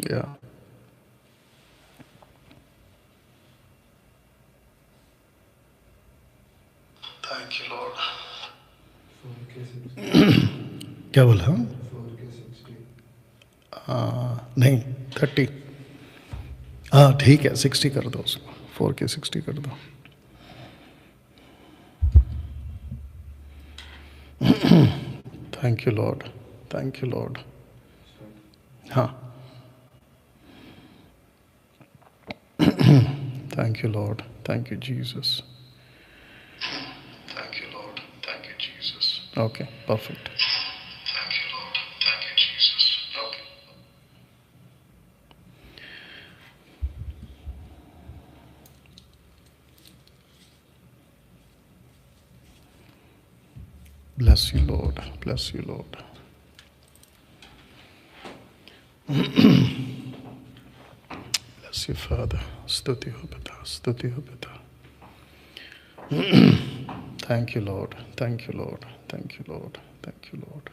Yeah. Thank you, Lord. क्या बोला? नहीं 30। हाँ ठीक है, 60 कर दो उसको, 4K 60 कर दो। Thank you Lord, thank you Lord. हाँ, thank you Lord, thank you Jesus, thank you Lord, thank you Jesus. Okay, perfect. Thank you Lord, thank you Jesus. Okay, bless you Lord, bless you Lord. Bless you Father, स्तुति हो पिता, स्तुति हो पिता। Thank you Lord, thank you Lord, thank you Lord, thank you Lord.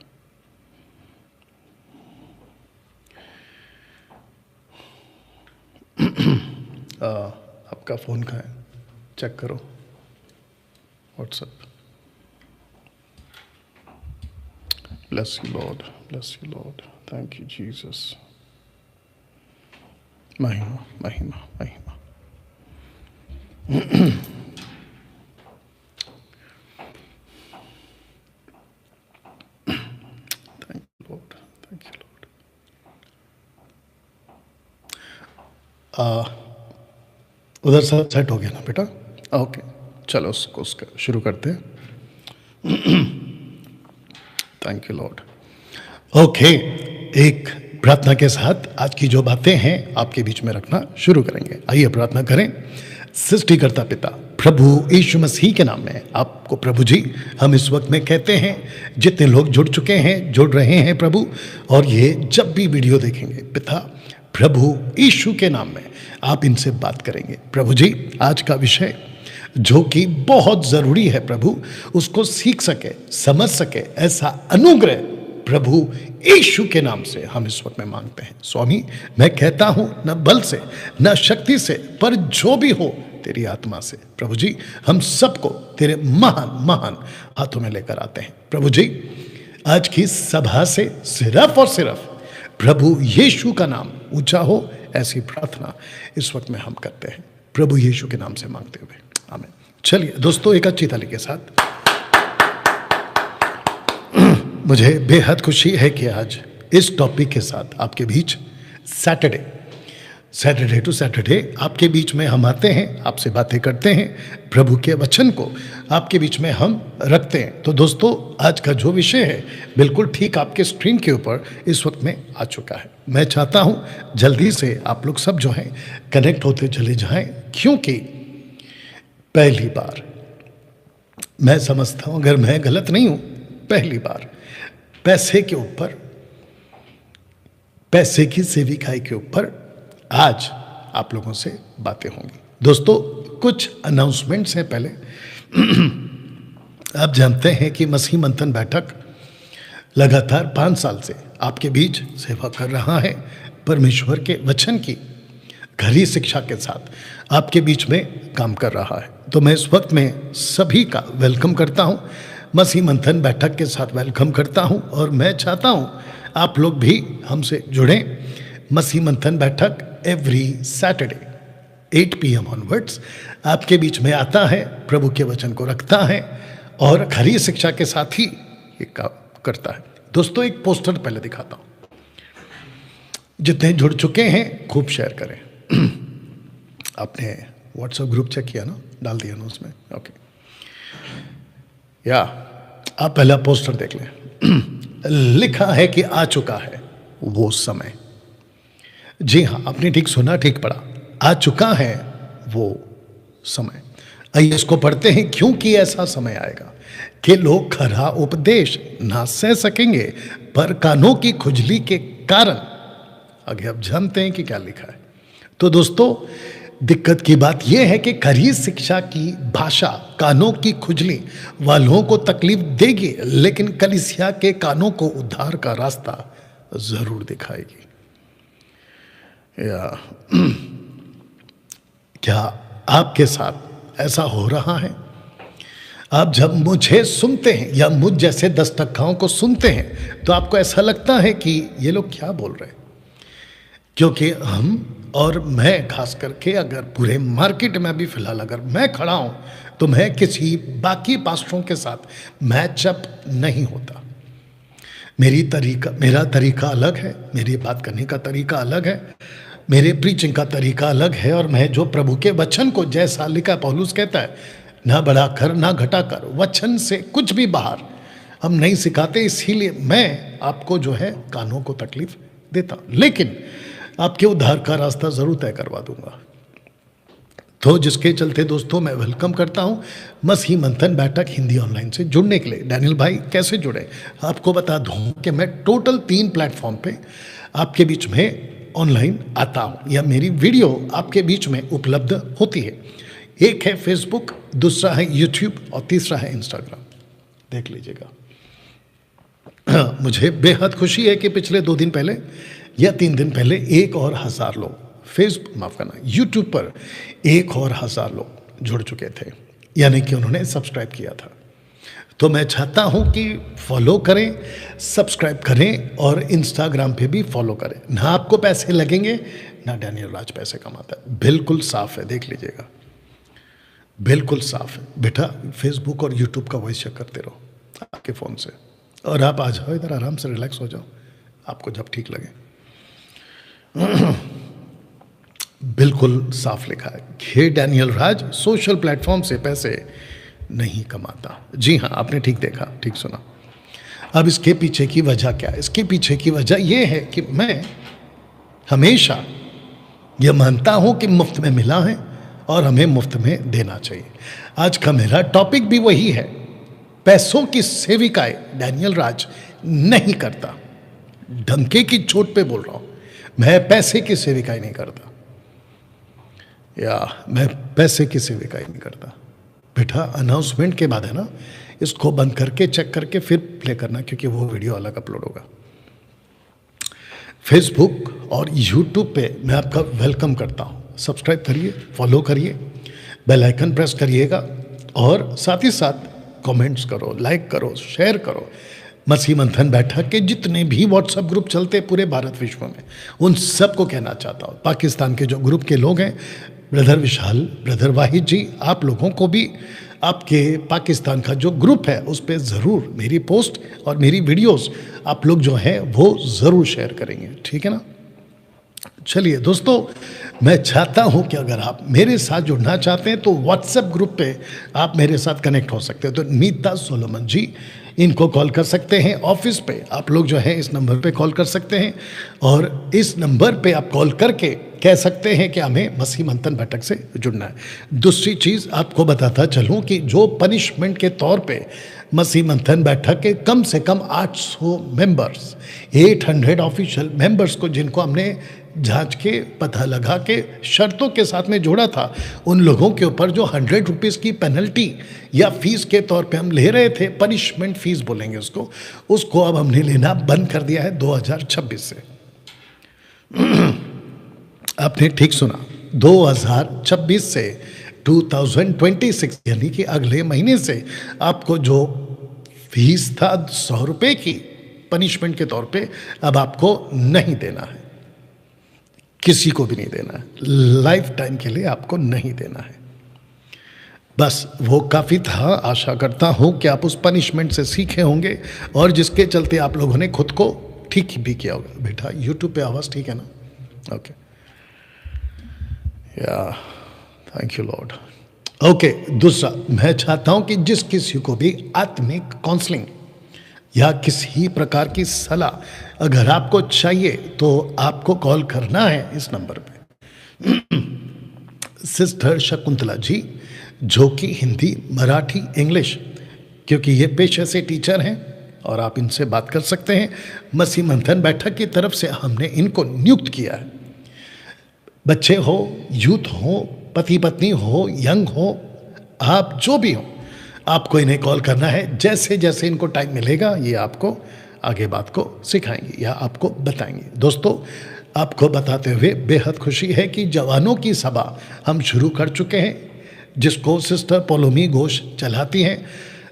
आपका phone कहाँ है? Check करो WhatsApp. Bless you Lord, bless you Lord, thank you Jesus. महिमा, महिमा, महिमा। Thank you Lord, thank you Lord. उधर सब सेट हो गया ना बेटा? ओके, चलो उसका शुरू करते हैं। Thank you Lord. ओके, एक प्रार्थना के साथ आज की जो बातें हैं आपके बीच में रखना शुरू करेंगे। आइए प्रार्थना करें। सृष्टिकर्ता पिता प्रभु यीशु मसीह के नाम में आपको प्रभु जी हम इस वक्त में कहते हैं, जितने लोग जुड़ चुके हैं, जुड़ रहे हैं प्रभु, और ये जब भी वीडियो देखेंगे पिता प्रभु यीशु के नाम में आप इनसे बात करेंगे प्रभु जी। आज का विषय जो कि बहुत ज़रूरी है प्रभु, उसको सीख सके, समझ सके, ऐसा अनुग्रह प्रभु यीशु के नाम से हम इस वक्त में मांगते हैं। स्वामी, मैं कहता हूं न बल से न शक्ति से, पर जो भी हो तेरी आत्मा से प्रभु जी, हम सबको तेरे महान महान हाथों में लेकर आते हैं प्रभु जी। आज की सभा से सिर्फ और सिर्फ प्रभु यीशु का नाम ऊंचा हो, ऐसी प्रार्थना इस वक्त में हम करते हैं प्रभु यीशु के नाम से मांगते हुए, आमीन। चलिए दोस्तों, एक अच्छी ताली के साथ मुझे बेहद खुशी है कि आज इस टॉपिक के साथ आपके बीच सैटरडे टू सैटरडे आपके बीच में हम आते हैं, आपसे बातें करते हैं, प्रभु के वचन को आपके बीच में हम रखते हैं। तो दोस्तों, आज का जो विषय है बिल्कुल ठीक आपके स्क्रीन के ऊपर इस वक्त में आ चुका है। मैं चाहता हूं जल्दी से आप लोग सब जो हैं कनेक्ट होते चले जाएं, क्योंकि पहली बार, मैं समझता हूं अगर मैं गलत नहीं हूं, पहली बार पैसे के ऊपर, पैसे की सेविकाई के ऊपर आज आप लोगों से बातें होंगी। दोस्तों, कुछ अनाउंसमेंट्स हैं पहले। आप जानते हैं कि मसीह मंथन बैठक लगातार 5 साल से आपके बीच सेवा कर रहा है, परमेश्वर के वचन की खरी शिक्षा के साथ आपके बीच में काम कर रहा है। तो मैं इस वक्त में सभी का वेलकम करता हूं, मसीह मंथन बैठक के साथ वेलकम करता हूं, और मैं चाहता हूं आप लोग भी हमसे जुड़ें। मसीह मंथन बैठक एवरी सैटरडे 8 PM ऑनवर्ड्स आपके बीच में आता है, प्रभु के वचन को रखता है और खरी शिक्षा के साथ ही ये काम करता है। दोस्तों, एक पोस्टर पहले दिखाता हूं, जितने जुड़ चुके हैं खूब शेयर करें। आपने व्हाट्सएप ग्रुप चेक किया ना, डाल दिया ना उसमें? ओके, या आप पहला पोस्टर देख लें। लिखा है कि आ चुका है वो समय। जी हाँ, आपने ठीक सुना, ठीक पढ़ा, आ चुका है वो समय। आइए इसको पढ़ते हैं। क्योंकि ऐसा समय आएगा कि लोग खरा उपदेश ना सह सकेंगे, पर कानों की खुजली के कारण। आगे आप जानते हैं कि क्या लिखा है। तो दोस्तों, दिक्कत की बात यह है कि खरी शिक्षा की भाषा कानों की खुजली वालों को तकलीफ देगी, लेकिन कलीसिया के कानों को उद्धार का रास्ता जरूर दिखाएगी। या क्या आपके साथ ऐसा हो रहा है? आप जब मुझे सुनते हैं या मुझ जैसे 10 टक्काओं को सुनते हैं तो आपको ऐसा लगता है कि ये लोग क्या बोल रहे हैं? क्योंकि हम और मैं खास करके, अगर पूरे मार्केट में अभी फिलहाल अगर मैं खड़ा हूं तो मैं किसी बाकी पास्टरों के साथ मैचअप नहीं होता। मेरा तरीका अलग है, मेरी बात करने का तरीका अलग है, मेरे प्रीचिंग का तरीका अलग है। और मैं जो प्रभु के वचन को, जैसा लिखा पौलुस कहता है, ना बढ़ाकर ना घटाकर, वचन से कुछ भी बाहर हम नहीं सिखाते। इसीलिए मैं आपको जो है कानों को तकलीफ देता, लेकिन आपके उद्धार का रास्ता जरूर तय करवा दूंगा। तो जिसके चलते दोस्तों मैं वेलकम करता हूं मसीह मंथन बैठक हिंदी ऑनलाइन से जुड़ने के लिए। डैनियल भाई कैसे जुड़े? आपको बता दूं कि मैं टोटल 3 प्लेटफॉर्म पे आपके बीच में ऑनलाइन आता हूं, या मेरी वीडियो आपके बीच में उपलब्ध होती है। एक है फेसबुक, दूसरा है यूट्यूब और तीसरा है इंस्टाग्राम। देख लीजिएगा। मुझे बेहद खुशी है कि पिछले 2 दिन पहले या 3 दिन पहले 1 और 1000 लोग यूट्यूब पर 1 और 1000 लोग जुड़ चुके थे, यानी कि उन्होंने सब्सक्राइब किया था। तो मैं चाहता हूं कि फॉलो करें, सब्सक्राइब करें और इंस्टाग्राम पे भी फॉलो करें। ना आपको पैसे लगेंगे, ना डैनियल राज पैसे कमाता है। बिल्कुल साफ है, देख लीजिएगा, बिल्कुल साफ है। बेटा फेसबुक और यूट्यूब का वॉइस चेक करते रहो आपके फ़ोन से, और आप आ जाओ इधर, आराम से रिलैक्स हो जाओ, आपको जब ठीक लगे। बिल्कुल साफ लिखा है, हे डैनियल राज सोशल प्लेटफॉर्म से पैसे नहीं कमाता। जी हाँ, आपने ठीक देखा, ठीक सुना। अब इसके पीछे की वजह क्या है? इसके पीछे की वजह यह है कि मैं हमेशा यह मानता हूं कि मुफ्त में मिला है और हमें मुफ्त में देना चाहिए। आज का मेरा टॉपिक भी वही है। पैसों की सेविकाएं डैनियल राज नहीं करता। डंके की चोट पे बोल रहा हूं, मैं पैसे की सेविकाएं नहीं करता, या मैं पैसे की सेविकाएं नहीं करता। बेटा अनाउंसमेंट के बाद है ना, इसको बंद करके चेक करके फिर प्ले करना, क्योंकि वो वीडियो अलग अपलोड होगा। फेसबुक और यूट्यूब पे मैं आपका वेलकम करता हूँ। सब्सक्राइब करिए, फॉलो करिए, बेल आइकन प्रेस करिएगा, और साथ ही साथ कमेंट्स करो, लाइक करो, शेयर करो। मसीह मंथन बैठक के जितने भी व्हाट्सएप ग्रुप चलते पूरे भारत विश्व में, उन सबको कहना चाहता हूँ, पाकिस्तान के जो ग्रुप के लोग हैं, ब्रदर विशाल, ब्रदर वाहिद जी, आप लोगों को भी आपके पाकिस्तान का जो ग्रुप है उस पर ज़रूर मेरी पोस्ट और मेरी वीडियोस आप लोग जो हैं वो ज़रूर शेयर करेंगे, ठीक है ना। चलिए दोस्तों, मैं चाहता हूं कि अगर आप मेरे साथ जुड़ना चाहते हैं तो व्हाट्सएप ग्रुप पे आप मेरे साथ कनेक्ट हो सकते हैं। तो नीता सोलोमन जी, इनको कॉल कर सकते हैं। ऑफिस पे आप लोग जो है इस नंबर पे कॉल कर सकते हैं, और इस नंबर पे आप कॉल करके कह सकते हैं कि हमें मसीह मंथन बैठक से जुड़ना है। दूसरी चीज़ आपको बताता चलूँ कि जो पनिशमेंट के तौर पे मसीह मंथन बैठक के कम से कम 800 मेंबर्स, 800 ऑफिशियल मेंबर्स को, जिनको हमने जांच के पता लगा के शर्तों के साथ में जोड़ा था, उन लोगों के ऊपर जो 100 रुपीज़ की पेनल्टी या फीस के तौर पे हम ले रहे थे, पनिशमेंट फीस बोलेंगे उसको अब हमने लेना बंद कर दिया है 2026 से। आपने ठीक सुना, 2026 से 2026 यानी कि अगले महीने से आपको जो फीस था 100 रुपये की पनिशमेंट के तौर पे, अब आपको नहीं देना है, किसी को भी नहीं देना है, लाइफ टाइम के लिए आपको नहीं देना है। बस वो काफ़ी था। आशा करता हूँ कि आप उस पनिशमेंट से सीखे होंगे, और जिसके चलते आप लोगों ने खुद को ठीक भी किया होगा। बेटा यूट्यूब पे आवाज़ ठीक है ना? ओके, या थैंक यू लॉर्ड। ओके, दूसरा, मैं चाहता हूँ कि जिस किसी को भी आत्मिक काउंसलिंग या किसी प्रकार की सलाह अगर आपको चाहिए तो आपको कॉल करना है इस नंबर पे। सिस्टर शकुंतला जी, जो कि हिंदी, मराठी, इंग्लिश, क्योंकि ये पेशे से टीचर हैं, और आप इनसे बात कर सकते हैं। मसीह मंथन बैठक की तरफ से हमने इनको नियुक्त किया है। बच्चे हो, यूथ हो, पति पत्नी हो, यंग हो, आप जो भी हो, आपको इन्हें कॉल करना है। जैसे जैसे इनको टाइम मिलेगा ये आपको आगे बात को सिखाएंगे या आपको बताएंगे। दोस्तों, आपको बताते हुए बेहद खुशी है कि जवानों की सभा हम शुरू कर चुके हैं, जिसको सिस्टर पोलोमी घोष चलाती हैं।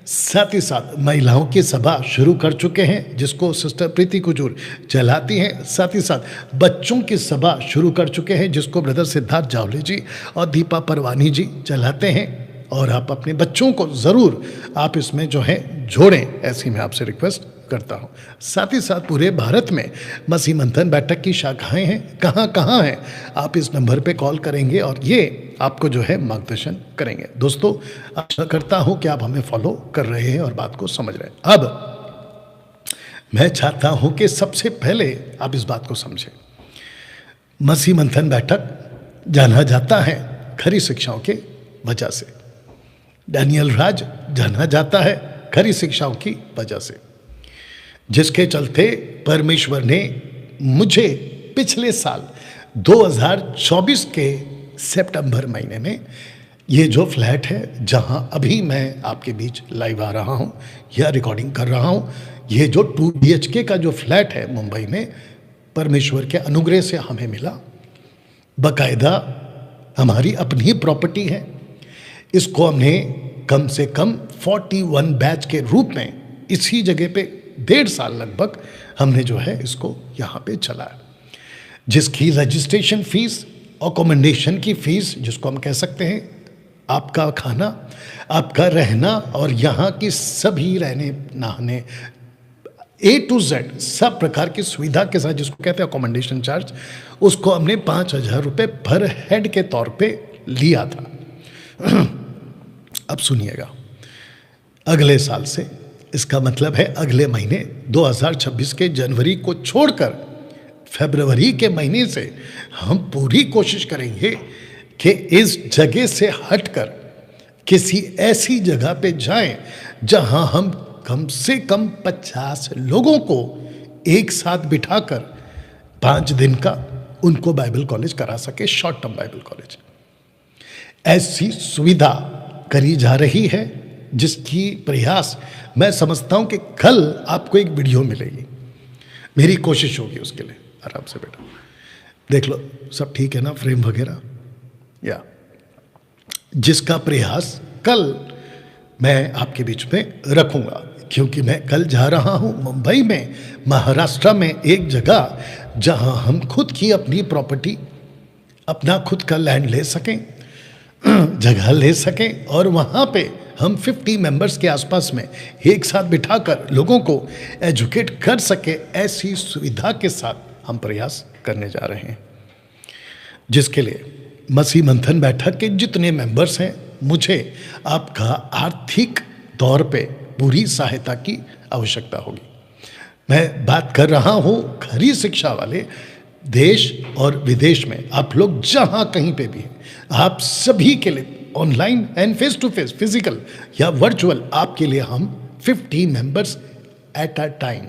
साथ ही साथ महिलाओं की सभा शुरू कर चुके हैं, जिसको सिस्टर प्रीति कुजूर चलाती हैं। साथ ही साथ बच्चों की सभा शुरू कर चुके हैं, जिसको ब्रदर सिद्धार्थ जावले जी और दीपा परवानी जी चलाते हैं। और आप अपने बच्चों को ज़रूर आप इसमें जो है जोड़ें, ऐसी मैं आपसे रिक्वेस्ट करता हूँ। साथ ही साथ पूरे भारत में मसीह मंथन बैठक की शाखाएं हैं, कहाँ कहाँ हैं, आप इस नंबर पे कॉल करेंगे और ये आपको जो है मार्गदर्शन करेंगे। दोस्तों, आशा करता हूँ कि आप हमें फॉलो कर रहे हैं और बात को समझ रहे हैं। अब मैं चाहता हूँ कि सबसे पहले आप इस बात को समझें। मसीह मंथन बैठक जाना जाता है खरी शिक्षाओं के वजह से, डैनियल राज जाना जाता है खरी शिक्षाओं की वजह से, जिसके चलते परमेश्वर ने मुझे पिछले साल 2024 के सितंबर महीने में ये जो फ्लैट है जहां अभी मैं आपके बीच लाइव आ रहा हूं या रिकॉर्डिंग कर रहा हूं, ये जो 2 BHK का जो फ्लैट है मुंबई में, परमेश्वर के अनुग्रह से हमें मिला। बाकायदा हमारी अपनी प्रॉपर्टी है। इसको हमने कम से कम 41 बैच के रूप में इसी जगह पे 1.5 साल लगभग हमने जो है इसको यहाँ पे चलाया, जिसकी रजिस्ट्रेशन फीस, अकोमोडेशन की फीस, जिसको हम कह सकते हैं आपका खाना, आपका रहना और यहाँ की सभी रहने नहाने A to Z सब प्रकार की सुविधा के साथ, जिसको कहते हैं अकोमोडेशन चार्ज, उसको हमने 5,000 रुपये पर हेड के तौर पे लिया था। अब सुनिएगा, अगले साल से, इसका मतलब है अगले महीने 2026 के जनवरी को छोड़कर फरवरी के महीने से हम पूरी कोशिश करेंगे कि इस जगह से हटकर किसी ऐसी जगह पे जाएं जहां हम कम से कम 50 लोगों को एक साथ बिठाकर 5 दिन का उनको बाइबल कॉलेज करा सके, शॉर्ट टर्म बाइबल कॉलेज। ऐसी सुविधा करी जा रही है, जिसकी प्रयास मैं समझता हूं कि कल आपको एक वीडियो मिलेगी। मेरी कोशिश होगी उसके लिए। आराम से बेटा देख लो, सब ठीक है ना, फ्रेम वगैरह, या जिसका प्रयास कल मैं आपके बीच में रखूंगा, क्योंकि मैं कल जा रहा हूं मुंबई में, महाराष्ट्र में एक जगह जहां हम खुद की अपनी प्रॉपर्टी, अपना खुद का लैंड ले सकें, जगह ले सकें और वहाँ पे हम 50 मेंबर्स के आसपास में एक साथ बिठाकर लोगों को एजुकेट कर सके। ऐसी सुविधा के साथ हम प्रयास करने जा रहे हैं, जिसके लिए मसीह मंथन बैठक के जितने मेंबर्स हैं, मुझे आपका आर्थिक तौर पे पूरी सहायता की आवश्यकता होगी। मैं बात कर रहा हूँ खरी शिक्षा वाले देश और विदेश में, आप लोग जहाँ कहीं पे भी हैं, आप सभी के लिए online and face to face, physical या वर्चुअल, आपके लिए हम 50 मेंबर्स एट अ टाइम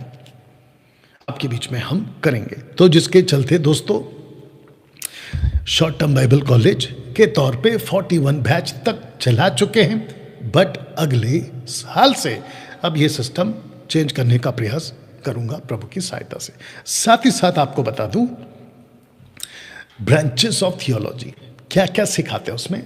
आपके बीच में हम करेंगे। तो जिसके चलते दोस्तों, शॉर्ट टर्म बाइबल कॉलेज के तौर पे 41 बैच तक चला चुके हैं, बट अगले साल से अब ये सिस्टम चेंज करने का प्रयास करूंगा प्रभु की सहायता से। साथ ही साथ आपको बता दूं, ब्रांचेस ऑफ थियोलॉजी क्या क्या सिखाते हैं उसमें,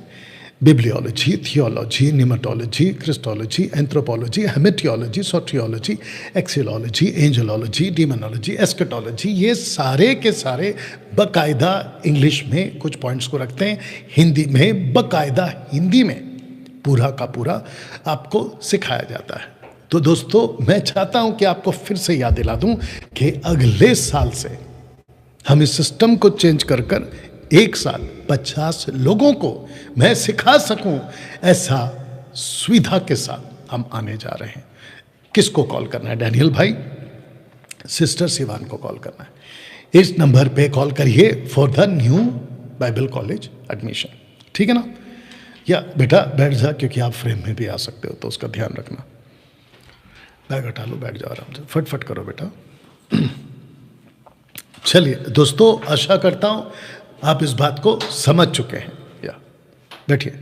बिब्लियोलॉजी, थियोलॉजी, निमेटोलॉजी, क्रिस्टोलॉजी, एंथ्रोपोलॉजी, हेमेटियोलॉजी, सोट्रियोलॉजी, एक्सियोलॉजी, एंजलोलॉजी, डीमोनोलॉजी, एस्केटोलॉजी, ये सारे के सारे बकायदा इंग्लिश में कुछ पॉइंट्स को रखते हैं, हिंदी में बकायदा हिंदी में पूरा का पूरा आपको सिखाया जाता है। तो दोस्तों, मैं चाहता हूं कि आपको फिर से याद दिला दूं कि अगले साल से हम इस सिस्टम को चेंज कर कर एक साल 50 लोगों को मैं सिखा सकूं, ऐसा सुविधा के साथ हम आने जा रहे हैं। किसको कॉल करना है? डैनियल भाई, सिस्टर सिवान को कॉल करना है। इस नंबर पे कॉल करिए for the new Bible college admission, ठीक है ना? या बेटा बैठ जा, क्योंकि आप फ्रेम में भी आ सकते हो, तो उसका ध्यान रखना। बैग हटा लो, बैठ जाओ आराम से, फटफट करो बेटा। चलिए दोस्तों, आशा करता हूं आप इस बात को समझ चुके हैं। या बैठिए।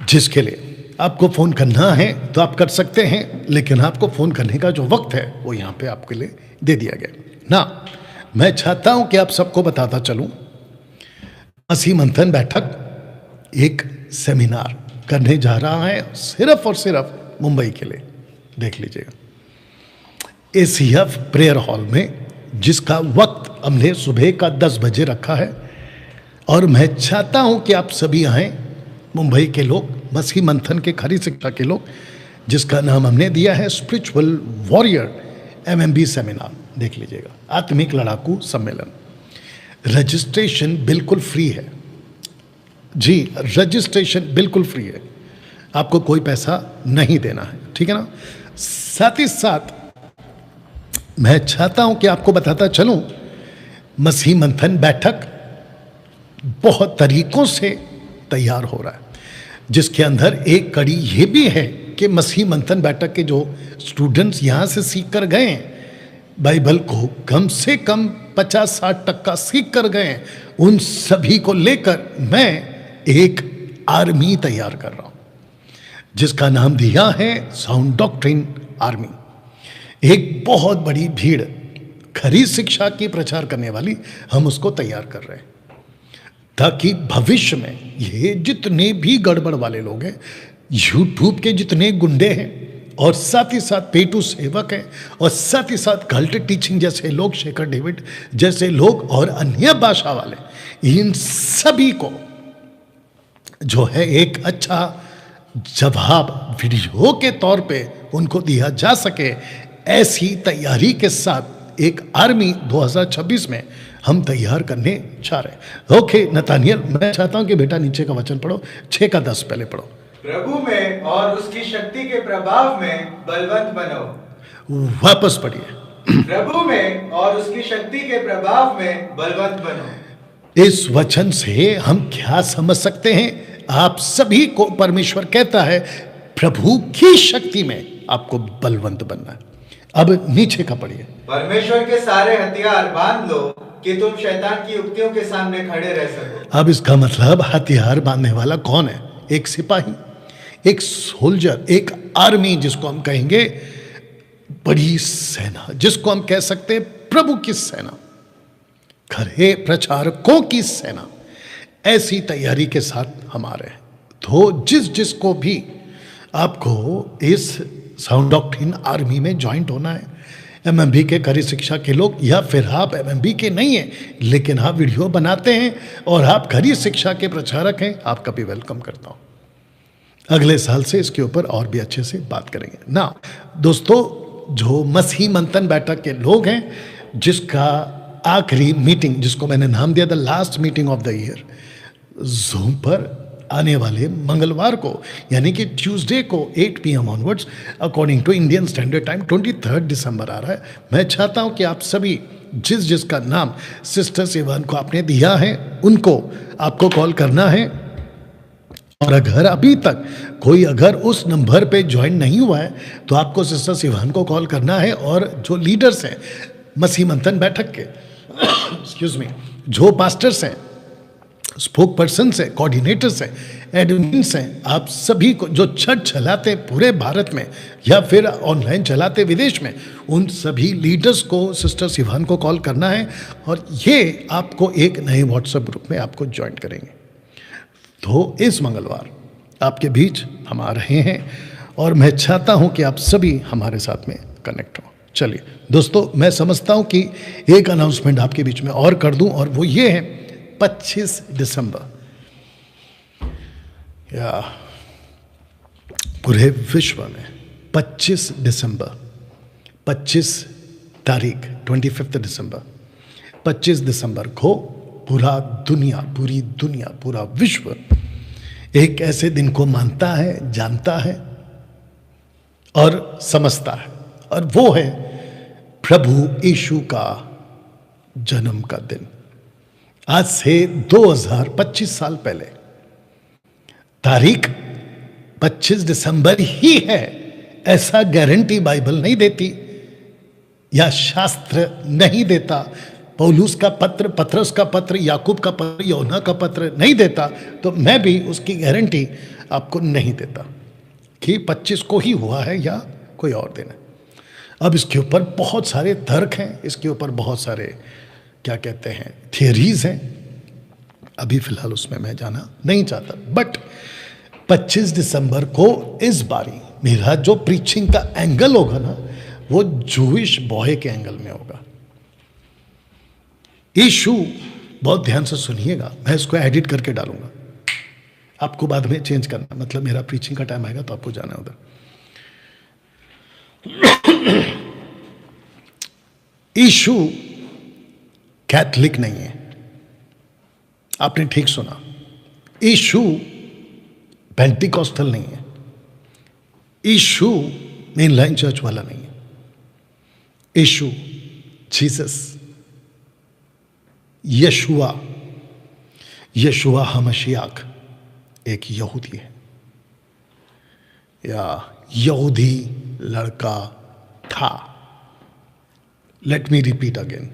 जिसके लिए आपको फ़ोन करना है तो आप कर सकते हैं, लेकिन आपको फ़ोन करने का जो वक्त है वो यहाँ पे आपके लिए दे दिया गया ना। मैं चाहता हूं कि आप सबको बताता चलूं, मसीह मंथन बैठक एक सेमिनार करने जा रहा है सिर्फ और सिर्फ मुंबई के लिए। देख लीजिएगा एसीएफ प्रेयर हॉल में, जिसका वक्त हमने सुबह का 10 बजे रखा है। और मैं चाहता हूं कि आप सभी आएं, मुंबई के लोग, मसीह मंथन के खरी शिक्षा के लोग, जिसका नाम हमने दिया है स्पिरिचुअल वॉरियर एमएमबी सेमिनार। देख लीजिएगा, आत्मिक लड़ाकू सम्मेलन। रजिस्ट्रेशन बिल्कुल फ्री है जी, रजिस्ट्रेशन बिल्कुल फ्री है, आपको कोई पैसा नहीं देना है, ठीक है ना। साथ ही साथ मैं चाहता हूं कि आपको बताता चलूं, मसीह मंथन बैठक बहुत तरीकों से तैयार हो रहा है, जिसके अंदर एक कड़ी ये भी है कि मसीह मंथन बैठक के जो स्टूडेंट्स यहाँ से सीख कर गए हैं, बाइबल को कम से कम 50-60% सीख कर गए हैं, उन सभी को लेकर मैं एक आर्मी तैयार कर रहा हूँ, जिसका नाम दिया है साउंड डॉक्ट्रिन आर्मी। एक बहुत बड़ी भीड़ खरी शिक्षा की प्रचार करने वाली हम उसको तैयार कर रहे हैं, ताकि भविष्य में ये जितने भी गड़बड़ वाले लोग हैं, यूट्यूब के जितने गुंडे हैं, और साथ ही साथ पेटू सेवक हैं, और साथ ही साथ कल्ट टीचिंग जैसे लोग, शेखर डेविड जैसे लोग, और अन्य भाषा वाले, इन सभी को जो है एक अच्छा जवाब वीडियो के तौर पे उनको दिया जा सके, ऐसी तैयारी के साथ एक आर्मी 2026 में हम तैयार करने जा रहे हैं। ओके नतानियल, मैं चाहता हूं कि बेटा नीचे का वचन पढ़ो, 6 का 10 पहले पढ़ो। प्रभु में और उसकी शक्ति के प्रभाव में बलवंत बनो। वापस पढ़िए। प्रभु में और उसकी शक्ति के प्रभाव में बलवंत बनो। इस वचन से हम क्या समझ सकते हैं? आप सभी को परमेश्वर कहता है प्रभु की शक्ति में आपको बलवंत बनना है। अब नीचे का पढ़िए। परमेश्वर के सारे हथियार बांध लो कि तुम शैतान की युक्तियों के सामने खड़े रह सको। अब इसका मतलब हथियार बांधने वाला कौन है? एक सिपाही, एक सोल्जर, एक आर्मी, जिसको हम कहेंगे बड़ी सेना, जिसको हम कह सकते हैं प्रभु की सेना, खरे प्रचारकों की सेना। ऐसी तैयारी के साथ हम आ रहे हैं। तो जिसको भी आपको इस साउंड डॉक्ट्रिन आर्मी में ज्वाइंट होना है, एमएमबी के खरी शिक्षा के लोग, या फिर आप एमएमबी के नहीं हैं लेकिन आप वीडियो बनाते हैं और आप खरी शिक्षा के प्रचारक हैं, आपका भी वेलकम करता हूं। अगले साल से इसके ऊपर और भी अच्छे से बात करेंगे ना। दोस्तों, जो मसीह मंथन बैठक के लोग हैं, जिसका आखिरी मीटिंग, जिसको मैंने नाम दिया the last meeting of the year, zoom पर आने वाले मंगलवार को, यानी कि ट्यूसडे को 8 PM onwards according to Indian Standard Time 23 दिसंबर आ रहा है। मैं चाहता हूं कि आप सभी जिसका नाम सिस्टर सिवान को आपने दिया है, उनको आपको कॉल करना है। और अगर अभी तक कोई अगर उस नंबर पे ज्वाइन नहीं हुआ है, तो आपको सिस्टर सिवान को कॉल करना है। और जो लीडर्स हैं मसीह मंथन बैठक के, एक्सक्यूज मी, जो पास्टर्स हैं, स्पोक पर्सन हैं, कोऑर्डिनेटर्स हैं, एडमिन्स हैं, आप सभी को, जो चर्च चलाते पूरे भारत में या फिर ऑनलाइन चलाते विदेश में, उन सभी लीडर्स को सिस्टर सिवान को कॉल करना है। और ये आपको एक नए व्हाट्सएप ग्रुप में आपको ज्वाइन करेंगे। तो इस मंगलवार आपके बीच हम आ रहे हैं और मैं चाहता हूं कि आप सभी हमारे साथ में कनेक्ट हो। चलिए दोस्तों, मैं समझता हूं कि एक अनाउंसमेंट आपके बीच में और कर दूं, और वो ये है 25 दिसंबर, या पूरे विश्व में 25 दिसंबर, 25 तारीख 25 दिसंबर, 25 दिसंबर को पूरी दुनिया, पूरा विश्व एक ऐसे दिन को मानता है, जानता है और समझता है, और वो है प्रभु यीशु का जन्म का दिन। आज से 2025 साल पहले तारीख 25 दिसंबर ही है, ऐसा गारंटी बाइबल नहीं देती या शास्त्र नहीं देता। पौलुस का पत्र, पतरस का पत्र, याकूब का पत्र, यूहन्ना का पत्र नहीं देता, तो मैं भी उसकी गारंटी आपको नहीं देता कि 25 को ही हुआ है या कोई और दिन है। अब इसके ऊपर बहुत सारे तर्क हैं, इसके ऊपर बहुत सारे क्या कहते हैं थियरीज हैं, अभी फिलहाल उसमें मैं जाना नहीं चाहता। बट 25 दिसंबर को इस बारी मेरा जो प्रीचिंग का एंगल होगा ना, वो जूइश बॉय के एंगल में होगा। इशू बहुत ध्यान से सुनिएगा, मैं इसको एडिट करके डालूंगा, आपको बाद में चेंज करना, मतलब मेरा प्रीचिंग का टाइम आएगा तो आपको जाना है उधर। इशू कैथलिक नहीं है, आपने ठीक सुना। इशू पेंटिकॉस्टल नहीं है, इशू मेन लाइन चर्च वाला नहीं है। इशू जीसस, यशुआ हमशियाक एक यहूदी है या यहूदी लड़का था। Let me repeat again,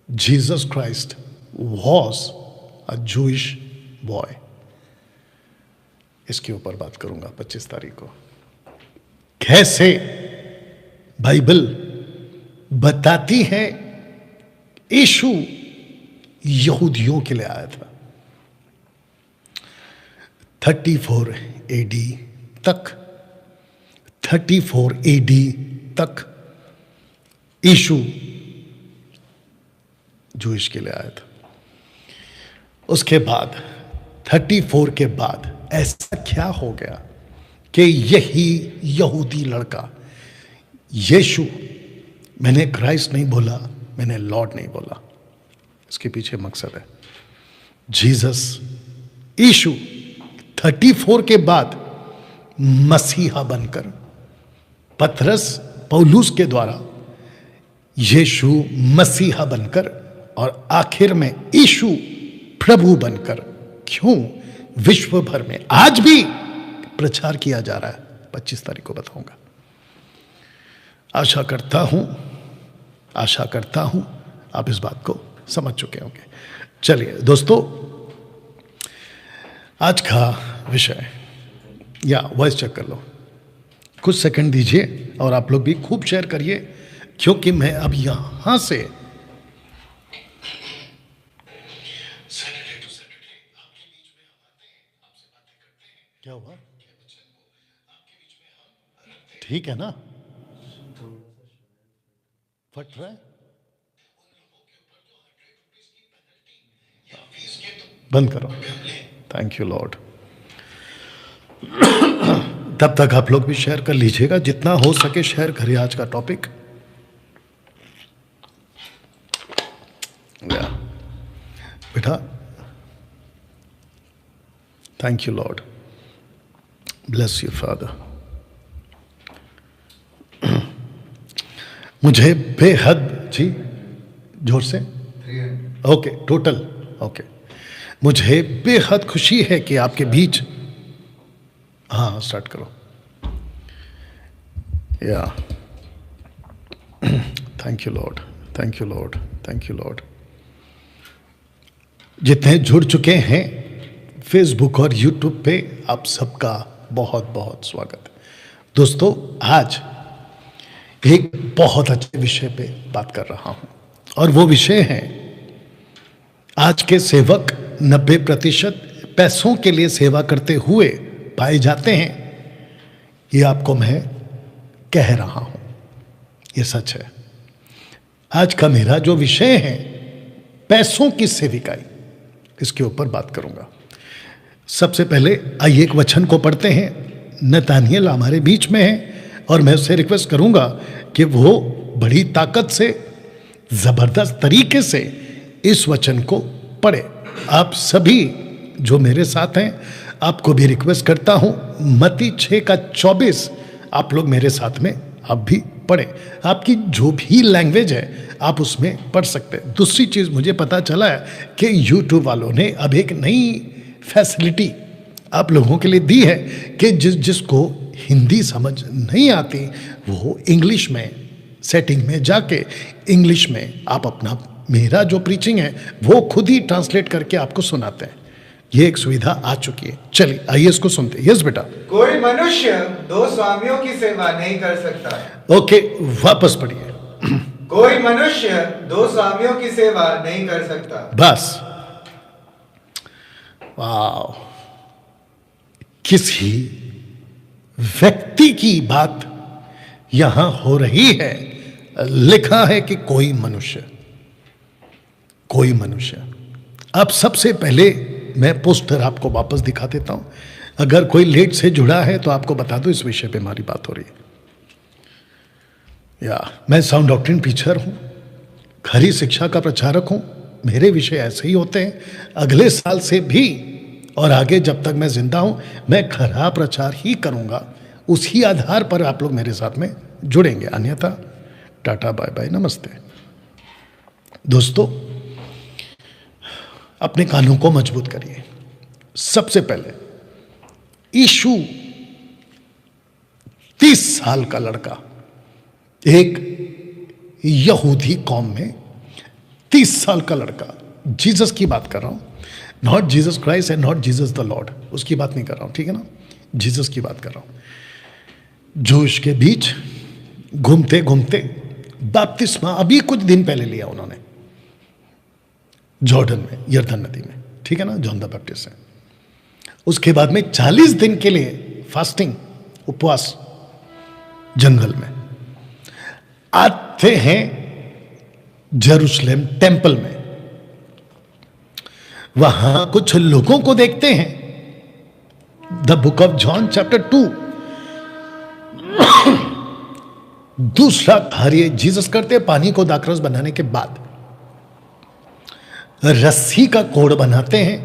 Jesus Christ was a Jewish boy. इसके ऊपर बात करूंगा 25 तारीख को। कैसे बाइबल बताती है यीशु यहूदियों के लिए आया था। 34 एडी तक, 34 एडी तक यीशु जूइश के लिए आया था। उसके बाद 34 के बाद ऐसा क्या हो गया कि यही यहूदी लड़का, यीशु, मैंने क्राइस्ट नहीं बोला, मैंने लॉर्ड नहीं बोला, इसके पीछे मकसद है। जीसस यीशु 34 के बाद मसीहा बनकर पतरस पौलुस के द्वारा यीशु मसीहा बनकर और आखिर में यीशु प्रभु बनकर क्यों विश्व भर में आज भी प्रचार किया जा रहा है, 25 तारीख को बताऊंगा। आशा करता हूं आप इस बात को समझ चुके होंगे। चलिए दोस्तों, आज का विषय, या वॉइस चेक कर लो, कुछ सेकंड दीजिए और आप लोग भी खूब शेयर करिए, क्योंकि मैं अब यहां से क्या हुआ, ठीक है ना, फट रहा है, बंद करो। Thank you Lord. तब तक आप लोग भी शेयर कर लीजिएगा, जितना हो सके शेयर करिए आज का टॉपिक। बेटा, thank you Lord, bless you father. मुझे बेहद, जी जोर से, ओके, टोटल ओके, मुझे बेहद खुशी है कि आपके बीच, हाँ स्टार्ट करो, या thank you Lord, thank you Lord, thank you Lord. जितने जुड़ चुके हैं फेसबुक और यूट्यूब पे, आप सबका बहुत बहुत स्वागत है। दोस्तों, आज एक बहुत अच्छे विषय पे बात कर रहा हूं, और वो विषय है, आज के सेवक 90% पैसों के लिए सेवा करते हुए पाए जाते हैं। ये आपको मैं कह रहा हूं, ये सच है। आज का मेरा जो विषय है, पैसों की सेविकाई, इसके ऊपर बात करूंगा। सबसे पहले आइए एक वचन को पढ़ते हैं। नतानिएल हमारे बीच में है, और मैं उससे रिक्वेस्ट करूंगा कि वो बड़ी ताकत से, जबरदस्त तरीके से इस वचन को पढ़े। आप सभी जो मेरे साथ हैं, आपको भी रिक्वेस्ट करता हूं, मत्ती 6:24 आप लोग मेरे साथ में आप भी पढ़ें। आपकी जो भी लैंग्वेज है आप उसमें पढ़ सकते हैं। दूसरी चीज़, मुझे पता चला है कि यूट्यूब वालों ने अब एक नई फैसिलिटी आप लोगों के लिए दी है कि जिसको हिंदी समझ नहीं आती, वो इंग्लिश में सेटिंग में जाके इंग्लिश में आप अपना, मेरा जो प्रीचिंग है वो खुद ही ट्रांसलेट करके आपको सुनाते हैं। ये एक सुविधा आ चुकी है। चलिए आइए इसको सुनते हैं। यस बेटा। कोई मनुष्य 2 स्वामियों की सेवा नहीं कर सकता। ओके, वापस पढ़िए। कोई मनुष्य दो स्वामियों की सेवा नहीं कर सकता। बस, वाह, किसी व्यक्ति की बात यहां हो रही है। लिखा है कि कोई मनुष्य, कोई मनुष्य। अब सबसे पहले मैं पोस्टर आपको वापस दिखा देता हूं। अगर कोई लेट से जुड़ा है तो आपको बता दो इस विषय पे हमारी बात हो रही है। मैं साउंड डॉक्ट्रिन टीचर हूं, खरी शिक्षा का प्रचारक हूं। मेरे विषय ऐसे ही होते हैं। अगले साल से भी और आगे जब तक मैं जिंदा हूं, मैं खरा प्रचार ही करूंगा। उसी आधार पर आप लोग मेरे साथ में जुड़ेंगे, अन्यथा टाटा बाय बाय नमस्ते। दोस्तों, अपने कानों को मजबूत करिए। सबसे पहले, यीशु 30 साल का लड़का, एक यहूदी कौम में 30 साल का लड़का, जीसस की बात कर रहा हूं, not Jesus Christ and not Jesus the Lord, उसकी बात नहीं कर रहा हूं, ठीक है ना, जीसस की बात कर रहा हूं। जोश के बीच घूमते घूमते बपतिस्मा अभी कुछ दिन पहले लिया उन्होंने, जॉर्डन में, यरदन नदी में, ठीक है ना, जॉन द बैप्टिस्ट से। उसके बाद में 40 दिन के लिए फास्टिंग, उपवास, जंगल में। आते हैं जेरूशलेम टेंपल में, वहां कुछ लोगों को देखते हैं। The book of John chapter 2 दूसरा कार्य जीसस करते पानी को दाखरस बनाने के बाद रस्सी का कोड़ बनाते हैं,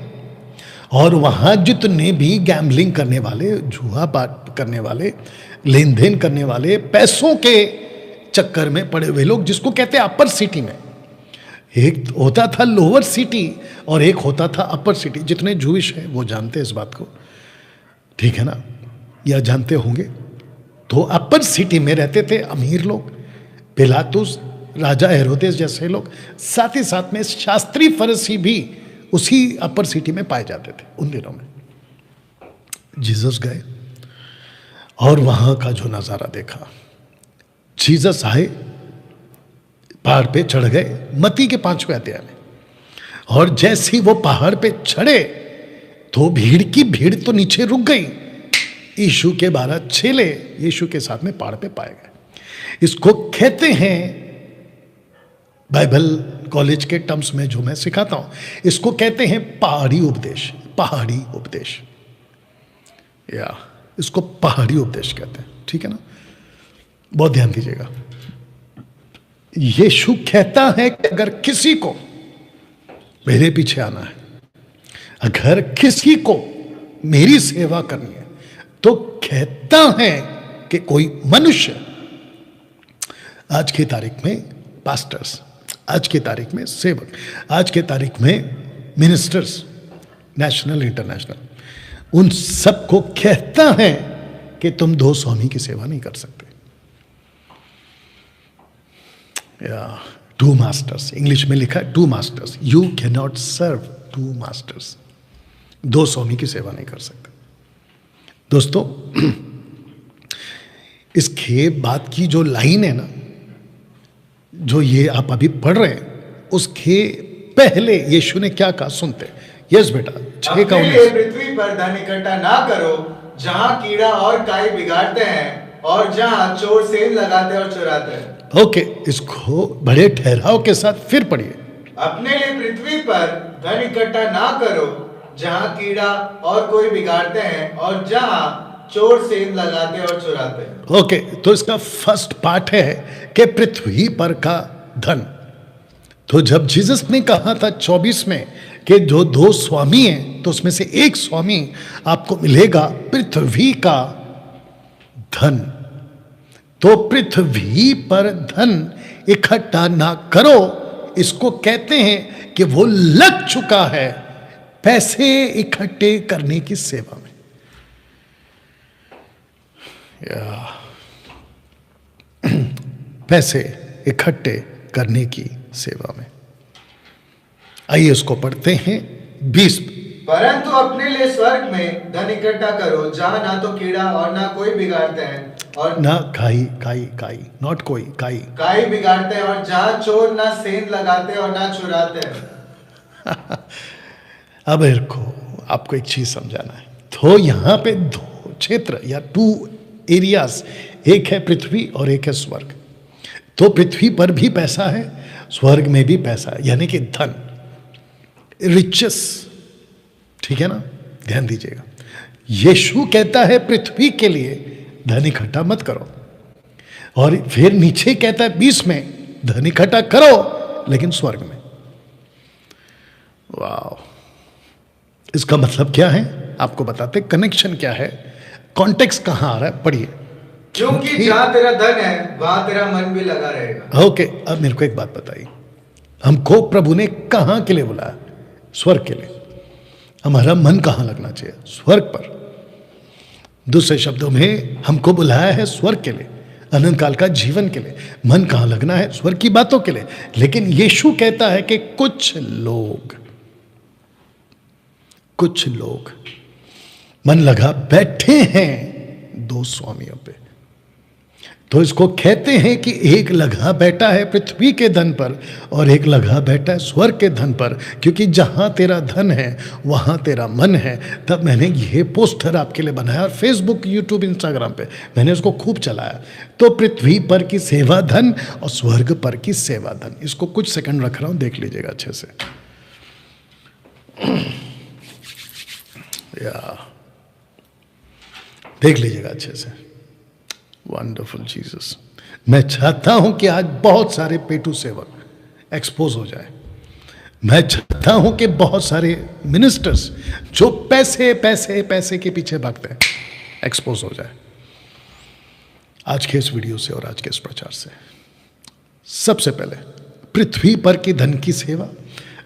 और वहां जितने भी गैम्बलिंग करने वाले, जुआ बात करने वाले, लेन देन करने वाले, पैसों के चक्कर में पड़े हुए लोग, जिसको कहते हैं अपर सिटी में, एक होता था लोअर सिटी और एक होता था अपर सिटी। जितने जूइश हैं वो जानते हैं इस बात को, ठीक है ना, या जानते होंगे। तो अपर सिटी में रहते थे अमीर लोग, पिलातुस, राजा हेरोदेस जैसे लोग। साथ ही साथ में शास्त्री फरीसी भी उसी अपर सिटी में पाए जाते थे उन दिनों में। जीसस गए और वहां का जो नजारा देखा, जीसस आए, पहाड़ पे चढ़ गए, मत्ती के 5वें अध्याय में, और जैसे ही वो पहाड़ पे चढ़े तो भीड़ की भीड़ तो नीचे रुक गई। यीशु के 12 चेले यीशु के साथ में पहाड़ पे पाए गए। इसको कहते हैं, बाइबल कॉलेज के टर्म्स में जो मैं सिखाता हूं, इसको कहते हैं पहाड़ी उपदेश। पहाड़ी उपदेश, या इसको पहाड़ी उपदेश कहते हैं, ठीक है ना, बहुत ध्यान दीजिएगा। यीशु कहता है कि अगर किसी को मेरे पीछे आना है, अगर किसी को मेरी सेवा करनी है, तो कहता है कि कोई मनुष्य, आज की तारीख में पास्टर्स, आज की तारीख में सेवक, आज की तारीख में मिनिस्टर्स, नेशनल इंटरनेशनल, उन सबको कहता है कि तुम दो स्वामी की सेवा नहीं कर सकते। या टू मास्टर्स, इंग्लिश में लिखा है two masters, you can not serve two masters, दो स्वामी की सेवा नहीं कर सकते। दोस्तों, इसके बाद की जो लाइन है ना, जो ये आप अभी पढ़ रहे हैं, उसके पहले यीशु ने क्या कहा सुनते। यस बेटा, 6 का 19। पृथ्वी पर धन इकट्ठा ना करो जहां कीड़ा और काई बिगाड़ते हैं और जहां चोर सेंध लगाते और चुराते हैं। ओके, इसको बड़े ठहराव के साथ फिर पढ़िए। अपने लिए पृथ्वी पर धन इकट्ठा ना करो जहां कीड़ा और कोई बिगाड़ते हैं और जहां चोर सेंध लगाते और चुराते हैं। ओके, तो इसका फर्स्ट पार्ट है कि पृथ्वी पर का धन। तो जब जीसस ने कहा था 24 में कि जो दो स्वामी हैं, तो उसमें से एक स्वामी आपको मिलेगा पृथ्वी का धन। तो पृथ्वी पर धन इकट्ठा ना करो, इसको कहते हैं कि वो लग चुका है पैसे इकट्ठे करने की सेवा में। पैसे इकट्ठे करने की सेवा में। आइए इसको पढ़ते हैं 20 परंतु अपने लिए स्वर्ग में धन इकट्ठा करो, जहाँ ना तो कीड़ा और ना कोई बिगाड़ते हैं और ना काई काई काई, नॉट कोई काई, काई बिगाड़ते हैं, और जहाँ चोर ना सेंध लगाते और ना चुराते हैं। अब को आपको एक चीज समझाना है। तो यहाँ पे दो क्षेत्र या टू एरियाज, एक है पृथ्वी और एक है स्वर्ग। तो पृथ्वी पर भी पैसा है, स्वर्ग में भी पैसा है, यानी कि धन, रिचेस, ठीक है ना, ध्यान दीजिएगा। यीशु कहता है पृथ्वी के लिए धन इकट्ठा मत करो, और फिर नीचे कहता है 20 में धन इकट्ठा करो लेकिन स्वर्ग में। वाह, इसका मतलब क्या है आपको बताते, कनेक्शन क्या है, कॉन्टेक्स्ट कहां आ रहा है, पढ़िए। क्योंकि जहाँ तेरा धन है वहां तेरा मन भी लगा रहेगा। ओके, अब मेरे को एक बात बताइए, हमको प्रभु ने कहां के लिए बुलाया? स्वर्ग के लिए। हमारा मन कहां लगना चाहिए? स्वर्ग पर। दूसरे शब्दों में हमको बुलाया है स्वर्ग के लिए, अनंत काल का जीवन के लिए। मन कहां लगना है? स्वर्ग की बातों के लिए। लेकिन यीशु कहता है कि कुछ लोग मन लगा बैठे हैं दो स्वामियों पे। तो इसको कहते हैं कि एक लगा बैठा है पृथ्वी के धन पर और एक लगा बैठा है स्वर्ग के धन पर, क्योंकि जहां तेरा धन है वहां तेरा मन है। तब मैंने ये पोस्टर आपके लिए बनाया और फेसबुक, यूट्यूब, इंस्टाग्राम पे मैंने इसको खूब चलाया। तो पृथ्वी पर की सेवा धन और स्वर्ग पर की सेवा धन, इसको कुछ सेकंड रख रहा हूं, देख लीजिएगा अच्छे से। या देख लीजिएगा अच्छे से। Wonderful Jesus. मैं चाहता हूं कि आज बहुत सारे पेटू सेवक एक्सपोज हो जाए। मैं चाहता हूं कि बहुत सारे मिनिस्टर्स जो पैसे पैसे पैसे के पीछे भागते हैं एक्सपोज हो जाए आज के इस वीडियो से और आज के इस प्रचार से। सबसे पहले पृथ्वी पर की धन की सेवा,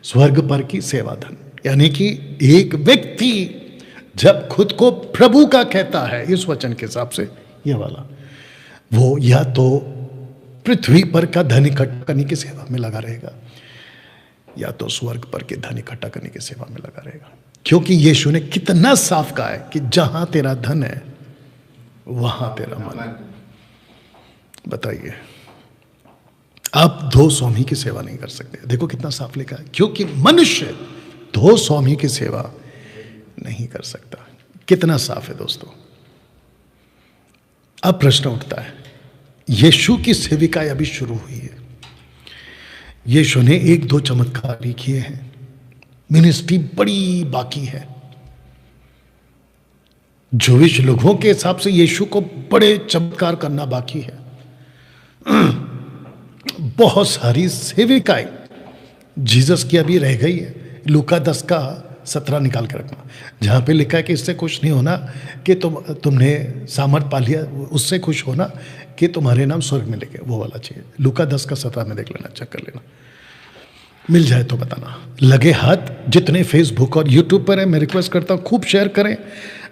स्वर्ग पर की सेवा धन, यानी कि एक व्यक्ति जब खुद को प्रभु का कहता है, इस वचन के हिसाब से यह वाला, वो या तो पृथ्वी पर का धन इकट्ठा करने की सेवा में लगा रहेगा या तो स्वर्ग पर के धन इकट्ठा करने की सेवा में लगा रहेगा। क्योंकि यीशु ने कितना साफ कहा है कि जहां तेरा धन है वहां तेरा मन। बताइए, आप दो स्वामी की सेवा नहीं कर सकते। देखो कितना साफ लिखा है, क्योंकि मनुष्य दो स्वामी की सेवा नहीं कर सकता। कितना साफ है दोस्तों। अब प्रश्न उठता है, यीशु की सेविकाएं अभी शुरू हुई है, यीशु ने 1-2 चमत्कार भी किए हैं, मिनिस्ट्री बड़ी बाकी है। जोविश लोगों के हिसाब से यीशु को बड़े चमत्कार करना बाकी है। बहुत सारी सेविकाएं जीसस की अभी रह गई है। लूका 10:17 निकाल के रखना, जहाँ पे लिखा है कि इससे खुश नहीं होना कि तुमने सामर्थ पा लिया, उससे खुश होना कि तुम्हारे नाम स्वर्ग में लेके, वो वाला चाहिए। लूका 10:17 में देख लेना, चेक कर लेना, मिल जाए तो बताना। लगे हाथ जितने फेसबुक और यूट्यूब पर है, मैं रिक्वेस्ट करता हूँ खूब शेयर करें,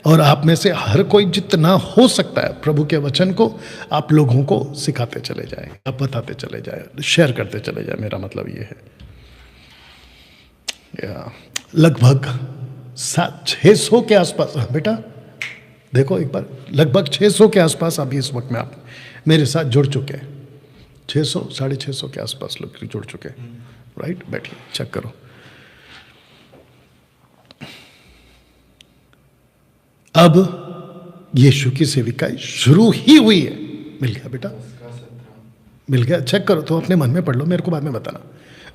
और आप में से हर कोई जितना हो सकता है प्रभु के वचन को आप लोगों को सिखाते चले जाए, आप बताते चले जाए, शेयर करते चले जाए। मेरा मतलब ये है, लगभग 600 के आसपास, बेटा देखो एक बार, लगभग 600 के आसपास अभी इस वक्त में आप मेरे साथ जुड़ चुके हैं। 600 650 के आसपास लोग जुड़ चुके हैं, राइट। बैठिए, चेक करो। अब यीशु की सेविकाएं शुरू ही हुई है। मिल गया बेटा, मिल गया, चेक करो तो अपने मन में पढ़ लो, मेरे को बाद में बताना।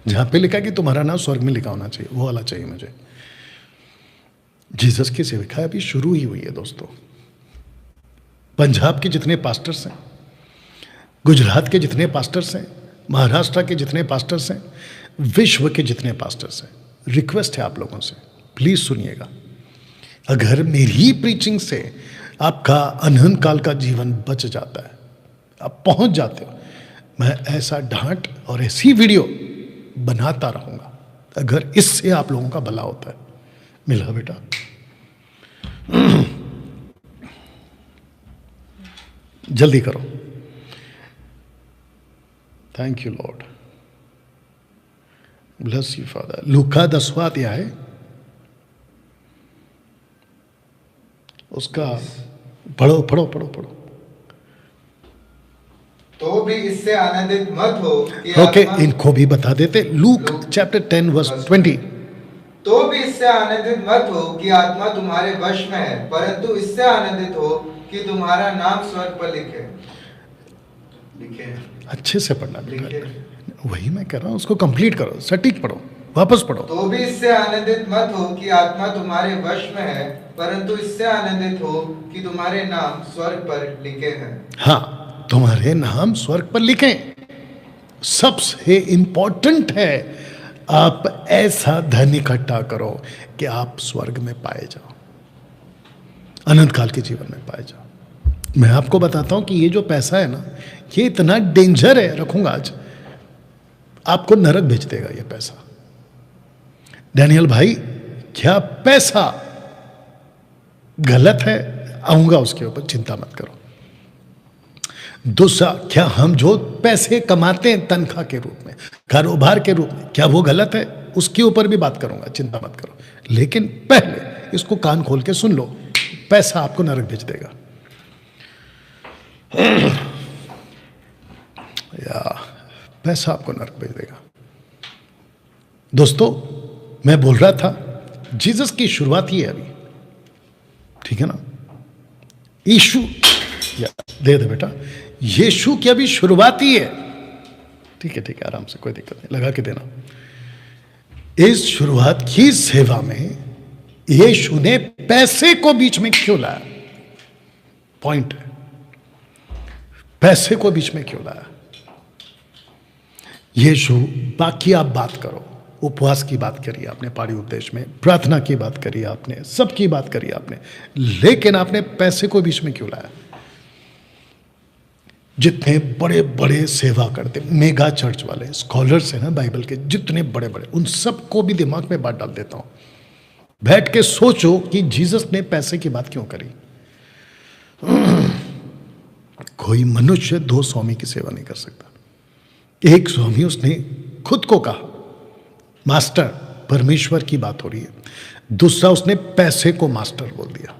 जहां पे लिखा है कि तुम्हारा नाम स्वर्ग में लिखा होना चाहिए, वो वाला चाहिए मुझे। जीसस की सेविकाएं अभी शुरू ही हुई है दोस्तों। पंजाब के जितने पास्टर्स हैं, गुजरात के जितने पास्टर्स हैं, महाराष्ट्र के जितने पास्टर्स हैं, विश्व के जितने पास्टर्स हैं, रिक्वेस्ट है आप लोगों से, प्लीज सुनिएगा। अगर मेरी प्रीचिंग से आपका अनंत काल का जीवन बच जाता है, आप पहुंच जाते हो, मैं ऐसा डांट और ऐसी वीडियो बनाता रहूंगा अगर इससे आप लोगों का भला होता है। मिला बेटा? जल्दी करो। Thank you Lord, bless you father. लूका 10वां अध्याय उसका पढ़ो पढ़ो पढ़ो पढ़ो। तो भी इससे आनंदित मत हो कि ओके, आत्मा इनको भी बता देते। Luke chapter 10 verse 20। तो भी इससे आनंदित मत हो कि आत्मा तुम्हारे वश में है, परंतु इससे आनंदित हो कि तुम्हारा नाम स्वर्ग पर लिखे लिखे अच्छे से पढ़ना बेटा, लिखे। वही मैं कह रहा हूँ, उसको कंप्लीट करो, सटीक पढ़ो, वापस पढ़ो। तो भी इससे आनंदित मत हो कि आत्मा तुम्हारे वश में है, परंतु इससे आनंदित हो कि तुम्हारे नाम स्वर्ग पर लिखे हैं। हाँ, तुम्हारे नाम स्वर्ग पर लिखें। सबसे इंपॉर्टेंट है, आप ऐसा धन इकट्ठा करो कि आप स्वर्ग में पाए जाओ, अनंत काल के जीवन में पाए जाओ। मैं आपको बताता हूं कि ये जो पैसा है ना, ये इतना डेंजर है, रखूंगा आज, आपको नरक भेज देगा ये पैसा। डैनियल भाई, क्या पैसा गलत है? आऊंगा उसके ऊपर, चिंता मत करो। दूसरा, क्या हम जो पैसे कमाते हैं तनख्वाह के रूप में, कारोबार के रूप में, क्या वो गलत है? उसके ऊपर भी बात करूंगा, चिंता मत करो। लेकिन पहले इसको कान खोल के सुन लो, पैसा आपको नरक भेज देगा। या पैसा आपको नरक भेज देगा। दोस्तों, मैं बोल रहा था, जीसस की शुरुआत ही है अभी, ठीक है ना? यीशु, या दे दे बेटा, यीशु की अभी शुरुआत ही है, ठीक है ठीक है, आराम से, कोई दिक्कत नहीं, लगा के देना। इस शुरुआत की सेवा में यीशु ने पैसे को बीच में क्यों लाया? पॉइंट है, पैसे को बीच में क्यों लाया? यीशु, बाकी आप बात करो, उपवास की बात करी आपने, पाड़ी उपदेश में प्रार्थना की बात करी आपने, सबकी बात करी आपने, लेकिन आपने पैसे को बीच में क्यों लाया? जितने बड़े बड़े सेवा करते, मेगा चर्च वाले स्कॉलर्स हैं ना बाइबल के, जितने बड़े बड़े, उन सबको भी दिमाग में बात डाल देता हूं। बैठ के सोचो कि जीसस ने पैसे की बात क्यों करी। कोई मनुष्य 2 स्वामी की सेवा नहीं कर सकता। एक स्वामी, उसने खुद को कहा मास्टर, परमेश्वर की बात हो रही है। दूसरा, उसने पैसे को मास्टर बोल दिया।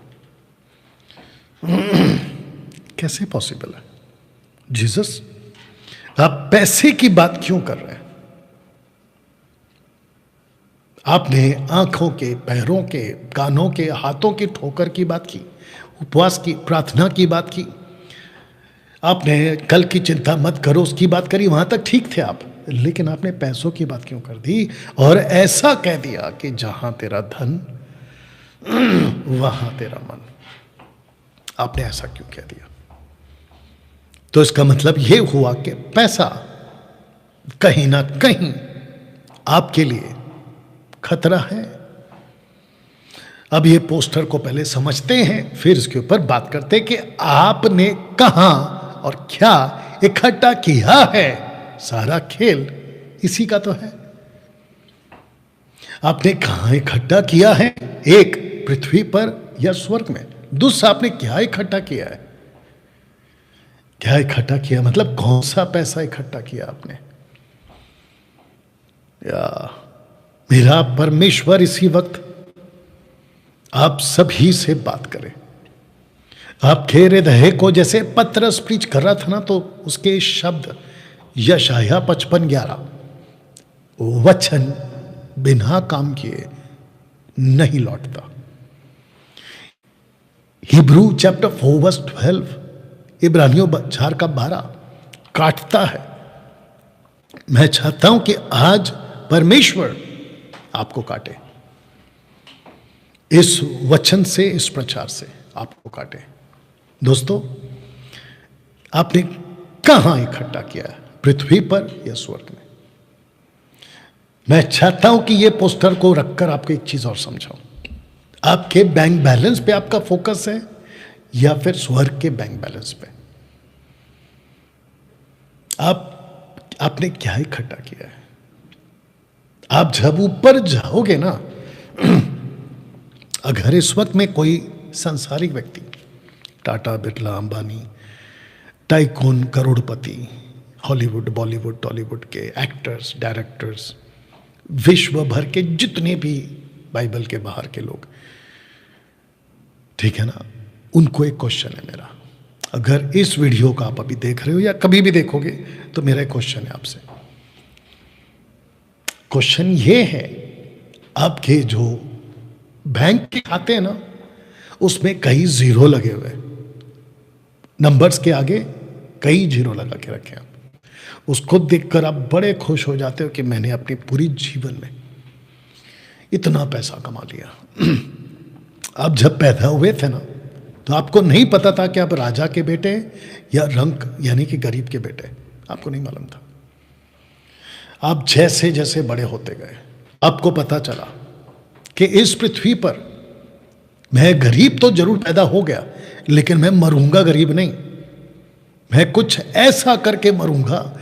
कैसे पॉसिबल है? जीसस, आप पैसे की बात क्यों कर रहे हैं? आपने आंखों के, पैरों के, कानों के, हाथों की ठोकर की बात की, उपवास की, प्रार्थना की बात की, आपने कल की चिंता मत करो उसकी बात करी, वहां तक ठीक थे आप, लेकिन आपने पैसों की बात क्यों कर दी? और ऐसा कह दिया कि जहां तेरा धन वहां तेरा मन। आपने ऐसा क्यों कह दिया? तो इसका मतलब यह हुआ कि पैसा कहीं ना कहीं आपके लिए खतरा है। अब ये पोस्टर को पहले समझते हैं, फिर इसके ऊपर बात करते हैं कि आपने कहां और क्या इकट्ठा किया है। सारा खेल इसी का तो है। आपने कहां इकट्ठा किया है? एक, पृथ्वी पर या स्वर्ग में। दूसरा, आपने क्या इकट्ठा किया है? क्या इकट्ठा किया मतलब कौन सा पैसा इकट्ठा किया आपने? या मेरा परमेश्वर इसी वक्त आप सभी से बात करे। आपके हृदय को, जैसे पतरस प्रीच कर रहा था ना, तो उसके शब्द यशाया 55:11, वचन बिना काम किए नहीं लौटता। हिब्रू चैप्टर 4 वर्स 12, इब्रानियों 4:12 काटता है। मैं चाहता हूं कि आज परमेश्वर आपको काटे, इस वचन से, इस प्रचार से आपको काटे। दोस्तों, आपने कहां इकट्ठा किया है? पृथ्वी पर या स्वर्ग में? मैं चाहता हूं कि यह पोस्टर को रखकर आपको एक चीज और समझाऊं। आपके बैंक बैलेंस पे आपका फोकस है या फिर स्वर्ग के बैंक बैलेंस पे? आपने क्या इकट्ठा किया है? आप जब ऊपर जाओगे ना, अगर इस वक्त में कोई सांसारिक व्यक्ति, टाटा, बिरला, अंबानी, टाइकून, करोड़पति, हॉलीवुड, बॉलीवुड, टॉलीवुड के एक्टर्स, डायरेक्टर्स, विश्व भर के जितने भी बाइबल के बाहर के लोग, ठीक है ना, उनको एक क्वेश्चन है मेरा। अगर इस वीडियो को आप अभी देख रहे हो या कभी भी देखोगे तो मेरा एक क्वेश्चन है आपसे। क्वेश्चन ये है, आपके जो बैंक के खाते हैं ना, उसमें कई जीरो लगे हुए हैं, नंबर्स के आगे कई जीरो लगा के रखे हैं। आप उसको देखकर आप बड़े खुश हो जाते हो कि मैंने अपनी पूरी जीवन में इतना पैसा कमा लिया। आप जब पैदा हुए थे ना, तो आपको नहीं पता था कि आप राजा के बेटे या रंक यानी कि गरीब के बेटे, आपको नहीं मालूम था। आप जैसे जैसे बड़े होते गए आपको पता चला कि इस पृथ्वी पर मैं गरीब तो जरूर पैदा हो गया, लेकिन मैं मरूंगा गरीब नहीं। मैं कुछ ऐसा करके मरूंगा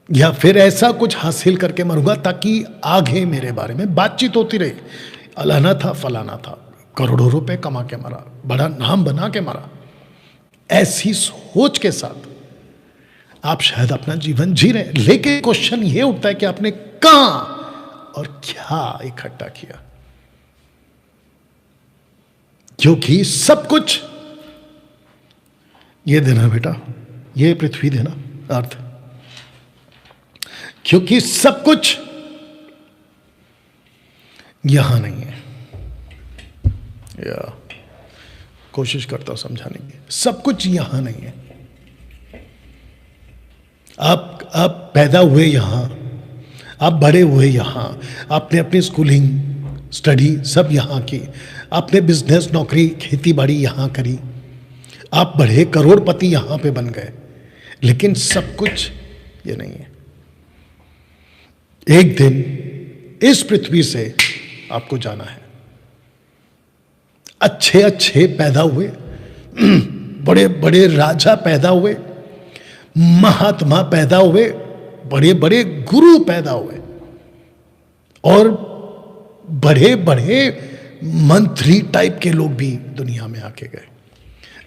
या फिर ऐसा कुछ हासिल करके मरूंगा ताकि आगे मेरे बारे में बातचीत होती रहे। अलाना था, फलाना था, करोड़ों रुपए कमा के मरा, बड़ा नाम बना के मरा। ऐसी सोच के साथ आप शायद अपना जीवन जी रहे हैं, लेकिन क्वेश्चन ये उठता है कि आपने कहां और क्या इकट्ठा किया। क्योंकि सब कुछ ये देना बेटा, ये पृथ्वी देना अर्थ, क्योंकि सब कुछ यहां नहीं है। या कोशिश करता हूं समझाने की, सब कुछ यहां नहीं है। आप पैदा हुए यहां, आप बड़े हुए यहां, आपने अपनी स्कूलिंग स्टडी सब यहां की, आपने बिजनेस नौकरी खेती बाड़ी यहां करी, आप बढ़े करोड़पति यहां पे बन गए, लेकिन सब कुछ ये नहीं है। एक दिन इस पृथ्वी से आपको जाना है। अच्छे अच्छे पैदा हुए, बड़े बड़े राजा पैदा हुए, महात्मा पैदा हुए, बड़े बड़े गुरु पैदा हुए, और बड़े बड़े मंत्री टाइप के लोग भी दुनिया में आके गए,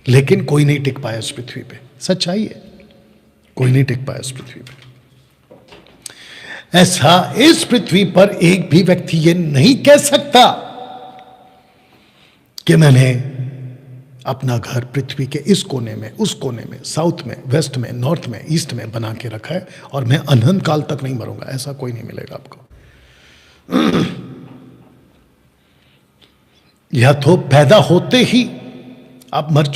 लेकिन कोई नहीं टिक पाया इस पृथ्वी पे। सच्चाई है, कोई नहीं टिक पाया इस पृथ्वी पे। ऐसा इस पृथ्वी पर एक भी व्यक्ति ये नहीं कह सकता कि मैंने अपना घर पृथ्वी के इस कोने में, उस कोने में, साउथ में, वेस्ट में, नॉर्थ में, ईस्ट में बना के रखा है और मैं अनंत काल तक नहीं मरूंगा। ऐसा कोई नहीं मिलेगा आपको। या तो पैदा होते ही आप मर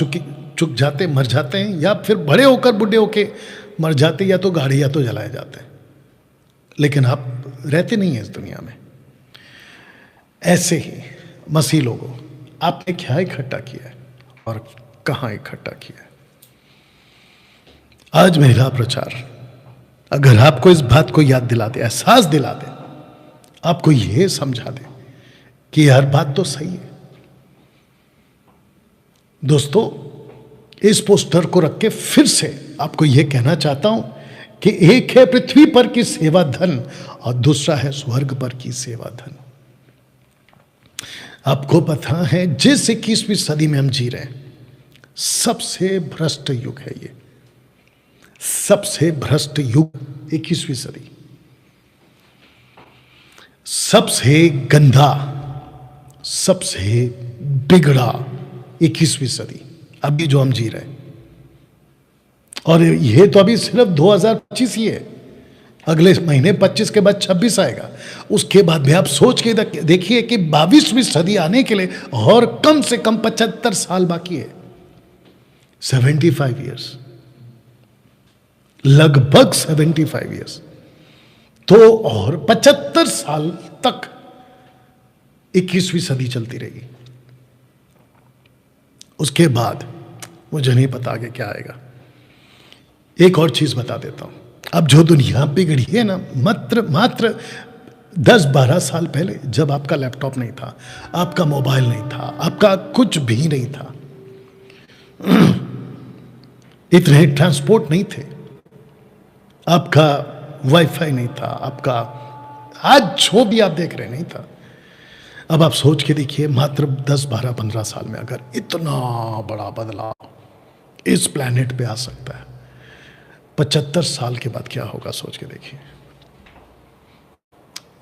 जाते हैं, या फिर बड़े होकर बुढ़े होके मर जाते, या तो गाड़ी या तो जलाए जाते हैं, लेकिन आप रहते नहीं हैं इस दुनिया में। ऐसे ही मसीह लोगों, आपने क्या इकट्ठा किया है और कहां इकट्ठा किया है? आज मेरा प्रचार अगर आपको इस बात को याद दिला दे, एहसास दिला दे, आपको यह समझा दे कि हर बात तो सही है। दोस्तों, इस पोस्टर को रख के फिर से आपको यह कहना चाहता हूं कि एक है पृथ्वी पर की सेवा धन और दूसरा है स्वर्ग पर की सेवा धन। आपको पता है, जिस 21वीं सदी में हम जी रहे हैं, सबसे भ्रष्ट युग है ये, सबसे भ्रष्ट युग 21वीं सदी, सबसे गंदा, सबसे बिगड़ा 21वीं सदी अभी जो हम जी रहे हैं। और ये तो अभी सिर्फ 2025 ही है, अगले महीने 25 के बाद 26 आएगा, उसके बाद भी आप सोच के देखिए कि 22वीं सदी आने के लिए और कम से कम 75 साल बाकी है। 75 ईयर्स, लगभग 75 ईयर्स, तो और 75 साल तक 21वीं सदी चलती रहेगी। उसके बाद मुझे नहीं पता आगे क्या आएगा। एक और चीज बता देता हूं, अब जो दुनिया बिगड़ी है ना, मात्र 10-12 साल पहले, जब आपका लैपटॉप नहीं था, आपका मोबाइल नहीं था, आपका कुछ भी नहीं था, इतने ट्रांसपोर्ट नहीं थे, आपका वाईफाई नहीं था, आपका आज जो भी आप देख रहे नहीं था। अब आप सोच के देखिए, मात्र 10-12-15 साल में अगर इतना बड़ा बदलाव इस प्लेनेट पे आ सकता है, 75 साल के बाद क्या होगा सोच के देखिए।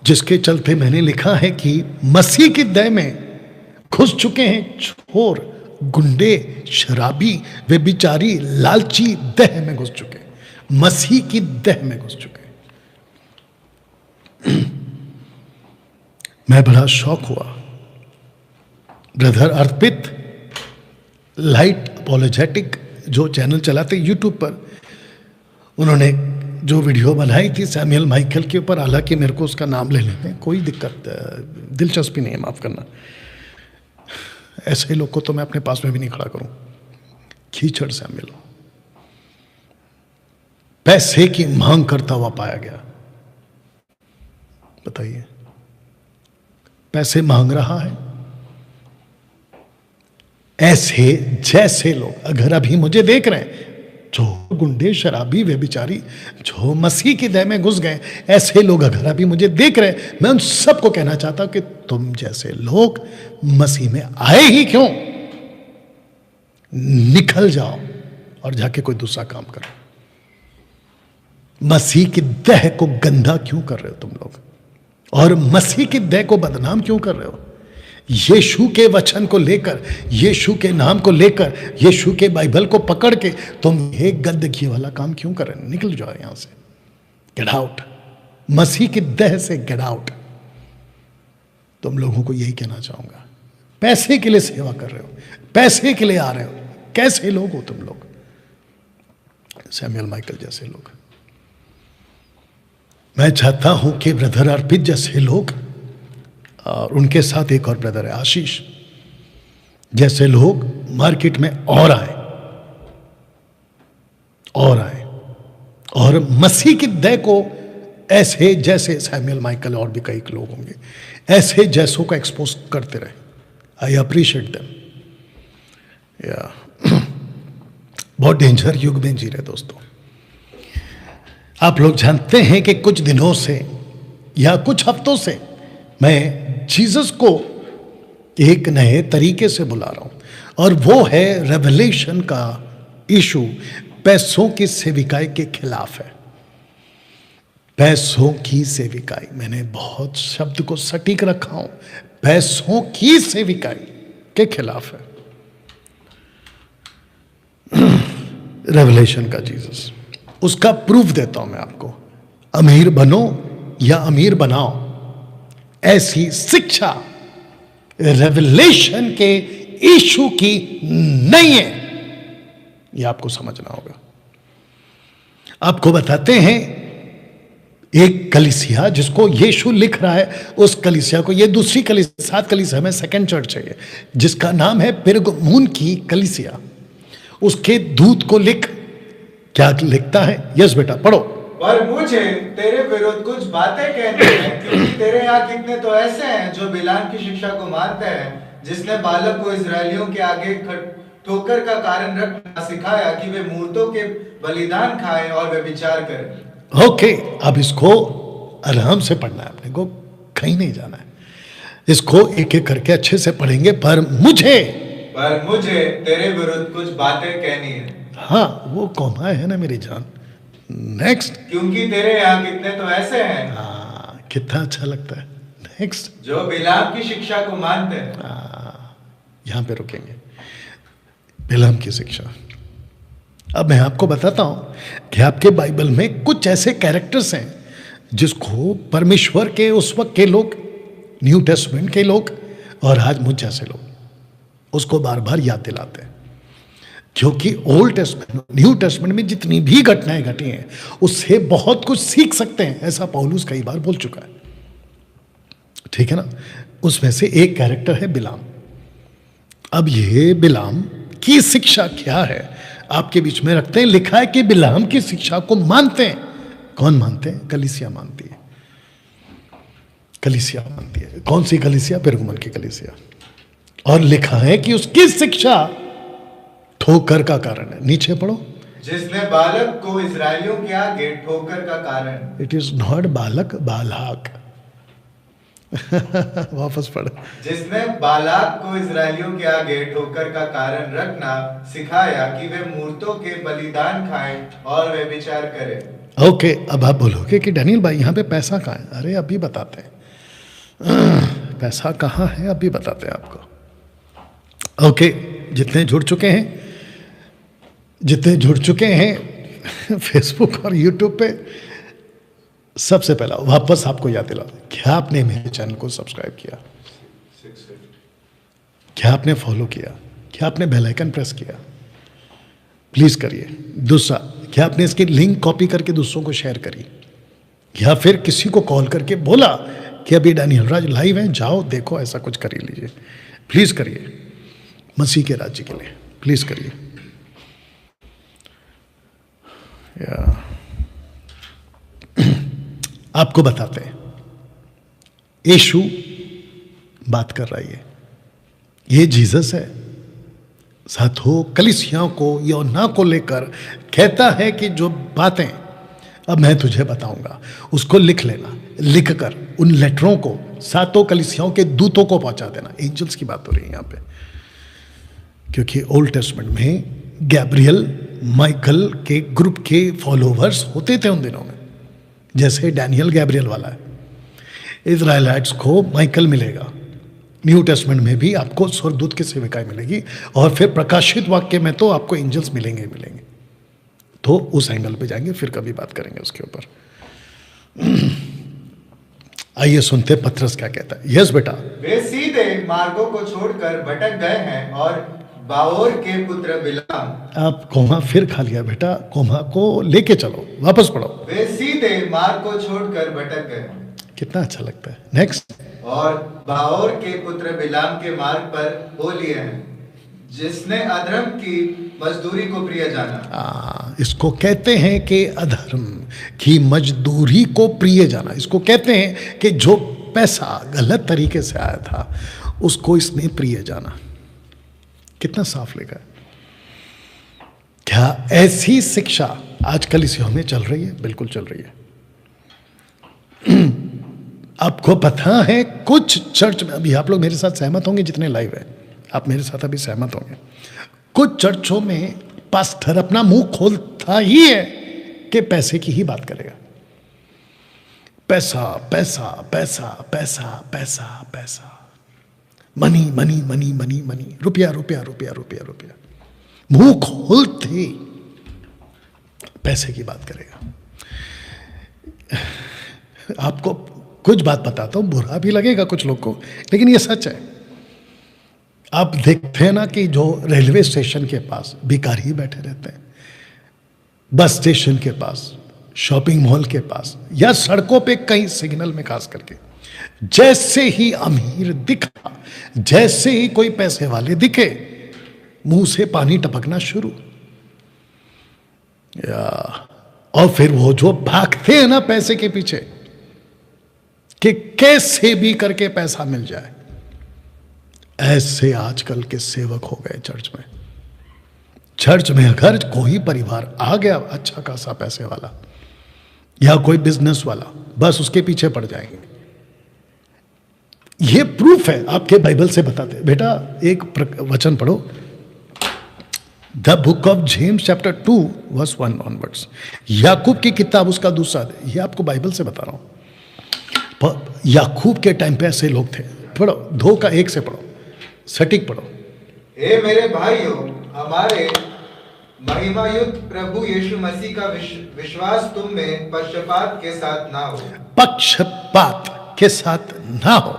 जिसके चलते मैंने लिखा है कि मसीह की दया में घुस चुके हैं चोर गुंडे, शराबी, वे बिचारी लालची देह में घुस चुके, मसीह की देह में घुस चुके। मैं बड़ा शौक हुआ, ब्रदर अर्पित लाइट अपॉलोजेटिक जो चैनल चलाते यूट्यूब पर, उन्होंने जो वीडियो बनाई थी सैमुअल माइकल के ऊपर, हालांकि मेरे को उसका नाम लेने में कोई दिलचस्पी नहीं है, माफ करना, ऐसे लोग को तो मैं अपने पास में भी नहीं खड़ा करूं। कीचड़ सैमुअल पैसे की मांग करता हुआ पाया गया। बताइए, पैसे मांग रहा है। ऐसे जैसे लोग अगर अभी मुझे देख रहे हैं, जो गुंडे, शराबी, व्यभिचारी, जो मसीह की देह में घुस गए, ऐसे लोग अगर अभी मुझे देख रहे हैं, मैं उन सबको कहना चाहता हूं कि तुम जैसे लोग मसीह में आए ही क्यों, निकल जाओ और जाके कोई दूसरा काम करो। मसीह की देह को गंदा क्यों कर रहे हो तुम लोग, और मसीह की देह को बदनाम क्यों कर रहे हो? यीशु के वचन को लेकर, यीशु के नाम को लेकर, यीशु के बाइबल को पकड़ के तुम ये गंदगी वाला काम क्यों कर रहे हो? निकल जाओ यहां से, गेट आउट, मसीह की देह से गेट आउट। तुम लोगों को यही कहना चाहूंगा। पैसे के लिए सेवा कर रहे हो, पैसे के लिए आ रहे हो, कैसे लोग हो तुम लोग? सैमुअल माइकल जैसे लोग। मैं चाहता हूं कि ब्रदर अर्पित जैसे लोग, और उनके साथ एक और ब्रदर है आशीष जैसे लोग, मार्केट में और आए और मसीह की देह को ऐसे जैसे सैमुअल माइकल और भी कई लोग होंगे, ऐसे जैसों को एक्सपोज करते रहे। I appreciate them. या बहुत डेंजर युग में जी रहे दोस्तों। आप लोग जानते हैं कि कुछ दिनों से या कुछ हफ्तों से मैं जीसस को एक नए तरीके से बुला रहा हूं, और वो है रेवलेशन का इशू पैसों की सेविकाई के खिलाफ है। पैसों की सेविकाई, मैंने बहुत शब्द को सटीक रखा हूं, पैसों की सेविकाई के खिलाफ है रेवलेशन का जीसस। उसका प्रूफ देता हूं मैं आपको। अमीर बनो या अमीर बनाओ, ऐसी शिक्षा रेवलेशन के इशू की नहीं है, यह आपको समझना होगा। आपको बताते हैं एक कलीसिया जिसको यीशु लिख रहा है, उस कलीसिया को, ये दूसरी कलीसिया, 7 कलीसिया में सेकंड चर्च है ये, जिसका नाम है पेरगमुन की कलीसिया। उसके दूत को लिख, क्या लिखता है? यस बेटा पढ़ो। पर मुझे तेरे विरुद्ध कुछ बातें कहनी है, क्योंकि तेरे यहाँ कितने तो ऐसे हैं जो बिलाम की शिक्षा को मानते हैं, जिसने बालक को इजरायलियों के आगे ठोकर का कारण रखना सिखाया कि वे मूर्तों के बलिदान खाएं और वे विचार करें। ओके, अब इसको आराम से पढ़ना है, अपने को कहीं नहीं जाना है, इसको एक एक करके अच्छे से पढ़ेंगे। पर मुझे तेरे विरुद्ध कुछ बातें कहनी है। हाँ, वो कौमा है ना मेरी जान। नेक्स्ट, क्योंकि तेरे यहाँ कितने तो ऐसे हैं, हाँ कितना अच्छा लगता है। नेक्स्ट, जो बिलाम की शिक्षा को मानते हैं। यहां पे रुकेंगे, बिलाम की शिक्षा। अब मैं आपको बताता हूं कि आपके बाइबल में कुछ ऐसे कैरेक्टर्स हैं जिसको परमेश्वर के उस वक्त के लोग, न्यू टेस्टमेंट के लोग और आज मुझ जैसे लोग उसको बार बार याद दिलाते हैं, क्योंकि ओल्ड टेस्टमेंट, न्यू टेस्टमेंट में जितनी भी घटनाएं घटी हैं उससे बहुत कुछ सीख सकते हैं, ऐसा पौलुस कई बार बोल चुका है। ठीक है ना? उसमें से एक कैरेक्टर है बिलाम। अब ये बिलाम की शिक्षा क्या है आपके बीच में रखते हैं। लिखा है कि बिलाम की शिक्षा को मानते हैं। कौन मानते हैं? कलीसिया मानती है। कलीसिया मानती है। कौन सी कलीसिया? पेरगमुन की कलीसिया। और लिखा है कि उसकी शिक्षा ठोकर का कारण है। नीचे पढ़ो। जिसने बालक को इजरायलियों के आगे ठोकर का कारण। इट इज नॉट बालक, बालक। वापस पढ़। जिसने बालक को इजरायलियों के आगे ठोकर का कारण रखना सिखाया कि वे मूर्तों के बलिदान खाएं और वे विचार करें। ओके, अब आप बोलोगे कि डैनियल भाई यहाँ पे पैसा कहाँ है? अरे अभी बताते हैं पैसा कहाँ है, अभी बताते हैं आपको। ओके, जितने जुड़ चुके हैं फेसबुक और यूट्यूब पे, सबसे पहला वापस आपको याद दिला, क्या आपने मेरे चैनल को सब्सक्राइब किया? क्या आपने फॉलो किया? क्या आपने बेल आइकन प्रेस किया? प्लीज करिए। दूसरा, क्या आपने इसकी लिंक कॉपी करके दूसरों को शेयर करी, या फिर किसी को कॉल करके बोला कि अभी डैनियल राज लाइव है, जाओ देखो, ऐसा कुछ कर ही लीजिए। प्लीज करिए, मसीह के राज्य के लिए प्लीज करिए। आपको बताते हैं, यीशु बात कर रहा है, ये जीसस है। साथों, कलीसियाओं को, यूहन्ना को लेकर कहता है कि जो बातें अब मैं तुझे बताऊंगा उसको लिख लेना, लिखकर उन लेटरों को सातों कलीसियाओं के दूतों को पहुंचा देना। एंजल्स की बात हो रही है यहां पे, क्योंकि ओल्ड टेस्टमेंट में गैब्रियल माइकल के ग्रुप के फॉलोवर्स होते थे उन दिनों में, जैसे डैनियल गैब्रियल वाला है। इज़राइलाइट्स को माइकल मिलेगा, न्यू टेस्टमेंट में भी आपको स्वर्गदूत की सेविकाएं मिलेगी, और फिर प्रकाशित वाक्य में तो आपको एंजल्स मिलेंगे। तो उस एंगल पे जाएंगे, फिर कभी बात करेंगे उसके ऊपर। आइए सुनते पतरस क्या कहता है। यस बेटा, वे सीधे मार्गों को छोड़कर भटक गए हैं और बाओर के पुत्र बिलाम। आप कोमा फिर खा लिया बेटा, कोमा को लेके चलो, वापस पढ़ो। वे सीधे मार्ग को छोड़कर भटक गए, कितना अच्छा लगता है। नेक्स्ट, और बाओर के पुत्र बिलाम के मार्ग पर हो लिए हैं, जिसने अधर्म की मजदूरी को प्रिय जाना। इसको कहते हैं कि अधर्म की मजदूरी को प्रिय जाना। इसको कहते हैं कि जो पैसा गलत तरीके से आया था उसको इसने प्रिय जाना। कितना साफ लिखा है। क्या ऐसी शिक्षा आजकल इस में चल रही है? बिल्कुल चल रही है। आपको पता है कुछ चर्च में, अभी आप लोग मेरे साथ सहमत होंगे जितने लाइव है, आप मेरे साथ अभी सहमत होंगे, कुछ चर्चों में पास्टर अपना मुंह खोलता ही है कि पैसे की ही बात करेगा। पैसा पैसा पैसा पैसा पैसा पैसा, money money money money money, रुपया रुपया रुपया रुपया रुपया, मुंह खोलते पैसे की बात करेगा। आपको कुछ बात बताता हूं, बुरा भी लगेगा कुछ लोग को, लेकिन ये सच है। आप देखते हैं ना कि जो रेलवे स्टेशन के पास भिखारी बैठे रहते हैं, बस स्टेशन के पास, शॉपिंग मॉल के पास, या सड़कों पे कहीं सिग्नल में खास करके, जैसे ही अमीर दिखा, जैसे ही कोई पैसे वाले दिखे, मुंह से पानी टपकना शुरू। और फिर वो जो भागते हैं ना पैसे के पीछे कि कैसे भी करके पैसा मिल जाए, ऐसे आजकल के सेवक हो गए चर्च में। चर्च में अगर कोई परिवार आ गया अच्छा खासा पैसे वाला या कोई बिजनेस वाला, बस उसके पीछे पड़ जाएंगे। ये प्रूफ है, आपके बाइबल से बताते। बेटा एक वचन पढ़ो, the book of James chapter 2 verse 1 onwards. Yakub की किताब उसका दूसरा, ये आपको बाइबल से बता रहा हूं। याकूब के टाइम पे ऐसे लोग थे। पढ़ो, 2 का 1 से पढ़ो, सटीक पढ़ो। हे मेरे भाइयों, हमारे महिमायुक्त प्रभु यीशु मसीह का विश्वास तुम में पक्षपात के साथ ना हो। पक्षपात के साथ ना हो,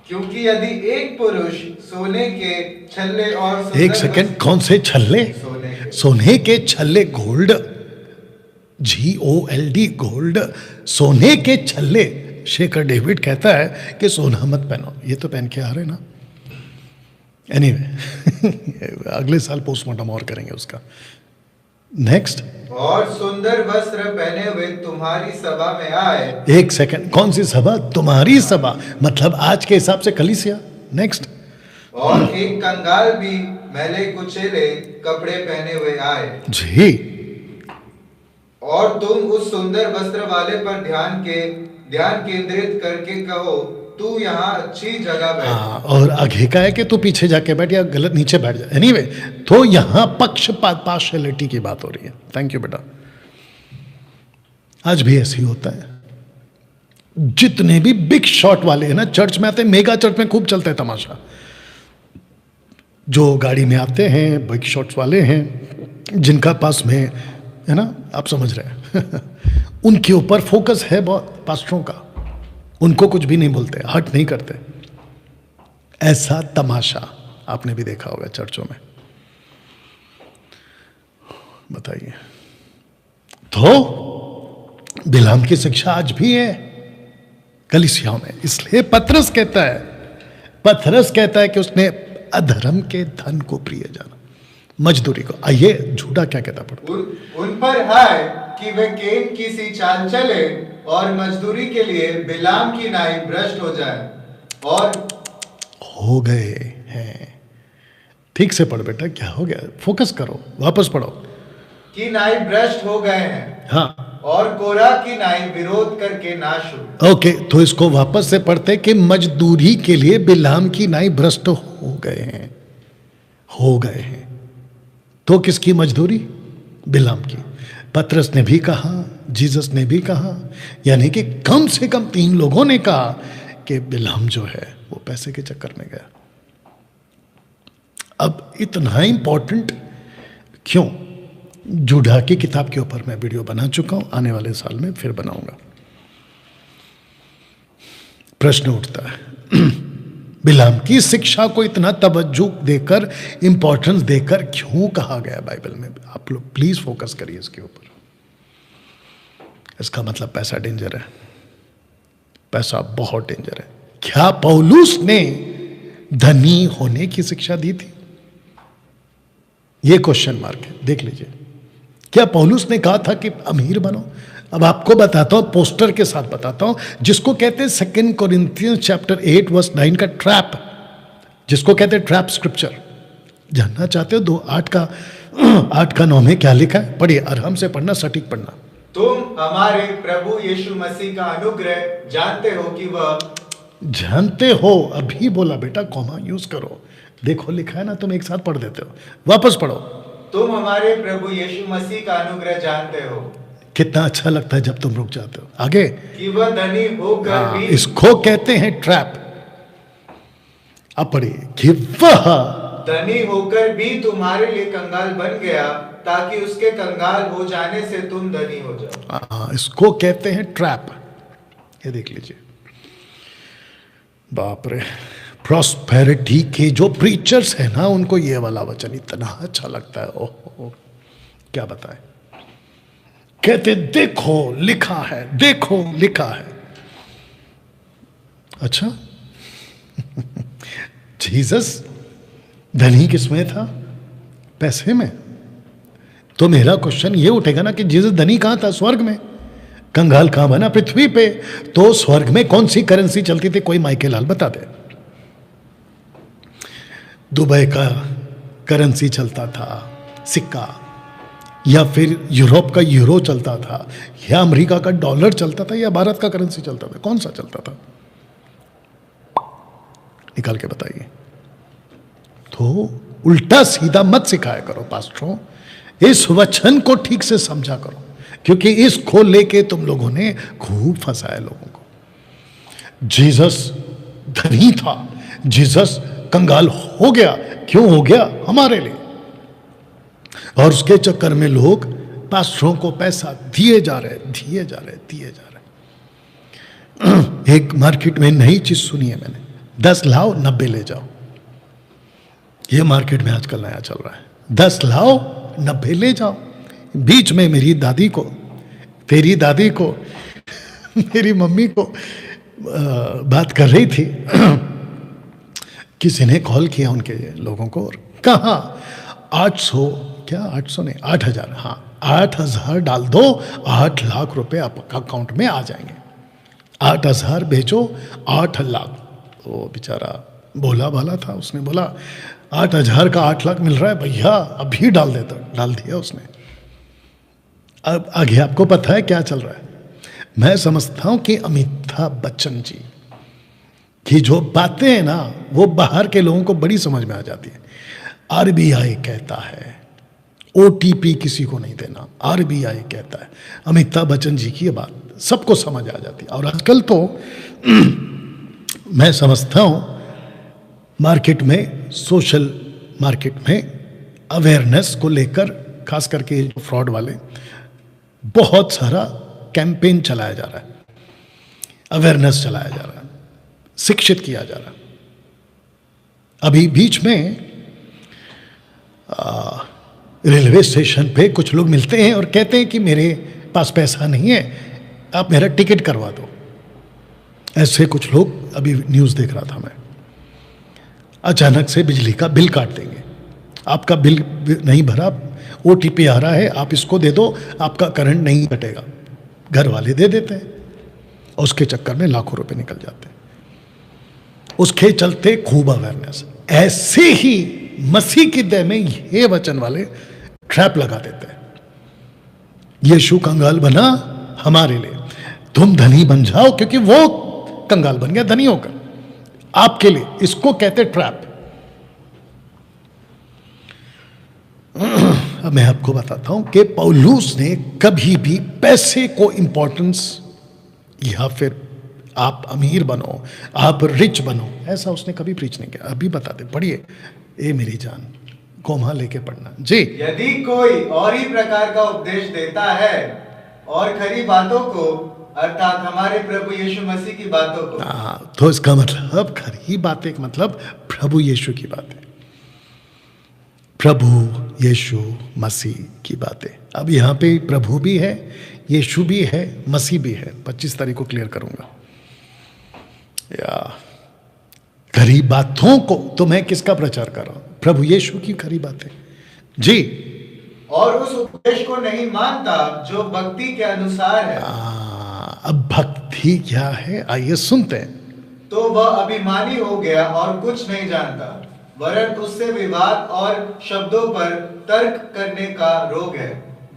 क्योंकि यदि एक पुरुष सोने के छल्ले और एक सेकंड, कौन से छल्ले? सोने के छल्ले, गोल्ड, GOLD, गोल्ड, सोने के छल्ले। शेखर डेविड कहता है कि सोना मत पहनो, ये तो पहन के आ रहे ना। एनीवे अगले साल पोस्टमार्टम और करेंगे उसका। नेक्स्ट, और सुंदर वस्त्र पहने हुए तुम्हारी सभा में आए। एक सेकंड, कौन सी सभा? तुम्हारी सभा, मतलब आज के हिसाब से कलीसिया। नेक्स्ट, और एक कंगाल भी मैले कुचेले कपड़े पहने हुए आए जी, और तुम उस सुंदर वस्त्र वाले पर ध्यान केंद्रित करके कहो, तू यहाँ अच्छी जगह बैठ। और आगे का है कि तू पीछे जाके बैठ या गलत नीचे बैठ जा। एनीवे, तो यहां पक्षपात, पार्शियलिटी की बात हो रही है। थैंक यू बेटा। आज भी ऐसे ही होता है। जितने भी बिग शॉट वाले हैं ना, चर्च में आते हैं, मेगा चर्च में खूब चलता है तमाशा। जो गाड़ी में आते हैं, बिग शॉट्स वाले हैं, जिनका पास में है ना, आप समझ रहे हैं उनके ऊपर फोकस है बहुत पास्टरों का, उनको कुछ भी नहीं बोलते, हट नहीं करते। ऐसा तमाशा आपने भी देखा होगा चर्चों में। बताइए, तो बिलाम की शिक्षा आज भी है कलीसियाओं में। इसलिए पतरस कहता है कि उसने अधर्म के धन को प्रिय जाना, मजदूरी को। आइए झूठा क्या कहता पड़ता, उन पर है कि वे केन की सी चाल चले और मजदूरी के लिए बिलाम की नाई भ्रष्ट हो जाए और हो गए हैं। ठीक से पढ़ बेटा, क्या हो गया, फोकस करो, वापस पढ़ो। की नाई भ्रष्ट हो गए हैं, हाँ, और कोरा की नाई विरोध करके नाश हुई। ओके, तो इसको वापस से पढ़ते कि मजदूरी के लिए बिलाम की नाई भ्रष्ट हो गए हैं। तो किसकी मजदूरी? बिलाम की। पतरस ने भी कहा, जीसस ने भी कहा, यानी कि कम से कम 3 लोगों ने कहा कि बिलाम जो है वो पैसे के चक्कर में गया। अब इतना इंपॉर्टेंट क्यों? जूडा की किताब के ऊपर मैं वीडियो बना चुका हूं, आने वाले साल में फिर बनाऊंगा। प्रश्न उठता है बिलाम की शिक्षा को इतना तवज्जो देकर, इंपॉर्टेंस देकर क्यों कहा गया बाइबल में? आप लोग प्लीज फोकस करिए इसके ऊपर। इसका मतलब पैसा डेंजर है, पैसा बहुत डेंजर है। क्या पौलुस ने धनी होने की शिक्षा दी थी? यह क्वेश्चन मार्क है, देख लीजिए। क्या पौलुस ने कहा था कि अमीर बनो? अब आपको बताता हूं, पोस्टर के साथ बताता हूं, जिसको कहते हैं 2 कोरिन्थियंस चैप्टर 8 वर्स 9 का ट्रैप, जिसको कहते हैं ट्रैप स्क्रिप्चर। जानना चाहते हो? 8 का 9 में क्या लिखा है? पढ़िए, आराम से पढ़ना, सटीक पढ़ना। तुम हमारे प्रभु यीशु मसीह का अनुग्रह जानते हो कि वह, जानते हो, अभी बोला बेटा, कॉमा यूज करो। देखो लिखा है ना, तुम एक साथ पढ़ देते हो, वापस पढ़ो। तुम हमारे प्रभु यीशु मसीह का अनुग्रह जानते हो। कितना अच्छा लगता है जब तुम रुक जाते हो। आगे, कि वह धनी होकर भी, इसको कहते हैं ट्रैप। अब पढ़िए, कि वह धनी होकर भी तुम्हारे लिए कंगाल बन गया, ताकि उसके कंगाल हो जाने से तुम धनी हो जाओ। इसको कहते हैं ट्रैप। ये देख लीजिए, बाप रे। प्रॉस्पेरिटी के जो प्रीचर्स है ना, उनको ये वाला वचन इतना अच्छा लगता है। ओह, क्या बताएं। कहते देखो लिखा है, देखो लिखा है। अच्छा जीसस धनी किसमें था? पैसे में। तो मेरा क्वेश्चन ये उठेगा ना कि जीसस धनी कहां था? स्वर्ग में। कंगाल कहां बना? पृथ्वी पे। तो स्वर्ग में कौन सी करेंसी चलती थी? कोई माइकल लाल बता दे। दुबई का करेंसी चलता था, सिक्का, या फिर यूरोप का यूरो चलता था, या अमेरिका का डॉलर चलता था, या भारत का करेंसी चलता था? कौन सा चलता था? निकाल के बताइए। तो उल्टा सीधा मत सिखाया करो पास्टरों, इस वचन को ठीक से समझा करो, क्योंकि इसको लेके तुम लोगों ने खूब फंसाया लोगों को। जीसस धनी था, जीसस कंगाल हो गया। क्यों हो गया? हमारे लिए। और उसके चक्कर में लोग पास्टरों को पैसा दिए जा रहे। एक मार्केट में नई चीज सुनी है मैंने, 10 लाओ 90 ले जाओ। ये मार्केट में आजकल नया चल रहा है, 10 लाओ 90 ले जाओ। बीच में मेरी दादी को, तेरी दादी को, मेरी मम्मी को बात कर रही थी, किसी ने कॉल किया उनके लोगों को, और कहा 800 क्या 800 नहीं 8000, हाँ 8000 डाल दो, 8 लाख रुपए आपका अकाउंट में आ जाएंगे। 8000 भेजो, 8 लाख। वो बेचारा भोला भाला था, उसने बोला 8000 का 8 लाख मिल रहा है भैया, अभी डाल देता। डाल दिया उसने। अब आगे आपको पता है क्या चल रहा है? मैं समझता हूं कि अमिताभ बच्चन जी की जो बातें हैं ना, वो बाहर के लोगों को बड़ी समझ में आ जाती है। आरबीआई कहता है ओटीपी किसी को नहीं देना, आरबीआई कहता है। अमिताभ बच्चन जी की ये बात सबको समझ आ जाती है। और आजकल तो मैं समझता हूं मार्केट में सोशल मार्केट में अवेयरनेस को लेकर, खास करके जो फ्रॉड वाले, बहुत सारा कैंपेन चलाया जा रहा है, अवेयरनेस चलाया जा रहा है, शिक्षित किया जा रहा है। अभी बीच में रेलवे स्टेशन पे कुछ लोग मिलते हैं और कहते हैं कि मेरे पास पैसा नहीं है, आप मेरा टिकट करवा दो। ऐसे कुछ लोग, अभी न्यूज़ देख रहा था मैं, अचानक से बिजली का बिल काट देंगे। आपका बिल नहीं भरा, OTP आ रहा है, आप इसको दे दो, आपका करंट नहीं कटेगा। घर वाले दे देते हैं और उसके चक्कर में लाखों रुपए निकल जाते हैं। उसके चलते खूब अवेयरनेस। ऐसे ही मसीह की देह में ये वचन वाले ट्रैप लगा देते हैं। यीशु कंगाल बना हमारे लिए, तुम धनी बन जाओ, क्योंकि वो कंगाल बन गया धनी होकर आपके लिए। इसको कहते ट्रैप। अब मैं आपको बताता हूं कि पौलुस ने कभी भी पैसे को इंपॉर्टेंस, या फिर आप अमीर बनो, आप रिच बनो, ऐसा उसने कभी प्रीच नहीं किया। अभी बता दे, पढ़िए, ए मेरी जान, कोमा लेके पढ़ना जी। यदि कोई और ही प्रकार का उपदेश देता है और खरी बातों को, अर्थात हमारे प्रभु यीशु मसीह की बातों को, तो इसका मतलब खरी बातें का मतलब प्रभु यीशु की बातें, प्रभु यीशु मसीह की बातें। अब यहाँ पे प्रभु भी है, यीशु भी है, मसीह भी है। 25 तारीख को क्लियर करूंगा। या खरी बातों को तो मैं किसका प्रचार कर रहा हूं? प्रभु यीशु की खरी बातें जी। और उस उपदेश को नहीं मानता जो भक्ति के अनुसार है। अब भक्ति क्या है, आइए सुनते हैं। तो वह अभिमानी हो गया और कुछ नहीं जानता, वरन उससे विवाद और शब्दों पर तर्क करने का रोग है,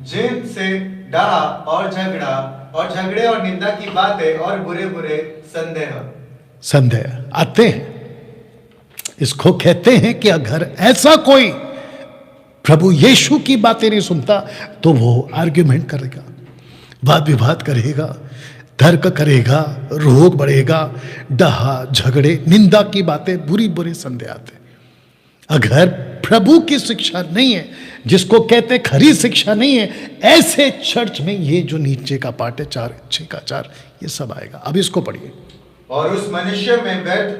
जिनसे डाह और झगड़े और निंदा की बातें और बुरे बुरे संदेह आते हैं। इसको कहते हैं कि अगर ऐसा कोई प्रभु यीशु की बातें नहीं सुनता तो वो आर्ग्यूमेंट करेगा, वाद विवाद करेगा, तर्क करेगा, रोग बढ़ेगा, डाह झगड़े निंदा की बातें, बुरी बुरे संदेह आते। अगर प्रभु की शिक्षा नहीं है, जिसको कहते खरी शिक्षा नहीं है, ऐसे चर्च में ये जो नीचे का पार्ट है 4:6 का 4, ये सब आएगा। अब इसको पढ़िए। और उस मनुष्य में व्यर्थ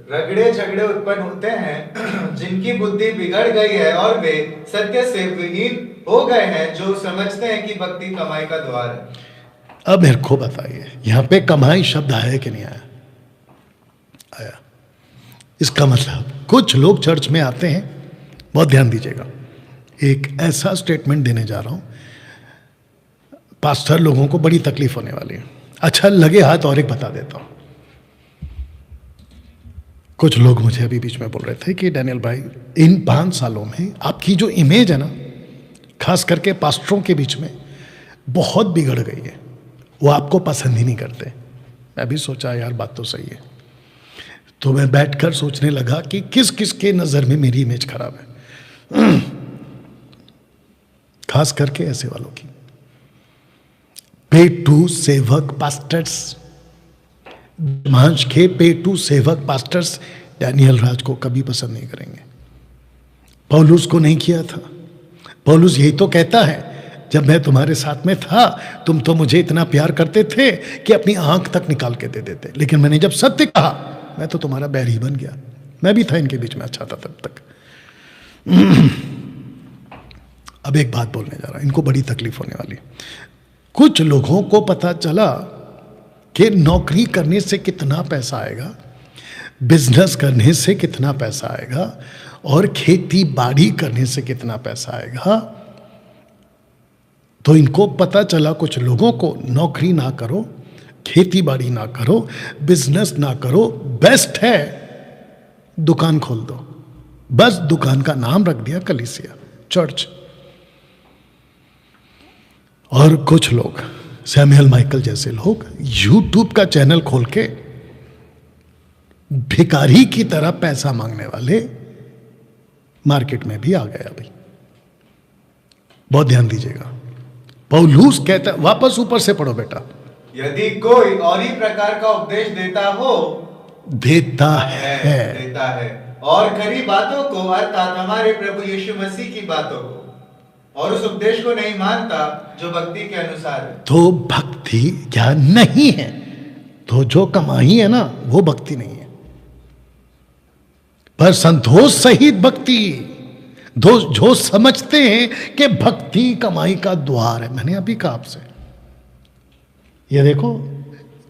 रगड़े झगड़े उत्पन्न होते हैं, जिनकी बुद्धि बिगड़ गई है और वे सत्य से विहीन हो गए हैं, जो समझते हैं कि भक्ति कमाई का द्वार है। अब मेरे को बताइए, यहां पे कमाई शब्द आया कि नहीं आया? आया। इसका मतलब कुछ लोग चर्च में आते हैं, बहुत ध्यान दीजिएगा, एक ऐसा स्टेटमेंट देने जा रहा हूं, पास्टर लोगों को बड़ी तकलीफ होने वाली है। अच्छा लगे हाथ और एक बता देता हूं। कुछ लोग मुझे अभी बीच में बोल रहे थे कि डैनियल भाई, इन 5 सालों में आपकी जो इमेज है ना, खास करके पास्टरों के बीच में बहुत बिगड़ गई है, वो आपको पसंद ही नहीं करते। मैं भी सोचा यार बात तो सही है, तो मैं बैठकर सोचने लगा कि किस किस के नज़र में मेरी इमेज खराब है। खास करके ऐसे वालों की। पेटू सेवक पास्टर्स, मांझ के पेटू सेवक पास्टर्स डैनियल राज को कभी पसंद नहीं करेंगे। पौलुस को नहीं किया था। पौलुस यही तो कहता है, जब मैं तुम्हारे साथ में था तुम तो मुझे इतना प्यार करते थे कि अपनी आंख तक निकाल के दे देते, लेकिन मैंने जब सत्य कहा मैं तो तुम्हारा बैर ही बन गया। मैं भी था इनके बीच में, अच्छा था तब तक। अब एक बात बोलने जा रहा, इनको बड़ी तकलीफ होने वाली। कुछ लोगों को पता चला कि नौकरी करने से कितना पैसा आएगा, बिजनेस करने से कितना पैसा आएगा, और खेती बाड़ी करने से कितना पैसा आएगा। तो इनको पता चला, कुछ लोगों को, नौकरी ना करो, खेती बाड़ी ना करो, बिजनेस ना करो, बेस्ट है दुकान खोल दो। बस दुकान का नाम रख दिया कलीसिया, चर्च। और कुछ लोग, सैमुअल माइकल जैसे लोग, यूट्यूब का चैनल खोल के भिखारी की तरह पैसा मांगने वाले मार्केट में भी आ गए। अभी बहुत ध्यान दीजिएगा। पौलुस कहता, वापस ऊपर से पढ़ो बेटा। यदि कोई और ही प्रकार का उपदेश देता है और खरी बातों को, अर्थात हमारे प्रभु यीशु मसीह की बातों को, और उस उपदेश को नहीं मानता जो भक्ति के अनुसार है। तो भक्ति क्या नहीं है? तो जो कमाई है ना वो भक्ति नहीं है, पर संतोष सहित भक्ति। जो समझते हैं कि भक्ति कमाई का द्वार है। मैंने अभी कहा आपसे, ये देखो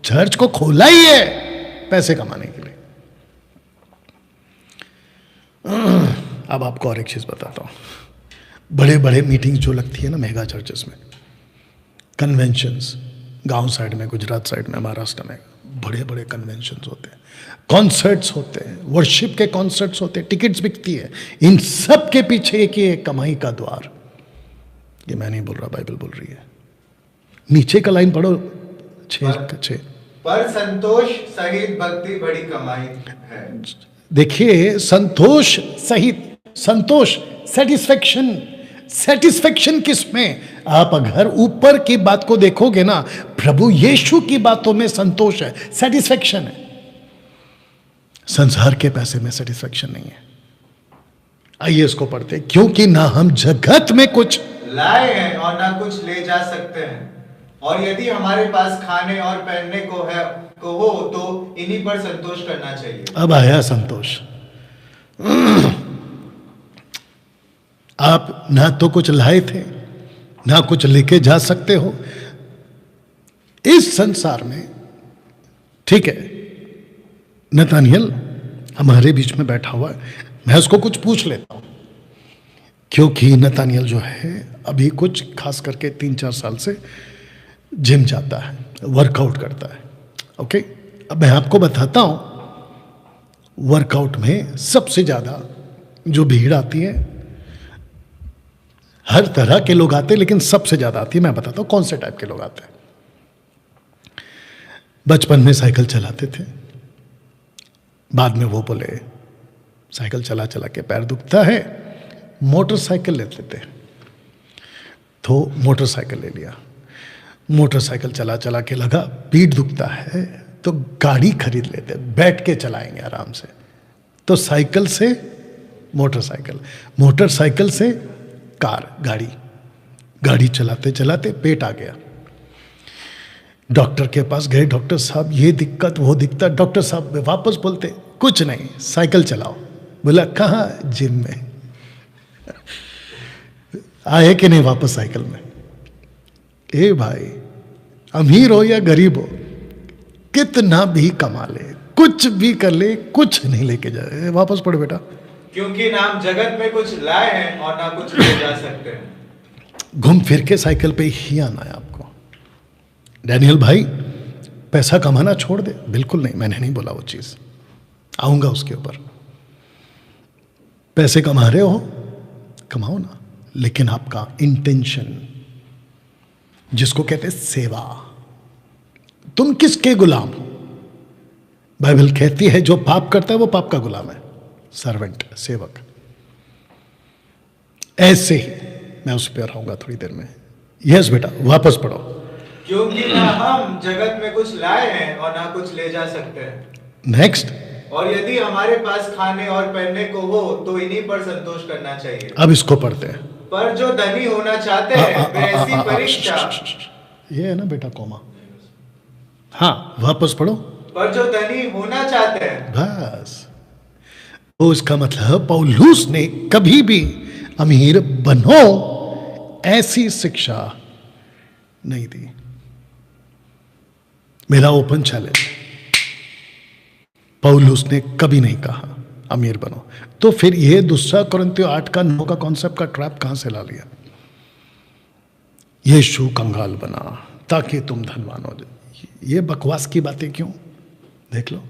चर्च को खोला ही है पैसे कमाने के लिए। अब आपको और एक चीज बताता हूं। बड़े बड़े मीटिंग्स जो लगती है ना मेगा चर्चेस में, कन्वेंशंस, गांव साइड में, गुजरात साइड में, महाराष्ट्र में बड़े बड़े कन्वेंशंस होते हैं, कॉन्सर्ट्स होते हैं, वर्शिप के कॉन्सर्ट्स होते हैं, टिकट्स बिकती है। इन सब के पीछे एक ही कमाई का द्वार। ये मैं नहीं बोल रहा, बाइबल बोल रही है। नीचे का लाइन पढ़ो, 6 पर संतोष सहित भक्ति बड़ी कमाई है। देखिए संतोष सहित, संतोष, सेटिस्फेक्शन। सेटिस्फेक्शन किसमें? आप अगर ऊपर की बात को देखोगे ना, प्रभु यीशु की बातों में संतोष है, सेटिस्फेक्शन है। संसार के पैसे में सेटिस्फेक्शन नहीं है। आइए इसको पढ़ते, क्योंकि ना हम जगत में कुछ लाए हैं और ना कुछ ले जा सकते हैं, और यदि हमारे पास खाने और पहनने को हो तो इन्हीं पर संतोष करना चाहिए। अब आया संतोष। आप ना तो कुछ लाए थे, ना कुछ लेके जा सकते हो इस संसार में। ठीक है, नतानियल हमारे बीच में बैठा हुआ है, मैं उसको कुछ पूछ लेता हूं, क्योंकि नतानियल जो है अभी कुछ खास करके 3-4 साल से जिम जाता है, वर्कआउट करता है। ओके, अब मैं आपको बताता हूं, वर्कआउट में सबसे ज्यादा जो भीड़ आती है, हर तरह के लोग आते हैं, लेकिन सबसे ज्यादा आती है, मैं बताता हूं कौन से टाइप के लोग आते हैं। बचपन में साइकिल चलाते थे, बाद में वो बोले साइकिल चला चला के पैर दुखता है, मोटरसाइकिल लेते थे, तो मोटरसाइकिल ले लिया। मोटरसाइकिल चला चला के लगा पीठ दुखता है, तो गाड़ी खरीद लेते, बैठ के चलाएंगे आराम से। तो साइकिल से मोटरसाइकिल, मोटरसाइकिल से कार, गाड़ी, गाड़ी चलाते चलाते पेट आ गया। डॉक्टर के पास गए, डॉक्टर साहब ये दिक्कत वो दिक्कत, डॉक्टर साहब वापस बोलते कुछ नहीं, साइकिल चलाओ। बोला कहाँ? जिम में। आए कि नहीं वापस साइकिल में? ए भाई, अमीर हो या गरीब हो, कितना भी कमा ले, कुछ भी कर ले, कुछ नहीं लेके जाए। वापस पढ़ बेटा। क्योंकि ना हम जगत में कुछ लाए हैं और ना कुछ ले जा सकते हैं। घूम फिर के साइकिल पे ही आना है आपको। डैनियल भाई पैसा कमाना छोड़ दे, बिल्कुल नहीं, मैंने नहीं बोला वो चीज, आऊंगा उसके ऊपर। पैसे कमा रहे हो, कमाओ ना, लेकिन आपका इंटेंशन, जिसको कहते हैं सेवा, तुम किसके गुलाम हो? बाइबल कहती है जो पाप करता है वो पाप का गुलाम है, सर्वेंट, सेवक। ऐसे ही मैं उस पर आऊंगा थोड़ी देर में। यस बेटा, वापस पढ़ो। क्योंकि ना हम जगत में कुछ लाए हैं और ना कुछ ले जा सकते हैं। नेक्स्ट। और यदि हमारे पास खाने और पहनने को हो तो इन्हीं पर संतोष करना चाहिए। अब इसको पढ़ते हैं। पर जो धनी होना चाहते हैं वे ऐसी परीक्षा, ये है ना बेटा कॉमा, हाँ वापस पढ़ो। पर जो धनी होना चाहते हैं, बस। तो इसका मतलब पौलुस ने कभी भी अमीर बनो ऐसी शिक्षा नहीं दी। मेरा ओपन चैलेंज, पौलुस ने कभी नहीं कहा अमीर बनो। तो फिर ये 2 कोरिन्थियों 8:9 का कॉन्सेप्ट का ट्रैप कहां से ला लिया? यीशु कंगाल बना ताकि तुम धनवान हो जाए। ये बकवास की बातें क्यों? देख लो,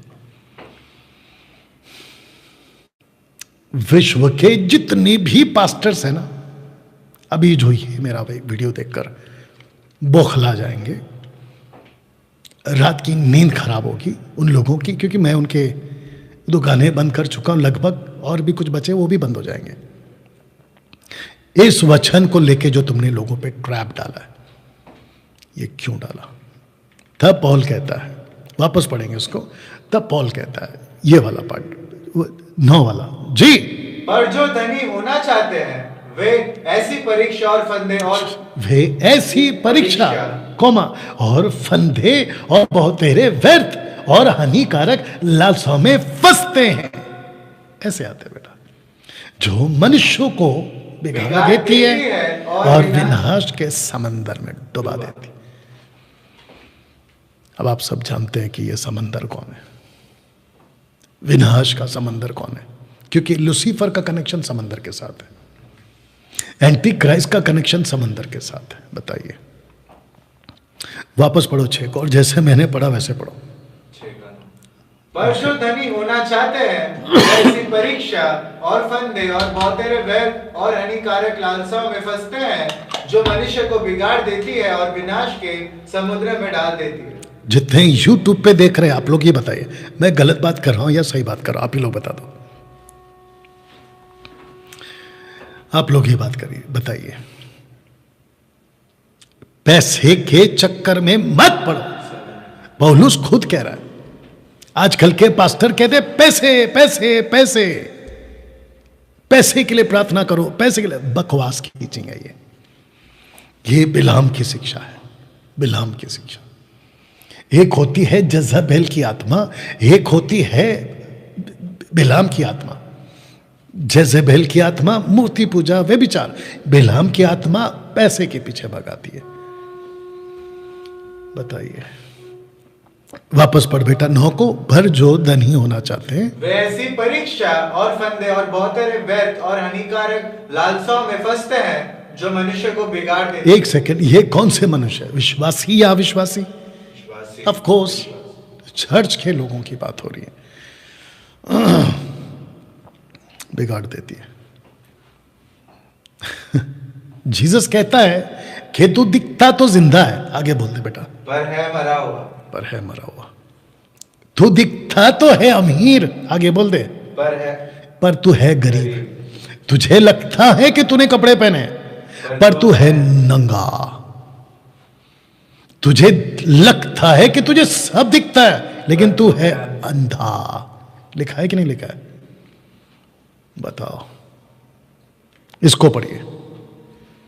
विश्व के जितने भी पास्टर्स हैं ना, अभी जो ये मेरा वीडियो देखकर बौखला जाएंगे, रात की नींद खराब होगी उन लोगों की, क्योंकि मैं उनके दुकानें बंद कर चुका हूं लगभग, और भी कुछ बचे वो भी बंद हो जाएंगे। इस वचन को लेके जो तुमने लोगों पे ट्रैप डाला है, ये क्यों डाला? तब पॉल कहता है, वापस पढ़ेंगे उसको, तब पॉल कहता है, ये वाला पार्ट 9 वाला जी। पर जो धनी होना चाहते हैं वे ऐसी परीक्षा और फंदे कोमा और फंदे और बहुतेरे व्यर्थ और हानिकारक लालसाओं में फंसते हैं। ऐसे आते बेटा, जो मनुष्यों को बिगाड़ देती है और विनाश के समंदर में डुबा देती। अब आप सब जानते हैं कि यह समंदर कौन है, विनाश का समंदर कौन है, क्योंकि लूसीफर का कनेक्शन समंदर के साथ है, एंटी क्राइस्ट का कनेक्शन समंदर के साथ है। बताइए, वापस पढ़ो 6 को, और जैसे मैंने पढ़ा वैसे पढ़ो। पर जो धनी होना चाहते हैं ऐसी परीक्षा और फंदे और बहुतेरे व्यर्थ और हानिकारक लालसाओं में फंसते हैं, जो मनुष्य को बिगाड़ देती है और विनाश के समुद्र में डाल देती है। जितने यूट्यूब पे देख रहे हैं आप लोग, ये बताइए मैं गलत बात कर रहा हूं या सही बात कर रहा हूं? आप ही लोग बता दो, आप लोग ये बात करिए, बताइए। पैसे के चक्कर में मत पड़ो, पौलुस खुद कह रहा है। आजकल के पास्टर कहते पैसे पैसे पैसे, पैसे के लिए प्रार्थना करो, पैसे के लिए। बकवास की टीचिंग है ये बिलाम की शिक्षा है, बिलाम की शिक्षा। एक होती है जज़बेल की आत्मा, एक होती है बिलाम की आत्मा। जज़बेल की आत्मा मूर्ति पूजा व्यभिचार, बिलाम की आत्मा पैसे के पीछे भगाती है। बताइए, वापस पढ़ बेटा 9 को। भर जो धनी होना चाहते हैं वे ऐसी परीक्षा और फंदे और बहुतेरे व्यर्थ और हानिकारक लालसाओं में फंसते हैं, जो मनुष्य को बिगाड़ देते हैं। एक सेकंड, ये कौन से मनुष्य, विश्वासी या अविश्वासी? ऑफ कोर्स चर्च के लोगों की बात हो रही है। बिगाड़ देती है। जीसस कहता है कि तू दिखता तो जिंदा है, आगे बोल दे बेटा, पर है मरा हुआ, पर है मरा हुआ। तू दिखता तो है अमीर, आगे बोल दे, पर तू है गरीब। तुझे लगता है कि तूने कपड़े पहने, पर तू है नंगा। तुझे लगता है कि तुझे सब दिखता है, लेकिन तू है अंधा। लिखा है कि नहीं लिखा है? बताओ, इसको पढ़िए।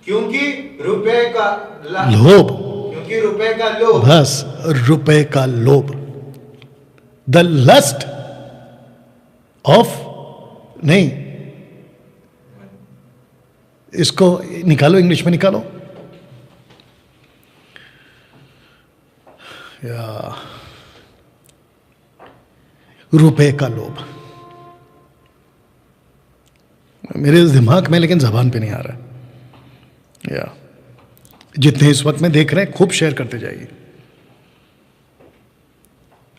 क्योंकि रुपए का लोभ, क्योंकि रुपए का लोभ, बस रुपए का लोभ, द लस्ट ऑफ, नहीं इसको निकालो, इंग्लिश में निकालो। या रुपए का लोभ, मेरे दिमाग में लेकिन जबान पे नहीं आ रहा। या जितने इस वक्त में देख रहे हैं खूब शेयर करते जाइए।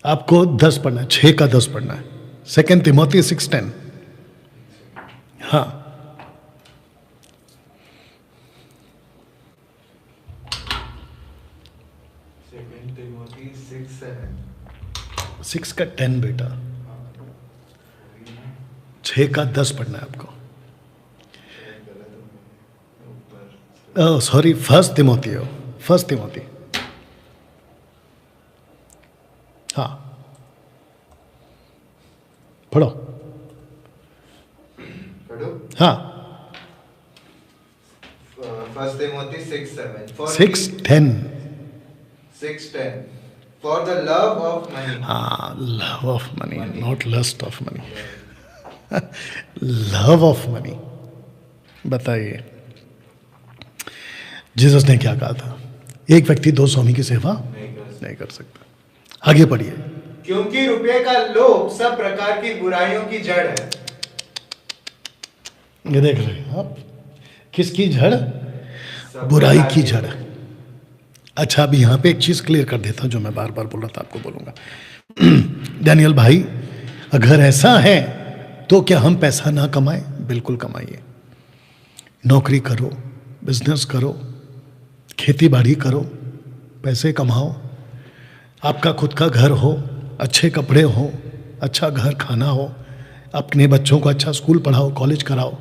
आपको 10 पढ़ना है, 6 का 10 पढ़ना है। 2 तिमोथी 6:10। हाँ, तिमोथी 6 का 10 बेटा, 6 का 10 पढ़ना है आपको। सॉरी, 1 तिमोथी हो, 1 तिमोथी। हाँ पढ़ो, हाँ 1 Timothy 6:7 6:10 6:10 For the love of money, हाँ, love of money, not lust of money, love of money. बताइए जीसस ने क्या कहा था? एक व्यक्ति 2 स्वामी की सेवा नहीं कर सकता। आगे पढ़िए। क्योंकि रुपये का लोभ सब प्रकार की बुराइयों की जड़ है। ये देख रहे हैं आप, किसकी जड़? बुराई की जड़। अच्छा, अभी यहां पे एक चीज क्लियर कर देता हूं जो मैं बार बार बोल रहा था, आपको बोलूंगा। डैनियल भाई, अगर ऐसा है तो क्या हम पैसा ना कमाएं? बिल्कुल कमाइए। नौकरी करो, बिजनेस करो, खेती बाड़ी करो, पैसे कमाओ। आपका खुद का घर हो, अच्छे कपड़े हो, अच्छा घर खाना हो, अपने बच्चों को अच्छा स्कूल पढ़ाओ, कॉलेज कराओ,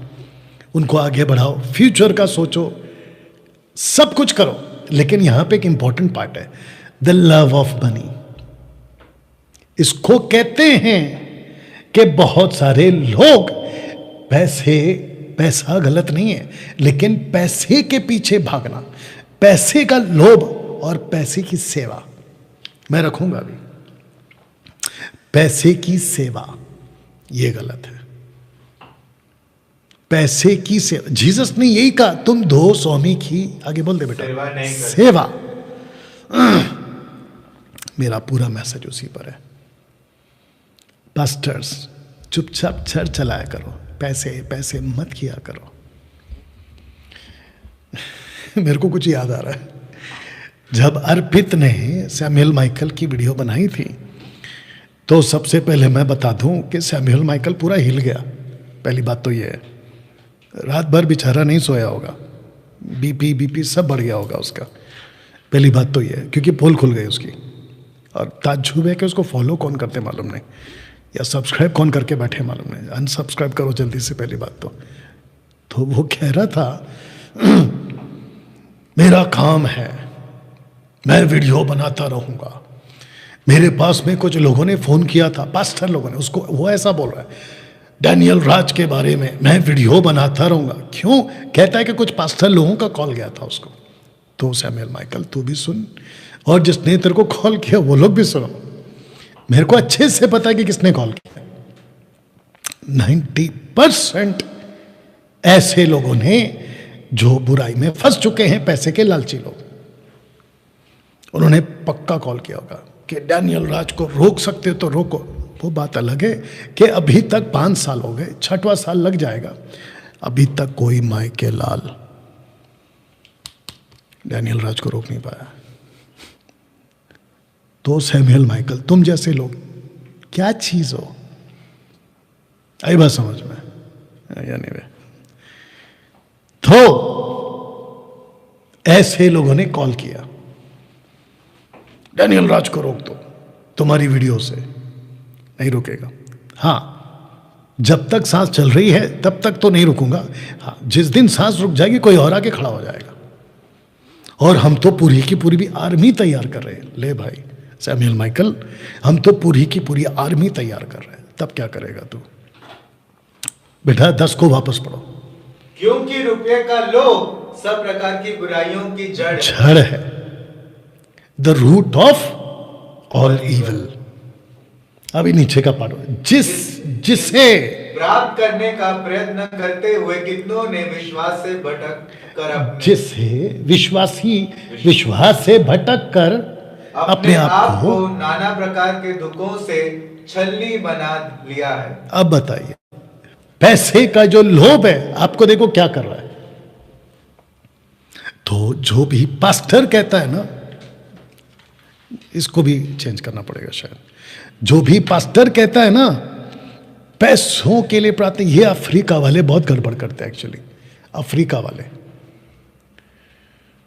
उनको आगे बढ़ाओ, फ्यूचर का सोचो, सब कुछ करो। लेकिन यहां पे एक इंपॉर्टेंट पार्ट है, द लव ऑफ मनी। इसको कहते हैं कि बहुत सारे लोग पैसा गलत नहीं है, लेकिन पैसे के पीछे भागना, पैसे का लोभ और पैसे की सेवा, मैं रखूंगा अभी, पैसे की सेवा ये गलत है। पैसे की सेवा, जीसस ने यही कहा, तुम दो स्वामी की, आगे बोल दे बेटा, सेवा। मेरा पूरा मैसेज उसी पर है। पास्टर्स चुपचाप चर्च चलाया करो, पैसे पैसे मत किया करो। मेरे को कुछ याद आ रहा है, जब अर्पित ने सैमुअल माइकल की वीडियो बनाई थी, तो सबसे पहले मैं बता दूं कि सैमुअल माइकल पूरा हिल गया। पहली बात तो ये है, रात भर बेचारा नहीं सोया होगा, बीपी सब बढ़ गया होगा उसका। पहली बात तो ये है, क्योंकि पोल खुल गई उसकी। और ताज्जुब है कि उसको फॉलो कौन करते मालूम नहीं, या सब्सक्राइब कौन करके बैठे मालूम नहीं। अनसब्सक्राइब करो जल्दी से, पहली बात तो वो कह रहा था मेरा काम है, मैं वीडियो बनाता रहूंगा। मेरे पास में कुछ लोगों ने फोन किया था, पास्टर लोगों ने, उसको वो ऐसा बोल रहा है डैनियल राज के बारे में, मैं वीडियो बनाता रहूंगा। क्यों? कहता है कि कुछ पास्टर लोगों का कॉल गया था उसको। तो सैमुअल माइकल तू भी सुन, और जिसने तेरे को कॉल किया वो लोग भी सुनो। मेरे को अच्छे से पता है कि किसने कॉल किया। 90% ऐसे लोगों ने जो बुराई में फंस चुके हैं, पैसे के लालची लोग, उन्होंने पक्का कॉल किया होगा कि डैनियल राज को रोक सकते तो रोको। वो बात अलग है कि अभी तक 5 साल हो गए, 6वां साल लग जाएगा, अभी तक कोई माई के लाल डैनियल राज को रोक नहीं पाया। तो सैमुअल माइकल, तुम जैसे लोग क्या चीज हो, आई बात समझ में? यानी वे तो ऐसे लोगों ने कॉल किया, डैनियल राज को रोक दो, तुम्हारी वीडियो से नहीं रुकेगा। हाँ, जब तक सांस चल रही है तब तक तो नहीं रुकूंगा। हाँ, जिस दिन सांस रुक जाएगी कोई और आके खड़ा हो जाएगा। और हम तो पूरी की पूरी भी आर्मी तैयार कर रहे हैं। ले भाई सैमुअल माइकल, हम तो पूरी की पूरी आर्मी तैयार कर रहे हैं। तब क्या करेगा तू? बेटा 10 को वापस पढ़ो। क्योंकि रुपये का लोभ सब प्रकार की बुराइयों की जड़ है, the root of all evil. अभी नीचे का पढ़ो, जिसे प्राप्त करने का प्रयत्न करते हुए कितनों ने विश्वास से भटक कर जिसे विश्वास से भटक कर अपने आप को नाना प्रकार के दुखों से छलनी बना लिया है। अब बताइए, पैसे का जो लोभ है आपको देखो क्या कर रहा है। तो जो भी पास्टर कहता है ना, इसको भी चेंज करना पड़ेगा शायद। जो भी पास्टर कहता है ना पैसों के लिए प्रार्थना, ये अफ्रीका वाले बहुत गड़बड़ करते हैं एक्चुअली। अफ्रीका वाले,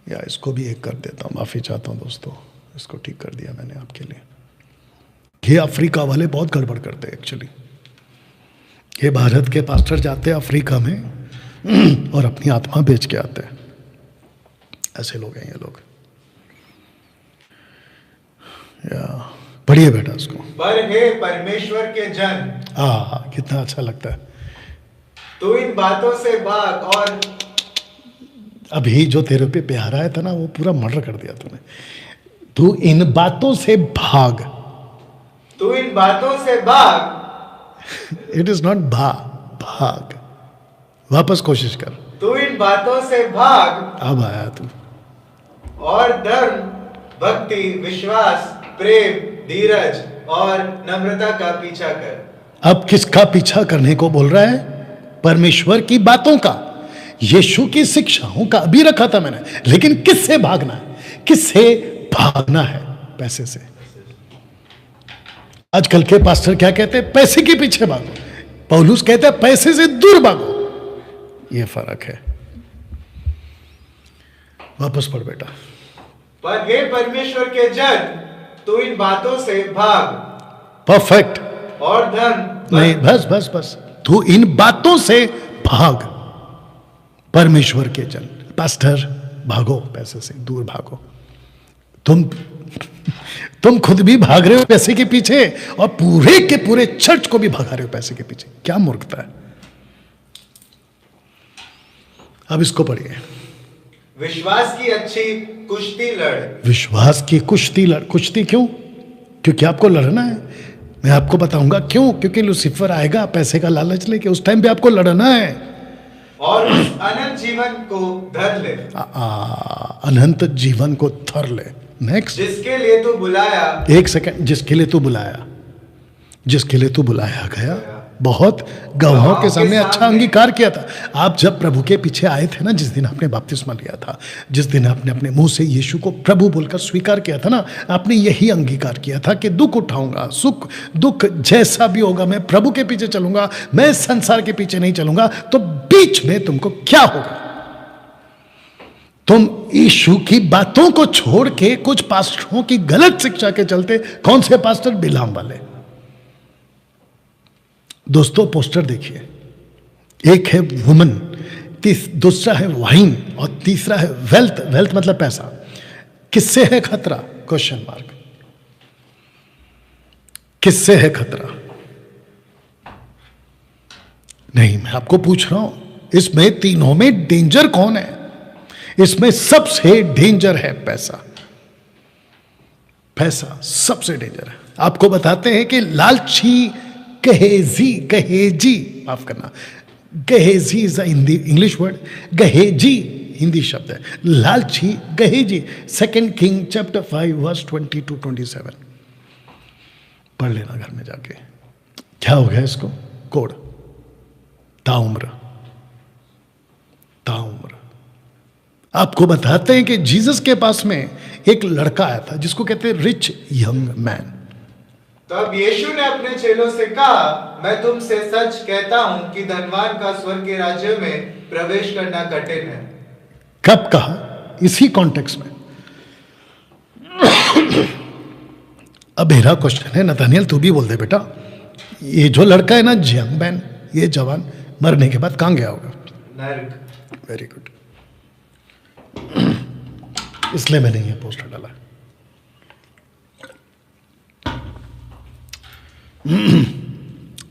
या इसको भी एक कर देता हूं, माफी चाहता हूं दोस्तों, इसको ठीक कर दिया मैंने आपके लिए। ये अफ्रीका वाले बहुत गड़बड़ करते हैं एक्चुअली। ये भारत के पास्टर जाते हैं अफ्रीका में और अपनी आत्मा बेच के आते हैं। ऐसे लोग हैं ये लोग। या पढ़िए बेटा उसको। पर हे परमेश्वर के जन, कितना अच्छा लगता है। तू इन बातों से भाग, और अभी जो तेरे पे प्यार आया था ना, वो पूरा मर्डर कर दिया तूने। तू इन बातों से भाग, तू इन बातों से भाग। इट इज नॉट भाग, वापस कोशिश कर। तू इन बातों से भाग, अब आया तू। और धर्म, भक्ति, विश्वास, प्रेम, धीरज और नम्रता का पीछा कर। अब किसका पीछा करने को बोल रहा है? परमेश्वर की बातों का, यीशु की शिक्षाओं का अभी रखा था मैंने। लेकिन किससे भागना है? किससे भागना है? पैसे से। आजकल के पास्टर क्या कहते हैं? पैसे के पीछे भागो। पौलुस कहता है पैसे से दूर भागो। ये फर्क है। वापस पढ़ बेटा। पर हे परमेश्वर के जन, तू इन बातों से भाग। परफेक्ट। और धर्म नहीं, बस तू इन बातों से भाग। परमेश्वर के जन, पास्टर भागो, पैसे से दूर भागो। तुम खुद भी भाग रहे हो पैसे के पीछे, और पूरे के पूरे चर्च को भी भगा रहे हो पैसे के पीछे। क्या मूर्खता है, अब इसको पढ़िए। विश्वास की अच्छी कुश्ती लड़। विश्वास की कुश्ती लड़। कुश्ती क्यों? क्योंकि आपको लड़ना है। मैं आपको बताऊंगा क्यों। क्योंकि लूसीफर आएगा पैसे का लालच लेके, उस टाइम पे आपको लड़ना है। और उस अनंत जीवन को धर ले। अनंत जीवन को धर ले। नेक्स्ट। जिसके लिए तू बुलाया। एक सेकंड। जिसके लिए तू बुलाया, जिसके लिए तू बुलाया गया, बहुत गवाहों के सामने अच्छा अंगीकार किया था। आप जब प्रभु के पीछे आए थे ना, जिस दिन आपने बपतिस्मा लिया था, जिस दिन आपने अपने मुंह से यीशु को प्रभु बोलकर स्वीकार किया था ना, आपने यही अंगीकार किया था कि दुख उठाऊंगा, सुख दुख जैसा भी होगा मैं प्रभु के पीछे चलूंगा, मैं संसार के पीछे नहीं चलूंगा। तो बीच में तुमको क्या होगा? तुम यीशु की बातों को छोड़ के कुछ पास्टरों की गलत शिक्षा के चलते, कौन से पास्टर? बिलाम वाले। दोस्तों पोस्टर देखिए, एक है वुमन, दूसरा है वाइन और तीसरा है वेल्थ। वेल्थ मतलब पैसा। किससे है खतरा? Question mark. किससे है खतरा? नहीं, मैं आपको पूछ रहा हूं, इसमें तीनों में डेंजर कौन है? इसमें सबसे डेंजर है पैसा। पैसा सबसे डेंजर है। आपको बताते हैं कि लालची गहेजी, माफ करना, Gehazi is Hindi English word, Gehazi Hindi शब्द है, लालची गहेजी। 2 किंग चैप्टर 5 वर्स 22-27 पढ़ लेना घर में जाके। क्या हो गया इसको? कोड ताउम्र। ताउम्र। आपको बताते हैं कि जीसस के पास में एक लड़का आया था जिसको कहते हैं रिच यंग मैन। तब यीशु ने अपने चेलों से कहा, मैं तुमसे सच कहता हूं कि धनवान का स्वर्ग के राज्य में प्रवेश करना कठिन है। कब कहा? इसी कॉन्टेक्स्ट में। अब मेरा क्वेश्चन है, नथानियल तू भी बोल दे बेटा, ये जो लड़का है ना यंग मैन, ये जवान मरने के बाद कहां गया होगा? नर्क। Very good. इसलिए मैंने ये पोस्टर डाला।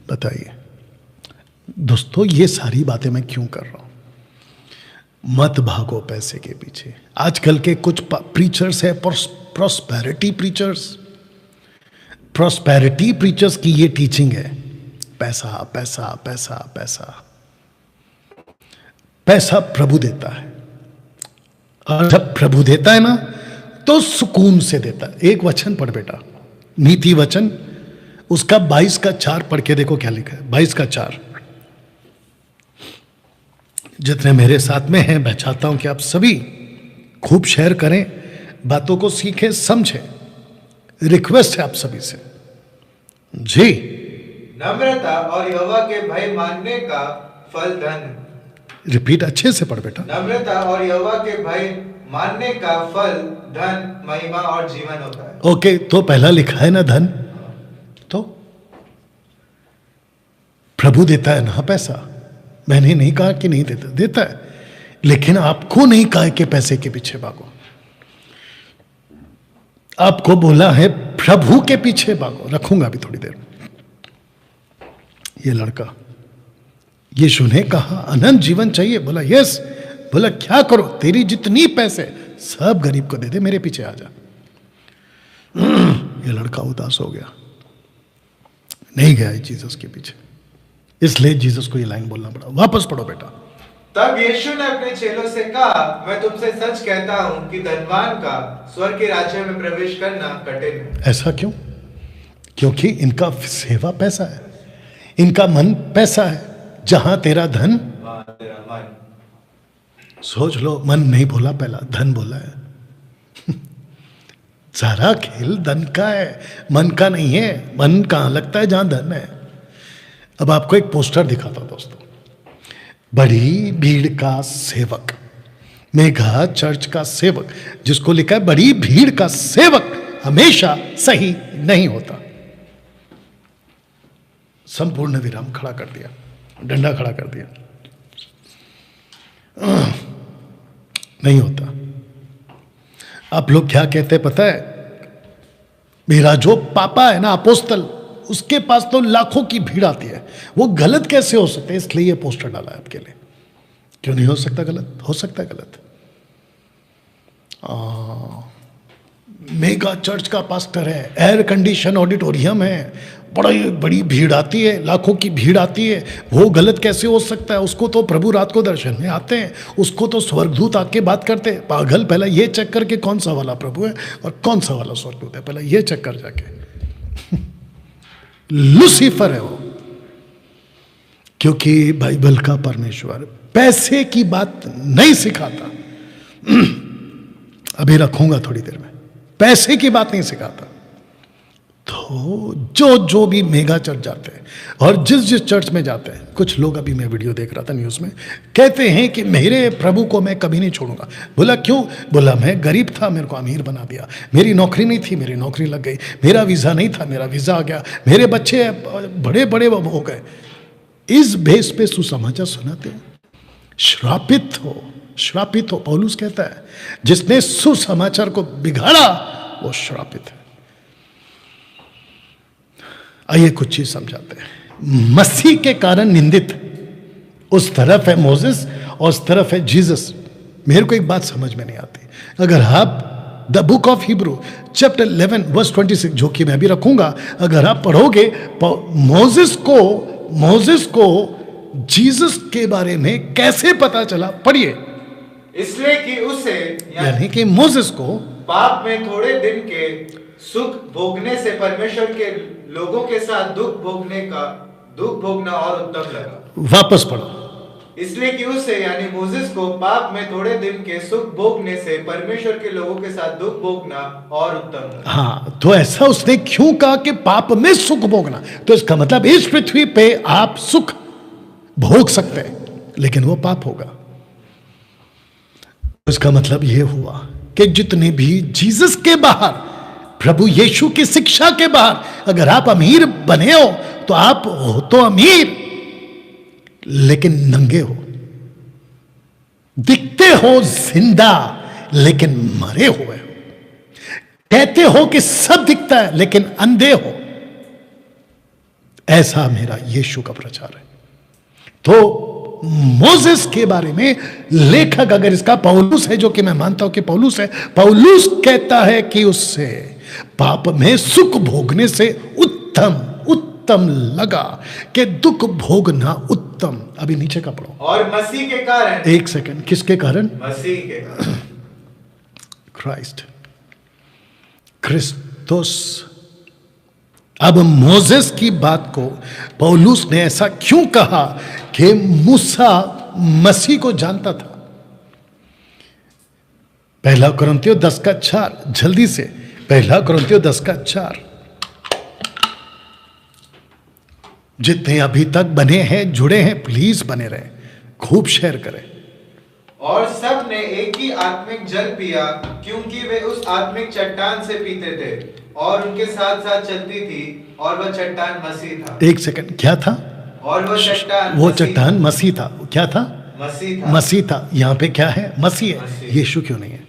बताइए दोस्तों, ये सारी बातें मैं क्यों कर रहा हूं? मत भागो पैसे के पीछे। आजकल के कुछ प्रीचर्स है, प्रॉस्पेरिटी प्रीचर्स। प्रॉस्पेरिटी प्रीचर्स की ये टीचिंग है, पैसा पैसा पैसा पैसा। पैसा प्रभु देता है, और जब प्रभु देता है ना तो सुकून से देता है। एक वचन पढ़ बेटा, नीति वचन, उसका 22:4 पढ़ के देखो क्या लिखा है। 22:4। जितने मेरे साथ में हैं, मैं चाहता हूं कि आप सभी खूब शेयर करें, बातों को सीखें, समझें। रिक्वेस्ट है आप सभी से जी। नम्रता और यहोवा के भय मानने का फल धन। रिपीट अच्छे से पढ़ बेटा। नम्रता और यहोवा के भय मानने का फल धन, महिमा और जीवन होता है। ओके, तो पहला लिखा है ना धन, तो प्रभु देता है ना पैसा। मैंने नहीं कहा कि नहीं देता, देता है, लेकिन आपको नहीं कहा कि पैसे के पीछे भागो। आपको बोला है प्रभु के पीछे भागो। रखूंगा अभी थोड़ी देर। ये लड़का यीशु ने कहा अनंत जीवन चाहिए, बोला यस। बोला क्या करो, तेरी जितनी पैसे सब गरीब को दे दे, मेरे पीछे आ जा। ये लड़का उदास हो गया, नहीं गया जीसस के पीछे। इसलिए जीसस को ये लाइन बोलना पड़ा। वापस पढ़ो बेटा। तब यीशु ने अपने चेलों से कहा, मैं तुमसे सच कहता हूं कि धनवान का स्वर्ग के राज्य में प्रवेश करना कठिन है। ऐसा क्यों? क्योंकि इनका सेवा पैसा है, इनका मन पैसा है। जहां तेरा धन, तेरा मन। सोच लो, मन नहीं बोला, पहला धन बोला है। सारा खेल धन का है, मन का नहीं है। मन कहां लगता है? जहां धन है। अब आपको एक पोस्टर दिखाता हूं दोस्तों। बड़ी भीड़ का सेवक, मेगा चर्च का सेवक, जिसको लिखा है बड़ी भीड़ का सेवक हमेशा सही नहीं होता। संपूर्ण विराम खड़ा कर दिया, डंडा खड़ा कर दिया। नहीं होता। आप लोग क्या कहते हैं पता है? मेरा जो पापा है ना अपोस्तल, उसके पास तो लाखों की भीड़ आती है। वो गलत कैसे हो सकते हैं? इसलिए ये पोस्टर डाला है आपके लिए। क्यों नहीं हो सकता गलत? हो सकता है गलत। मेगा चर्च का पास्टर है, एयर कंडीशन ऑडिटोरियम है, बड़ी बड़ी भीड़ आती है, लाखों की भीड़ आती है, वो गलत कैसे हो सकता है? उसको तो प्रभु रात को दर्शन में आते हैं, उसको तो स्वर्गदूत आके बात करते हैं। पागल, पहला ये चेक करके कौन सा वाला प्रभु है और कौन सा वाला स्वर्गदूत है, पहला ये चेक कर जाके। लूसीफर है वो, क्योंकि बाइबल का परमेश्वर पैसे की बात नहीं सिखाता। अभी रखूंगा थोड़ी देर में, पैसे की बात नहीं सिखाता। तो जो भी मेगा चर्च जाते हैं और जिस चर्च में जाते हैं, कुछ लोग, अभी मैं वीडियो देख रहा था न्यूज़ में, कहते हैं कि मेरे प्रभु को मैं कभी नहीं छोड़ूंगा। बोला क्यों? बोला मैं गरीब था, मेरे को अमीर बना दिया, मेरी नौकरी नहीं थी, मेरी नौकरी लग गई, मेरा वीज़ा नहीं था, मेरा वीज़ा आ गया, मेरे बच्चे बड़े बड़े हो गए। इस बेस पे सुसमाचार सुनाते हैं। श्रापित हो, श्रापित हो। पौलुस कहता है जिसने सुसमाचार को बिगाड़ा वो श्रापित है। आइए कुछ चीज समझाते हैं। मसीह के कारण निंदित उस तरफ है मोसेस और उस तरफ है जीसस। मेरे को एक बात समझ में नहीं आती। अगर आप the book of Hebrew chapter 11 verse 26, जो कि मैं भी रखूंगा, अगर आप पढ़ोगे मोसेस को जीसस के बारे में कैसे पता चला, पढ़िए। इसलिए कि उसे, यानी कि मोसेस को पाप में थोड़े दिन के सुख भोगने से परमेश्वर के लोगों के साथ दुख भोगना और उत्तम लगा। वापस पढ़ो। इसलिए कि उसे, यानी मोसेस को, पाप में थोड़े दिन के सुख भोगने से परमेश्वर के लोगों के साथ दुख भोगना और उत्तम लगा। हाँ, तो ऐसा उसने क्यों कहा कि पाप में सुख भोगना? तो इसका मतलब इस पृथ्वी पे आप सुख भोग सकते हैं, लेकिन वो पाप होगा। इसका मतलब यह हुआ कि जितने भी जीसस के बाहर, प्रभु यीशु की शिक्षा के बाहर अगर आप अमीर बने हो तो आप हो तो अमीर, लेकिन नंगे हो, दिखते हो जिंदा लेकिन मरे हुए हो, कहते हो कि सब दिखता है लेकिन अंधे हो। ऐसा मेरा यीशु का प्रचार है। तो मोसेस के बारे में लेखक अगर इसका पौलुस है, जो कि मैं मानता हूं कि पौलुस है, पौलुस कहता है कि उससे पाप में सुख भोगने से उत्तम लगा, कि दुख भोगना उत्तम। अभी नीचे का पढ़ो। और मसीह के कारण, एक सेकंड, किसके कारण? मसीह के कारण, क्रिस्तोस। अब मोसेस की बात को पौलुस ने ऐसा क्यों कहा कि मूसा मसीह को जानता था? पहला कुरिन्थियों 10:4, जल्दी से, पहला कुरिन्थियों 10:4। जितने अभी तक बने हैं, जुड़े हैं, प्लीज बने रहे, खूब शेयर करें। और सब ने एक ही आत्मिक जल पिया, क्योंकि वे उस आत्मिक चट्टान से पीते थे और उनके साथ साथ चलती थी, और वह चट्टान मसीह था। एक सेकंड, क्या था? और वह चट्टान मसीह था। क्या था? मसीह था। यहां पे क्या है? मसीह है। यीशु क्यों नहीं है?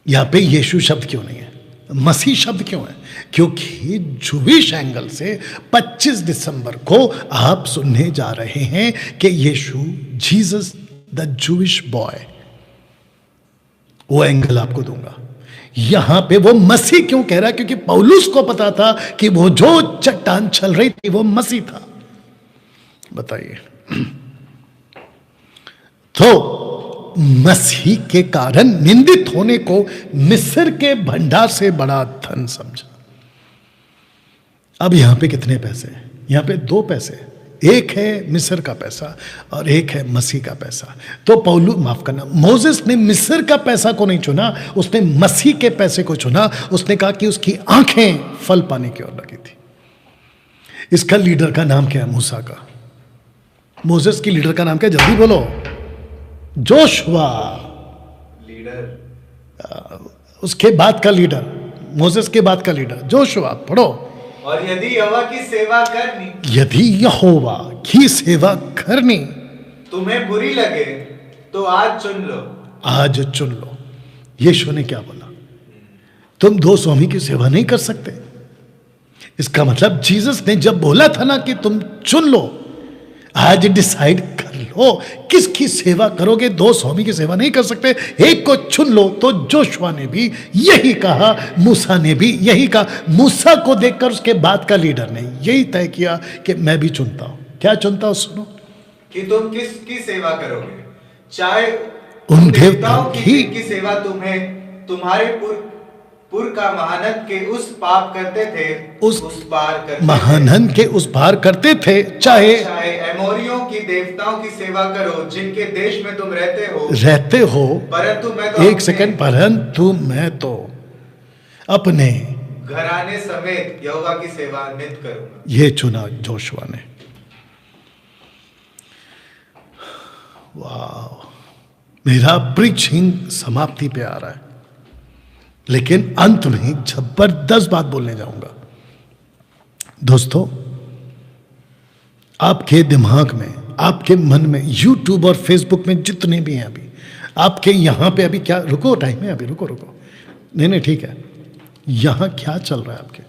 यहां पे यीशु शब्द क्यों नहीं है? मसीह शब्द क्यों है? क्योंकि जूविश एंगल से 25 दिसंबर को आप सुनने जा रहे हैं कि यीशु, जीसस द जूविश बॉय, वो एंगल आपको दूंगा। यहां पे वो मसीह क्यों कह रहा है? क्योंकि पौलुस को पता था कि वो जो चट्टान चल रही थी वो मसीह था। बताइए। तो मसीह के कारण निंदित होने को मिस्र के भंडार से बड़ा धन समझा। अब यहां पे कितने पैसे हैं? यहां पे 2 पैसे, एक है मिस्र का पैसा और एक है मसीह का पैसा। तो पौलुस, माफ करना, मोसेस ने मिस्र का पैसा को नहीं चुना, उसने मसीह के पैसे को चुना। उसने कहा कि उसकी आंखें फल पाने की ओर लगी थी। इसका लीडर का नाम क्या है? मूसा का। मोसेस की लीडर का नाम क्या? जल्दी बोलो। जोशुआ। लीडर। उसके बाद का लीडर, मोसेस के बाद का लीडर जोशुआ। पढ़ो। और यदि यहोवा की सेवा करनी, यदि यहोवा की सेवा करनी तुम्हें बुरी लगे तो आज चुन लो। आज चुन लो। यीशु ने क्या बोला? तुम 2 स्वामी की सेवा नहीं कर सकते। इसका मतलब जीसस ने जब बोला था ना कि तुम चुन लो, आज डिसाइड कर लो, किसकी सेवा करोगे? दो स्वामी की सेवा नहीं कर सकते, एक को चुन लो। तो जोशुआ ने भी यही कहा, मूसा ने भी यही कहा। मूसा को देखकर उसके बाद का लीडर ने यही तय किया कि मैं भी चुनता हूं। क्या चुनता हूं? सुनो, कि तुम किसकी सेवा करोगे, चाहे उन देवताओं की सेवा तुम्हारे पुर का महानद के उस पार करते थे, उस पार करते महानद के उस पार करते थे, चाहे एमोरियों की देवताओं की सेवा करो जिनके देश में तुम रहते हो। परंतु मैं तो, एक सेकंड, परंतु मैं तो अपने घराने समेत यहोवा की सेवा नित करूंगा। ये चुना जोशुआ ने। वाह, मेरा प्रीचिंग समाप्ति पे आ रहा है, लेकिन अंत में जबरदस्त बात बोलने जाऊंगा। दोस्तों, आपके दिमाग में, आपके मन में, YouTube और Facebook में जितने भी हैं अभी, आपके यहां पे अभी क्या, रुको, टाइम है अभी, रुको, नहीं ठीक है, यहां क्या चल रहा है? आपके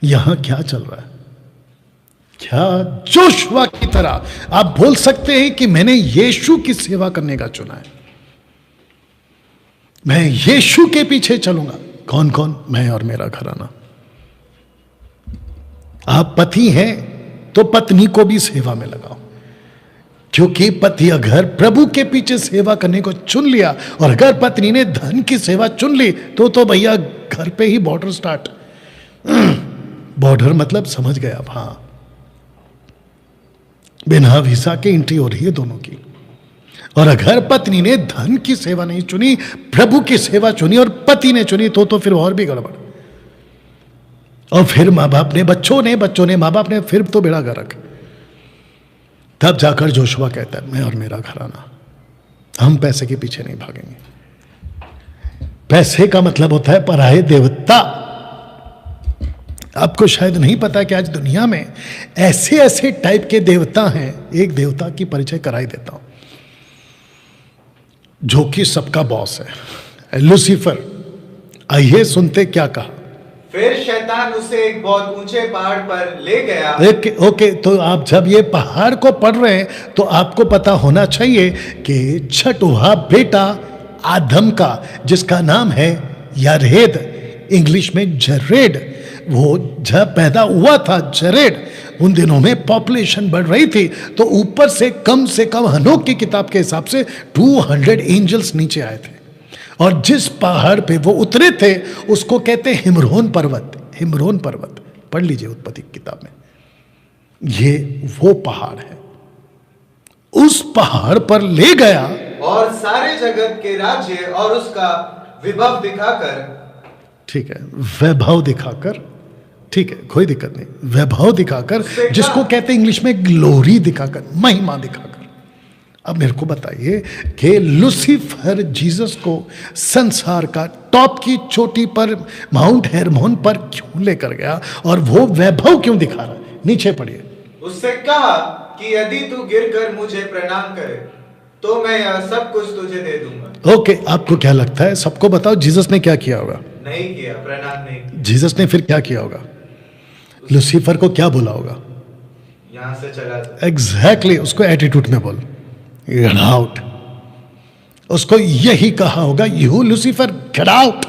यहां क्या चल रहा है? क्या जोशुआ की तरह आप बोल सकते हैं कि मैंने यीशु की सेवा करने का चुना है, मैं यीशु के पीछे चलूंगा? कौन कौन? मैं और मेरा घराना। आप पति हैं तो पत्नी को भी सेवा में लगाओ, क्योंकि पति अगर प्रभु के पीछे सेवा करने को चुन लिया और अगर पत्नी ने धन की सेवा चुन ली तो भैया घर पे ही बॉर्डर स्टार्ट। बॉर्डर मतलब समझ गए आप? हाँ, बिना वीजा के एंट्री हो रही है दोनों की। और अगर पत्नी ने धन की सेवा नहीं चुनी, प्रभु की सेवा चुनी और पति ने चुनी तो फिर और भी गड़बड़। और फिर माँ बाप ने, बच्चों ने माँ बाप ने, फिर तो बेड़ा गर्क। तब जाकर जोशुआ कहता है, मैं और मेरा घराना, हम पैसे के पीछे नहीं भागेंगे। पैसे का मतलब होता है पराये देवता। आपको शायद नहीं पता कि आज दुनिया में ऐसे ऐसे टाइप के देवता हैं। एक देवता की परिचय कराई देता हूं जो कि सबका बॉस है, लूसीफर। आइए सुनते क्या कहा। फिर शैतान उसे एक बहुत ऊंचे पहाड़ पर ले गया। ओके, तो आप जब ये पहाड़ को पढ़ रहे हैं तो आपको पता होना चाहिए कि छठवां बेटा आदम का, जिसका नाम है यारेद, इंग्लिश में जरेड, वो जब पैदा हुआ था जरेड, उन दिनों में पॉपुलेशन बढ़ रही थी, तो ऊपर से कम हनोक की किताब के हिसाब से 200 एंजल्स नीचे आए थे। और जिस पहाड़ पे वो उतरे थे उसको कहते हैं हिमरोन पर्वत। हिमरोन पर्वत पढ़ लीजिए उत्पत्ति की किताब में, ये वो पहाड़ है। उस पहाड़ पर ले गया और सारे जगत के राज्य और उसका विभव दिखाकर, ठीक है, वैभव दिखाकर, ठीक है, कोई दिक्कत नहीं, वैभव दिखाकर, जिसको कहते हैं इंग्लिश में ग्लोरी दिखाकर, महिमा दिखाकर। अब मेरे को बताइए कि लूसीफर जीसस को संसार का टॉप की चोटी पर, माउंट हेरमोन पर क्यों लेकर गया और वो वैभव क्यों दिखा रहा है? नीचे पढ़िए। उससे कहा कि यदि तू गिरकर मुझे प्रणाम करे तो मैं यह सब कुछ तुझे दे दूंगा। ओके, आपको क्या लगता है? सबको बताओ, जीसस ने क्या किया होगा? नहीं किया, प्रणाम नहीं किया। जीसस ने फिर क्या किया होगा? लूसीफर को क्या बोला होगा? यहां से चला जा। एग्जैक्टली, उसको एटीट्यूड में बोल, गेट आउट। उसको यही कहा होगा, यू लूसीफर गेट आउट,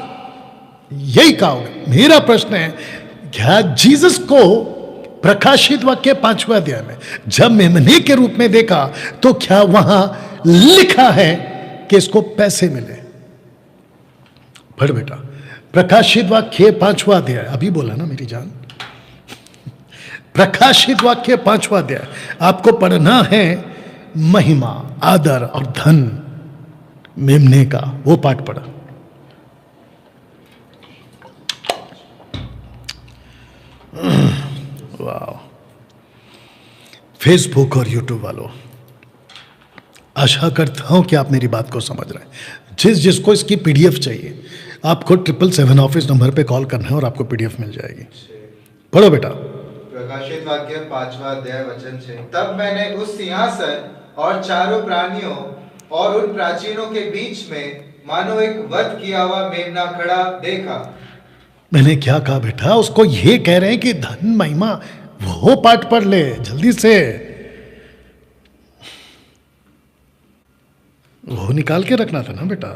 यही कहा होगा। मेरा प्रश्न है, क्या जीसस को प्रकाशित वाक्य 5वें अध्याय में जब मेमने के रूप में देखा तो क्या वहां लिखा है कि इसको पैसे मिले? पढ़ बेटा, प्रकाशित वाक्य 5वां अध्याय, अभी बोला ना मेरी जान, प्रकाशित वाक्य 5वां अध्याय आपको पढ़ना है। महिमा, आदर और धन मेमने का वो पाठ पढ़ा। वाह, फेसबुक और यूट्यूब वालों, आशा करता हूं कि आप मेरी बात को समझ रहे हैं। जिसको इसकी पीडीएफ चाहिए, आपको 777 ऑफिस नंबर पे कॉल करना है और आपको पीडीएफ मिल जाएगी। पढ़ो बेटा। प्रकाशित वाक्य 5वां अध्याय वचन 6। तब मैंने उस सिंहासन और चारों प्राणियों और उन प्राचीनों के बीच में मानो एक वध किया हुआ मेमना खड़ा देखा। मैंने क्या कहा बेटा? उसको ये कह रहे हैं कि धन महिमा, वो पाठ पढ़ ले जल्दी से। वो निकाल के रखना था ना बेटा।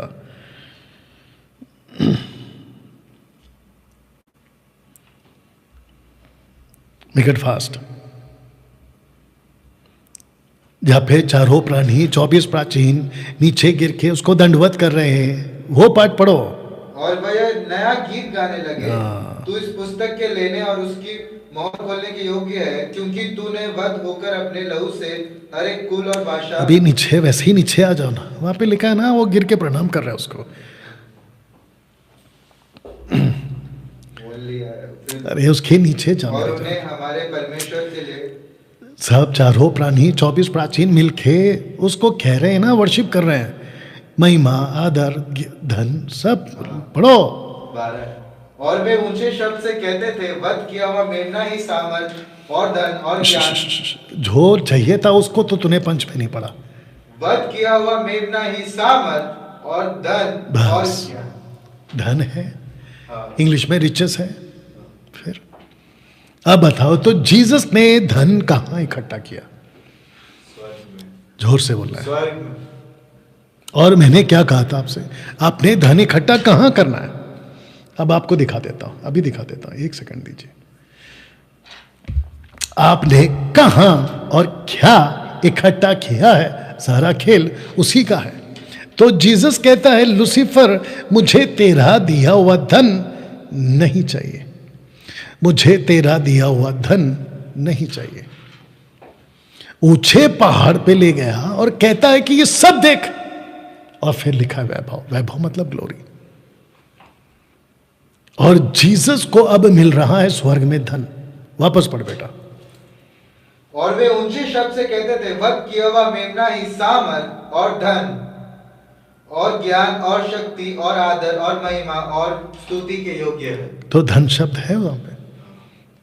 Make it fast. जहां पे चारों प्राणी 24 प्राचीन नीचे गिर के उसको दंडवत कर रहे हैं, वो पाठ पढ़ो। और वह नया गीत गाने लगे, तू इस पुस्तक के लेने और उसकी मोहर खोलने के योग्य है, क्योंकि तूने वध होकर अपने लहू से हर एक कुल और भाषा। अभी नीचे, वैसे ही नीचे आ जाओ ना, वहां पे लिखा है ना, वो गिर के प्रणाम कर रहा है उसको। अरे उसके नीचे जाओ। और उन्हें हमारे परमेश्वर के लिए सब चारों प्राणी 24 प्राचीन मिलके उसको कह रहे हैं ना, वर्शिप कर रहे हैं। महिमा, आदर, धन सब पढ़ो। 12 और वे ऊंचे शब्द से कहते थे, वध किया हुआ मेमना ही सामर्थ और धन और ज्ञान। जो चाहिए था उसको तो तूने पंच में नहीं पढ़ा। वध किया हुआ मेमना ही सामर्थ और धन और ज्ञान। धन है, इंग्लिश में रिचेस है। फिर अब बताओ तो जीसस ने धन कहां इकट्ठा किया? जोर से बोल रहा है। और मैंने क्या कहा था आपसे? आपने धन इकट्ठा कहां करना है? अब आपको दिखा देता हूं, अभी दिखा देता हूं, एक सेकंड दीजिए। आपने कहां और क्या इकट्ठा किया है, सारा खेल उसी का है। तो जीसस कहता है, लूसीफर मुझे तेरा दिया हुआ धन नहीं चाहिए, मुझे तेरा दिया हुआ धन नहीं चाहिए। ऊंचे पहाड़ पे ले गया और कहता है कि ये सब देख। और फिर लिखा वैभव, वैभव मतलब ग्लोरी। और जीसस को अब मिल रहा है स्वर्ग में धन। वापस पढ़ बेटा। और वे ऊंचे शब्द से कहते थे, वध किया हुआ मेमना ही सामर्थ और धन और ज्ञान और शक्ति और आदर और महिमा और स्तुति के योग्य है। तो धन शब्द है वहां पे।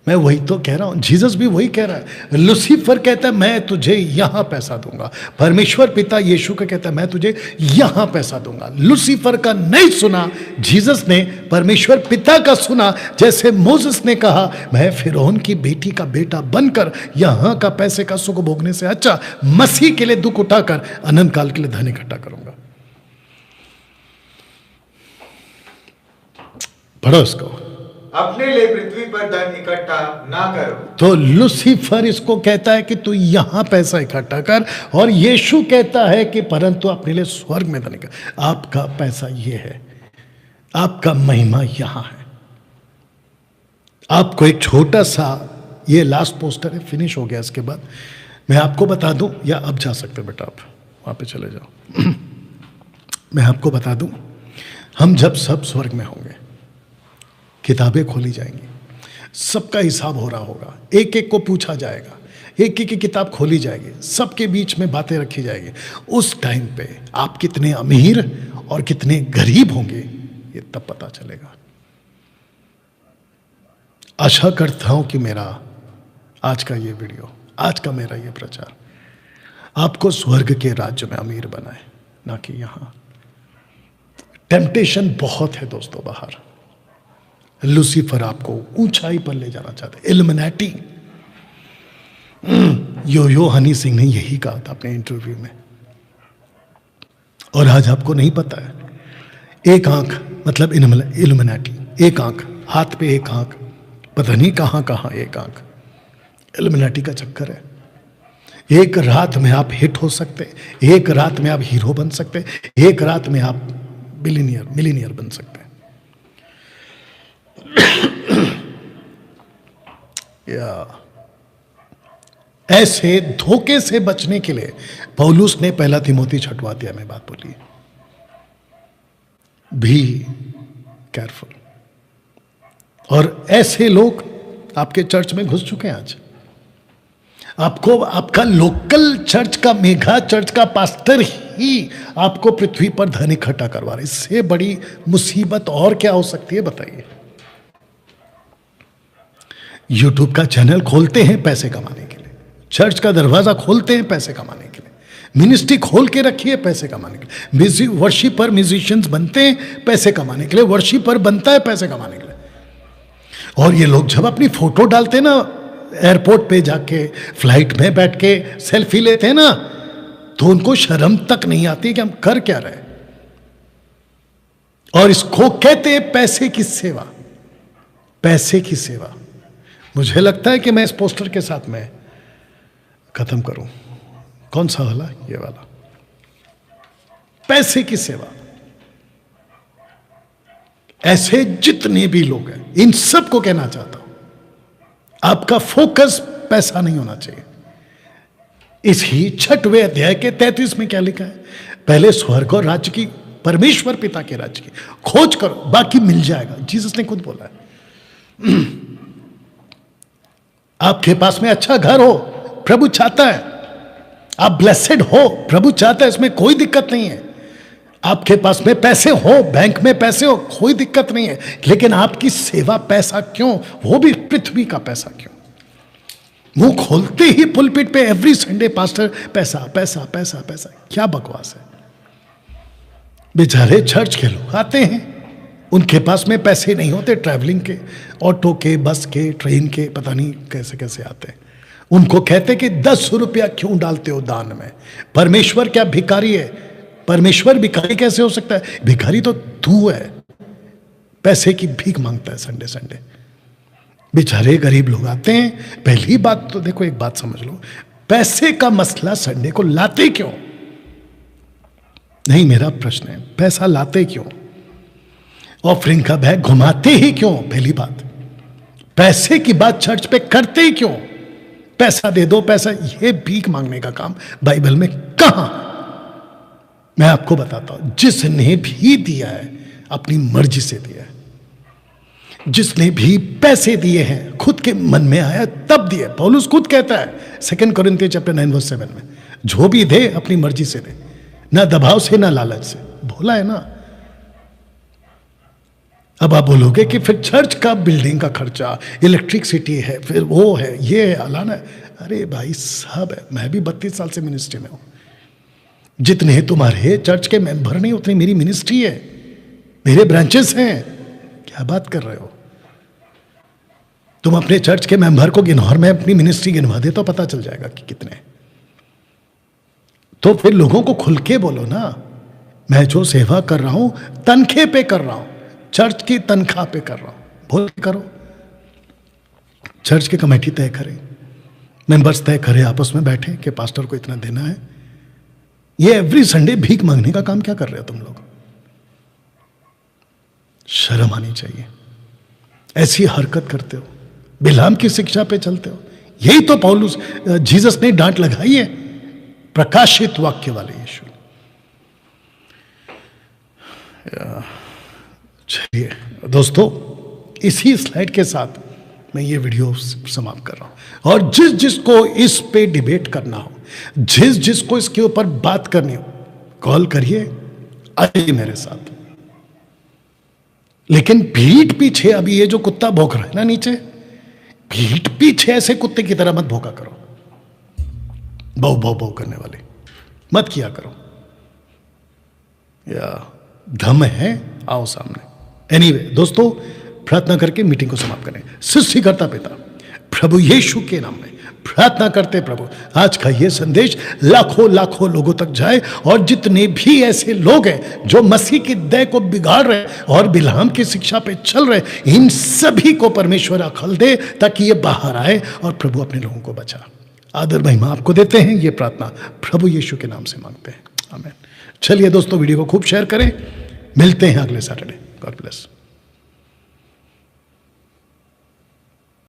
मैं वही तो कह रहा हूं, जीसस भी वही कह रहा है। लूसीफर कहता है मैं तुझे यहां पैसा दूंगा, परमेश्वर पिता यीशु का कहता है मैं तुझे यहां पैसा दूंगा। लूसीफर का नहीं सुना, जीसस ने परमेश्वर पिता का सुना। जैसे मोसेस ने कहा, मैं फिरौन की बेटी का बेटा बनकर यहां का पैसे का सुख भोगने से अच्छा मसीह के लिए दुख उठाकर अनंत काल के लिए धन इकट्ठा करूंगा। पढ़ो इसको। अपने लिए पृथ्वी पर धन इकट्ठा ना करो। तो लूसीफर इसको कहता है कि तू यहां पैसा इकट्ठा कर, और यीशु कहता है कि परंतु अपने लिए स्वर्ग में धन इकट्ठा। आपका पैसा ये है, आपका महिमा यहां है। आपको एक छोटा सा, ये लास्ट पोस्टर है, फिनिश हो गया। इसके बाद मैं आपको बता दूं, या अब जा सकते बेटा, आप वहां पे चले जाओ। मैं आपको बता दूं, हम जब सब स्वर्ग में होंगे, किताबें खोली जाएंगी, सबका हिसाब हो रहा होगा, एक एक को पूछा जाएगा, एक एक की किताब खोली जाएगी, सबके बीच में बातें रखी जाएगी। उस टाइम पे आप कितने अमीर और कितने गरीब होंगे ये तब पता चलेगा। आशा करता हूं कि मेरा आज का ये वीडियो, आज का मेरा ये प्रचार आपको स्वर्ग के राज्य में अमीर बनाए, ना कि यहां। टेम्पटेशन बहुत है दोस्तों बाहर। लूसीफर आपको ऊंचाई पर ले जाना चाहता है, इल्यूमिनेटी। यो हनी सिंह ने यही कहा था अपने इंटरव्यू में। और आज आपको नहीं पता है, एक आंख मतलब इल्यूमिनेटी, एक आंख, हाथ पे एक आंख, पता नहीं कहां कहां एक आंख। इल्यूमिनेटी का चक्कर है। एक रात में आप हिट हो सकते, एक रात में आप हीरो बन सकते, एक रात में आप मिलीनियर बन सकते हैं। या ऐसे धोखे से बचने के लिए पौलुस ने पहला तिमोथी 6वां अध्याय में बात बोली, बी केयरफुल। और ऐसे लोग आपके चर्च में घुस चुके हैं। आज आपको आपका लोकल चर्च का, मेगा चर्च का पास्टर ही आपको पृथ्वी पर धन इकट्ठा करवा रहे। इससे बड़ी मुसीबत और क्या हो सकती है बताइए। यूट्यूब का चैनल खोलते हैं पैसे कमाने के लिए, चर्च का दरवाजा खोलते हैं पैसे कमाने के लिए, मिनिस्ट्री खोल के रखी है पैसे कमाने के लिए, वर्शिपर म्यूजिशियंस बनते हैं पैसे कमाने के लिए, वर्शिपर बनता है पैसे कमाने के लिए। और ये लोग जब अपनी फोटो डालते हैं ना, एयरपोर्ट पे जाके फ्लाइट में बैठ के सेल्फी लेते हैं ना, तो उनको शर्म तक नहीं आती कि हम कर क्या रहे। और इसको कहते हैं पैसे की सेवा। पैसे की सेवा। मुझे लगता है कि मैं इस पोस्टर के साथ में खत्म करूं। कौन सा वाला? ये वाला, पैसे की सेवा। ऐसे जितने भी लोग हैं, इन सबको कहना चाहता हूं, आपका फोकस पैसा नहीं होना चाहिए। इसी 6वें अध्याय के 33 में क्या लिखा है? पहले स्वर्ग और राज्य की, परमेश्वर पिता के राज्य की खोज करो, बाकी मिल जाएगा। जीसस ने खुद बोला है। आपके पास में अच्छा घर हो, प्रभु चाहता है। आप ब्लेसेड हो, प्रभु चाहता है, इसमें कोई दिक्कत नहीं है। आपके पास में पैसे हो, बैंक में पैसे हो, कोई दिक्कत नहीं है। लेकिन आपकी सेवा पैसा क्यों? वो भी पृथ्वी का पैसा क्यों? मुंह खोलते ही पुलपिट पे एवरी संडे पास्टर पैसा पैसा पैसा पैसा। क्या बकवास है। बेचारे चर्च के लोग आते हैं, उनके पास में पैसे नहीं होते ट्रैवलिंग के, ऑटो के, बस के, ट्रेन के, पता नहीं कैसे कैसे आते हैं। उनको कहते कि 10 रुपया क्यों डालते हो दान में? परमेश्वर क्या भिखारी है? परमेश्वर भिखारी कैसे हो सकता है? भिखारी तो तू है, पैसे की भीख मांगता है संडे संडे। बेचारे गरीब लोग आते हैं। पहली बात तो देखो, एक बात समझ लो, पैसे का मसला संडे को लाते क्यों? नहीं, मेरा प्रश्न है, पैसा लाते क्यों? ऑफरिंग का बैग घुमाते ही क्यों? पहली बात। पैसे की बात चर्च पे करते ही क्यों? पैसा दे दो, पैसा, ये भीख मांगने का काम बाइबल में कहां? मैं आपको बताता हूं, जिसने भी दिया है अपनी मर्जी से दिया है। जिसने भी पैसे दिए हैं खुद के मन में आया तब दिए। पौलुस खुद कहता है 2 कोरिन्थियों चैप्टर 9:7 में, जो भी दे अपनी मर्जी से दे, ना दबाव से ना लालच से। बोला है ना। अब आप बोलोगे कि फिर चर्च का बिल्डिंग का खर्चा, इलेक्ट्रिसिटी है, फिर वो है, ये है, अलाना है। अरे भाई सब है। मैं भी 32 साल से मिनिस्ट्री में हूं। जितने तुम्हारे चर्च के मेंबर नहीं उतनी मेरी मिनिस्ट्री है, मेरे ब्रांचेस हैं। क्या बात कर रहे हो? तुम अपने चर्च के मेंबर को गिनो और मैं अपनी मिनिस्ट्री गिनवा दे तो पता चल जाएगा कि कितने। तो फिर लोगों को खुल के बोलो ना, मैं जो सेवा कर रहा हूं तनखे पे कर रहा हूं, चर्च की तनख्वाह पे कर रहा हूं। बोल के करो। चर्च की कमेटी तय करे, मेंबर्स तय करे, आपस में बैठे कि पास्टर को इतना देना है। ये एवरी संडे भीख मांगने का काम क्या कर रहे हो तुम लोग? शर्म आनी चाहिए। ऐसी हरकत करते हो, बिलाम की शिक्षा पे चलते हो। यही तो पौलुस, जीसस ने डांट लगाई है, प्रकाशित वाक्य वाले यीशु। चलिए दोस्तों, इसी स्लाइड के साथ मैं ये वीडियो समाप्त कर रहा हूं। और जिस जिसको इस पे डिबेट करना हो, जिस जिसको इसके ऊपर बात करनी हो, कॉल करिए, आइए मेरे साथ। लेकिन पीठ पीछे अभी ये जो कुत्ता भौंक रहा है ना नीचे, पीठ पीछे ऐसे कुत्ते की तरह मत भौंका करो। बहु बहु बहु करने वाले मत किया करो। या धम है, आओ सामने। एनीवे दोस्तों, प्रार्थना करके मीटिंग को समाप्त करें। सृष्टिकर्ता पिता प्रभु यीशु के नाम में प्रार्थना करते प्रभु, आज का ये संदेश लाखों लाखों लोगों तक जाए। और जितने भी ऐसे लोग हैं जो मसीह की दया को बिगाड़ रहे और बिलाम की शिक्षा पे चल रहे, इन सभी को परमेश्वर अकल दे ताकि ये बाहर आए और प्रभु अपने लोगों को बचा। आदर महिमा आपको देते हैं। ये प्रार्थना प्रभु यीशु के नाम से मांगते हैं, आमीन। चलिए दोस्तों, वीडियो को खूब शेयर करें। मिलते हैं अगले सैटरडे। God bless.